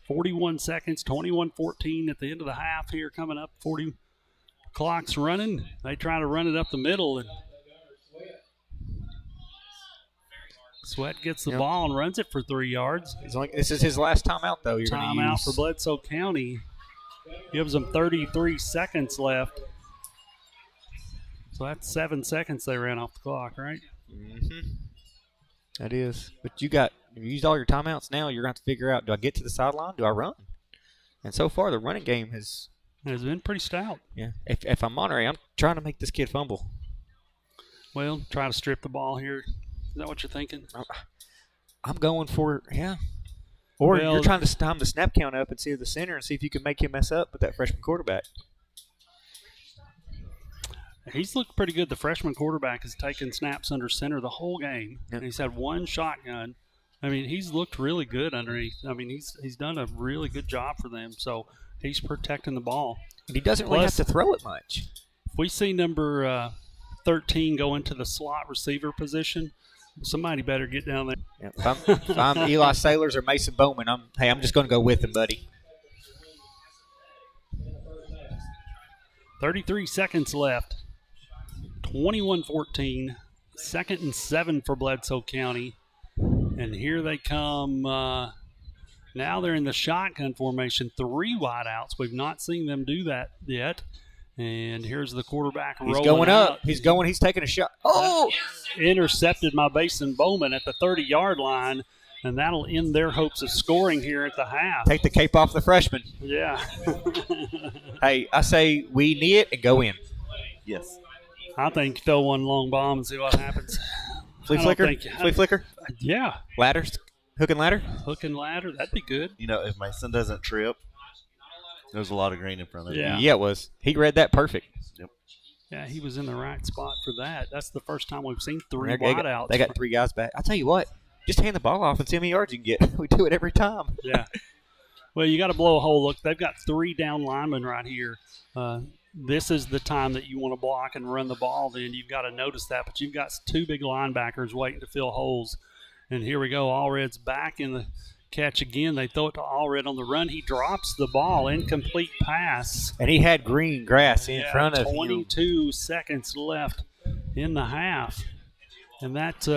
41 seconds, 21-14 at the end of the half here coming up. 40 clock's running. They try to run it up the middle, and Sweat gets the ball and runs it for 3 yards. This is his last timeout, though. Timeout for Bledsoe County. Gives them 33 seconds left. So that's 7 seconds they ran off the clock, right? Mm-hmm. That is. But you used all your timeouts now. You're going to have to figure out, do I get to the sideline? Do I run? And so far, the running game has been pretty stout. Yeah. If I'm Monterey, I'm trying to make this kid fumble. Well, try to strip the ball here. Is that what you're thinking? I'm going for, Or you're trying to time the snap count up and see the center and see if you can make him mess up with that freshman quarterback. He's looked pretty good. The freshman quarterback has taken snaps under center the whole game. Yep. And he's had one shotgun. I mean, he's looked really good underneath. I mean, he's done a really good job for them. So he's protecting the ball. And he doesn't really have to throw it much. If we see number 13 go into the slot receiver position, somebody better get down there. Yeah, if I'm Eli Sailors or Mason Bowman, I'm just going to go with him, buddy. 33 seconds left. 21-14. 2nd and 7 for Bledsoe County. And here they come. Now they're in the shotgun formation. 3 wideouts. We've not seen them do that yet. And here's the quarterback rolling going out. up. He's taking a shot. Oh! Intercepted by Mason Bowman at the 30-yard line. And that'll end their hopes of scoring here at the half. Take the cape off the freshman. Yeah. Hey, I say we knee it and go in. Yes. I think throw one long bomb and see what happens. Flea flicker? Yeah. Ladders? Hook and ladder? Hook and ladder, that'd be good. If Mason doesn't trip, there's a lot of green in front of him. Yeah, it was. He read that perfect. Yep. Yeah, he was in the right spot for that. That's the first time we've seen 3 wideouts. They got 3 guys back. I'll tell you what, just hand the ball off and see how many yards you can get. We do it every time. Yeah. Well, you got to blow a hole. Look, they've got 3 down linemen right here. This is the time that you want to block and run the ball. Then you've got to notice that. But you've got 2 big linebackers waiting to fill holes. And here we go. Allred's back in the catch again. They throw it to Allred on the run. He drops the ball. Incomplete pass. And he had green grass in front of him. 22 seconds left in the half. And that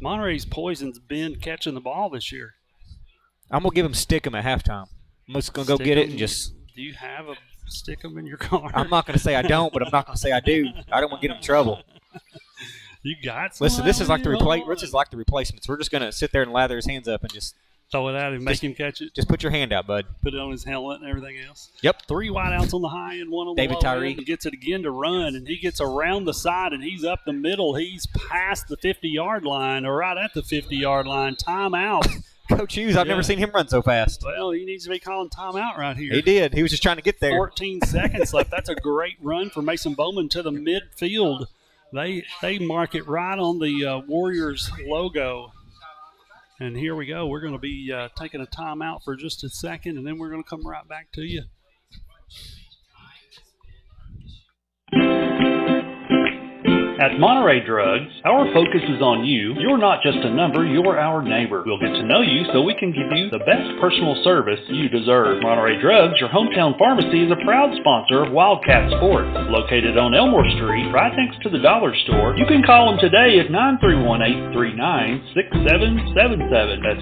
Monterey's poison's been catching the ball this year. I'm going to give him stick 'em at halftime. I'm just going to go get it and just. Do you have a stick 'em in your car? I'm not going to say I don't, but I'm not going to say I do. I don't want to get him in trouble. You got some. Listen, this is like the replacements. We're just going to sit there and lather his hands up and just throw it at him, make him catch it. Just put your hand out, bud. Put it on his helmet and everything else. Yep. 3 wideouts on the high end, 1 on the low end. And gets it again to run, and he gets around the side, and he's up the middle. He's past the 50-yard line, or right at the 50-yard line. Timeout. Coach Hughes, I've never seen him run so fast. Well, he needs to be calling timeout right here. He did. He was just trying to get there. 14 seconds left. That's a great run for Mason Bowman to the midfield. They mark it right on the Warriors logo. And here we go. We're going to be taking a timeout for just a second, and then we're going to come right back to you. At Monterey Drugs, our focus is on you. You're not just a number, you're our neighbor. We'll get to know you so we can give you the best personal service you deserve. Monterey Drugs, your hometown pharmacy, is a proud sponsor of Wildcats Sports. Located on Elmore Street, right next to the dollar store. You can call them today at 931-839-6777. That's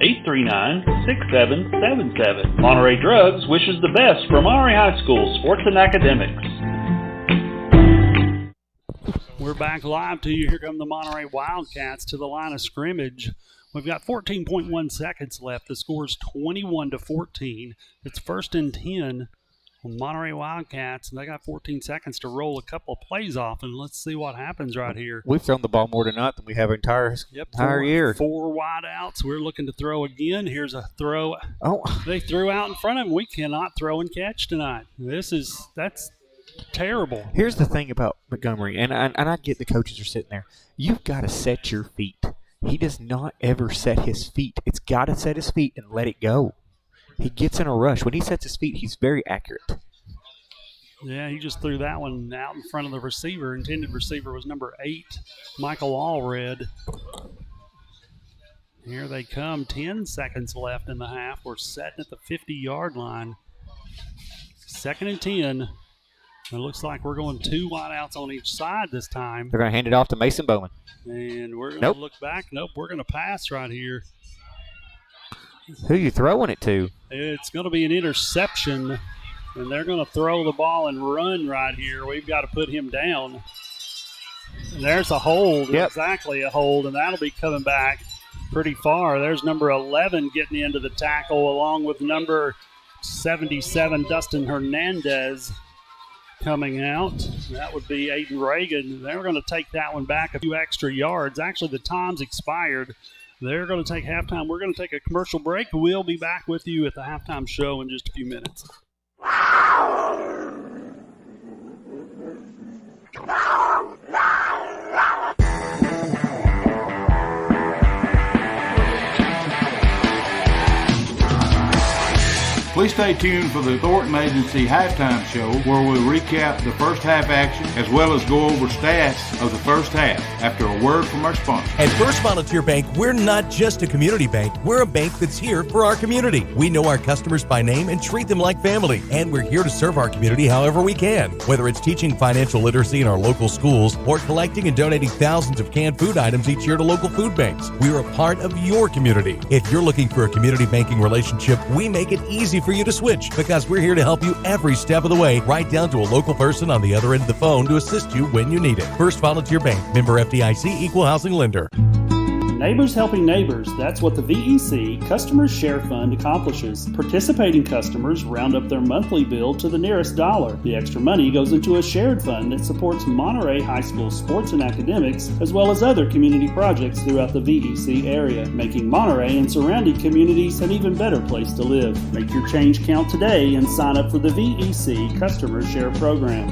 931-839-6777. Monterey Drugs wishes the best for Monterey High School sports and academics. We're back live to you. Here come the Monterey Wildcats to the line of scrimmage. We've got 14.1 seconds left. The score is 21-14. It's 1st and 10 Monterey Wildcats, and they got 14 seconds to roll a couple of plays off, and let's see what happens right here. We've thrown the ball more tonight than we have entire year. 4 wide outs. We're looking to throw again. Here's a throw. Oh, they threw out in front of him. We cannot throw and catch tonight. That's terrible. Here's the thing about Montgomery, and I get the coaches are sitting there. You've got to set your feet. He does not ever set his feet. It's got to set his feet and let it go. He gets in a rush. When he sets his feet, he's very accurate. Yeah, he just threw that one out in front of the receiver. Intended receiver was number 8, Michael Allred. Here they come. 10 seconds left in the half. We're setting at the 50-yard line. 2nd and 10. It looks like we're going 2 wideouts on each side this time. They're going to hand it off to Mason Bowman. And we're going to look back. Nope, we're going to pass right here. Who are you throwing it to? It's going to be an interception, and they're going to throw the ball and run right here. We've got to put him down. And there's a hold, exactly a hold, and that'll be coming back pretty far. There's number 11 getting into the tackle along with number 77, Dustin Hernandez, coming out. That would be Aiden Reagan. They're going to take that one back a few extra yards. Actually, the time's expired. They're going to take halftime. We're going to take a commercial break. We'll be back with you at the halftime show in just a few minutes. Please stay tuned for the Thornton Agency halftime show, where we'll recap the first half action as well as go over stats of the first half after a word from our sponsor. At First Volunteer Bank, we're not just a community bank. We're a bank that's here for our community. We know our customers by name and treat them like family, and we're here to serve our community however we can. Whether it's teaching financial literacy in our local schools or collecting and donating thousands of canned food items each year to local food banks, we're a part of your community. If you're looking for a community banking relationship, we make it easy for you to switch, because we're here to help you every step of the way, right down to a local person on the other end of the phone to assist you when you need it. First Volunteer Bank, member FDIC, equal housing lender. Neighbors helping neighbors. That's what the VEC Customers Share Fund accomplishes. Participating customers round up their monthly bill to the nearest dollar. The extra money goes into a shared fund that supports Monterey High School sports and academics, as well as other community projects throughout the VEC area, making Monterey and surrounding communities an even better place to live. Make your change count today and sign up for the VEC Customers Share Program.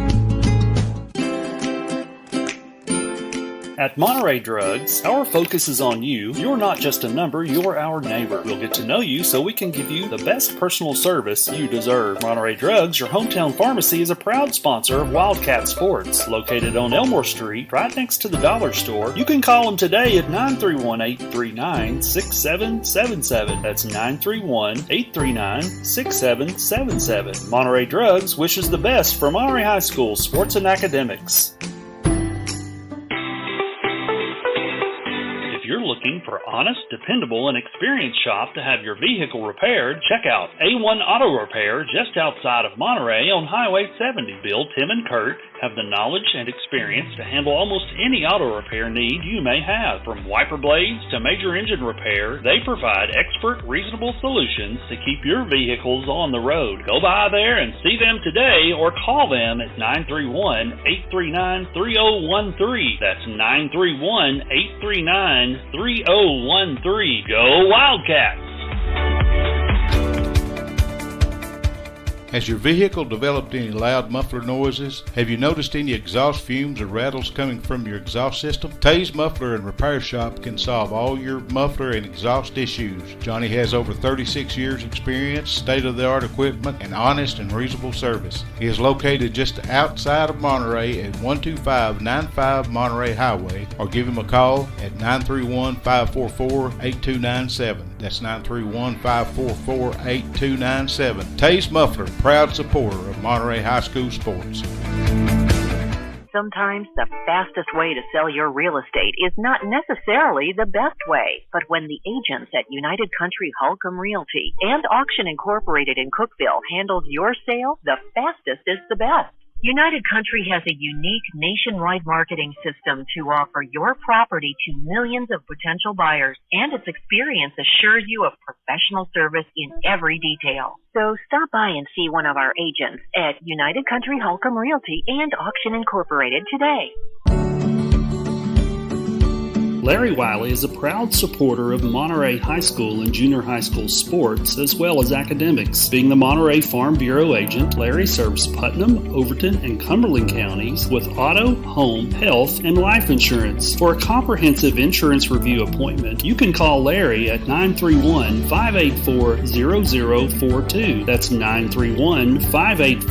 At Monterey Drugs, our focus is on you. You're not just a number, you're our neighbor. We'll get to know you so we can give you the best personal service you deserve. Monterey Drugs, your hometown pharmacy, is a proud sponsor of Wildcats Sports. Located on Elmore Street, right next to the dollar store. You can call them today at 931-839-6777. That's 931-839-6777. Monterey Drugs wishes the best for Monterey High School sports and academics. Looking for honest, dependable, and experienced shop to have your vehicle repaired, check out A1 Auto Repair just outside of Monterey on Highway 70. Bill, Tim, and Kurt have the knowledge and experience to handle almost any auto repair need you may have. From wiper blades to major engine repair, they provide expert, reasonable solutions to keep your vehicles on the road. Go by there and see them today or call them at 931-839-3013. That's 931-839-3013. Go Wildcats! Has your vehicle developed any loud muffler noises? Have you noticed any exhaust fumes or rattles coming from your exhaust system? Tay's Muffler and Repair Shop can solve all your muffler and exhaust issues. Johnny has over 36 years experience, state-of-the-art equipment, and honest and reasonable service. He is located just outside of Monterey at 12595 Monterey Highway, or give him a call at 931-544-8297. That's 931-544-8297. Tay's Muffler, proud supporter of Monterey High School sports. Sometimes the fastest way to sell your real estate is not necessarily the best way. But when the agents at United Country Holcomb Realty and Auction Incorporated in Cookeville handles your sale, the fastest is the best. United Country has a unique nationwide marketing system to offer your property to millions of potential buyers, and its experience assures you of professional service in every detail. So stop by and see one of our agents at United Country Holcomb Realty and Auction Incorporated today. Larry Wiley is a proud supporter of Monterey High School and junior high school sports, as well as academics. Being the Monterey Farm Bureau agent, Larry serves Putnam, Overton, and Cumberland counties with auto, home, health, and life insurance. For a comprehensive insurance review appointment, you can call Larry at 931-584-0042. That's 931-584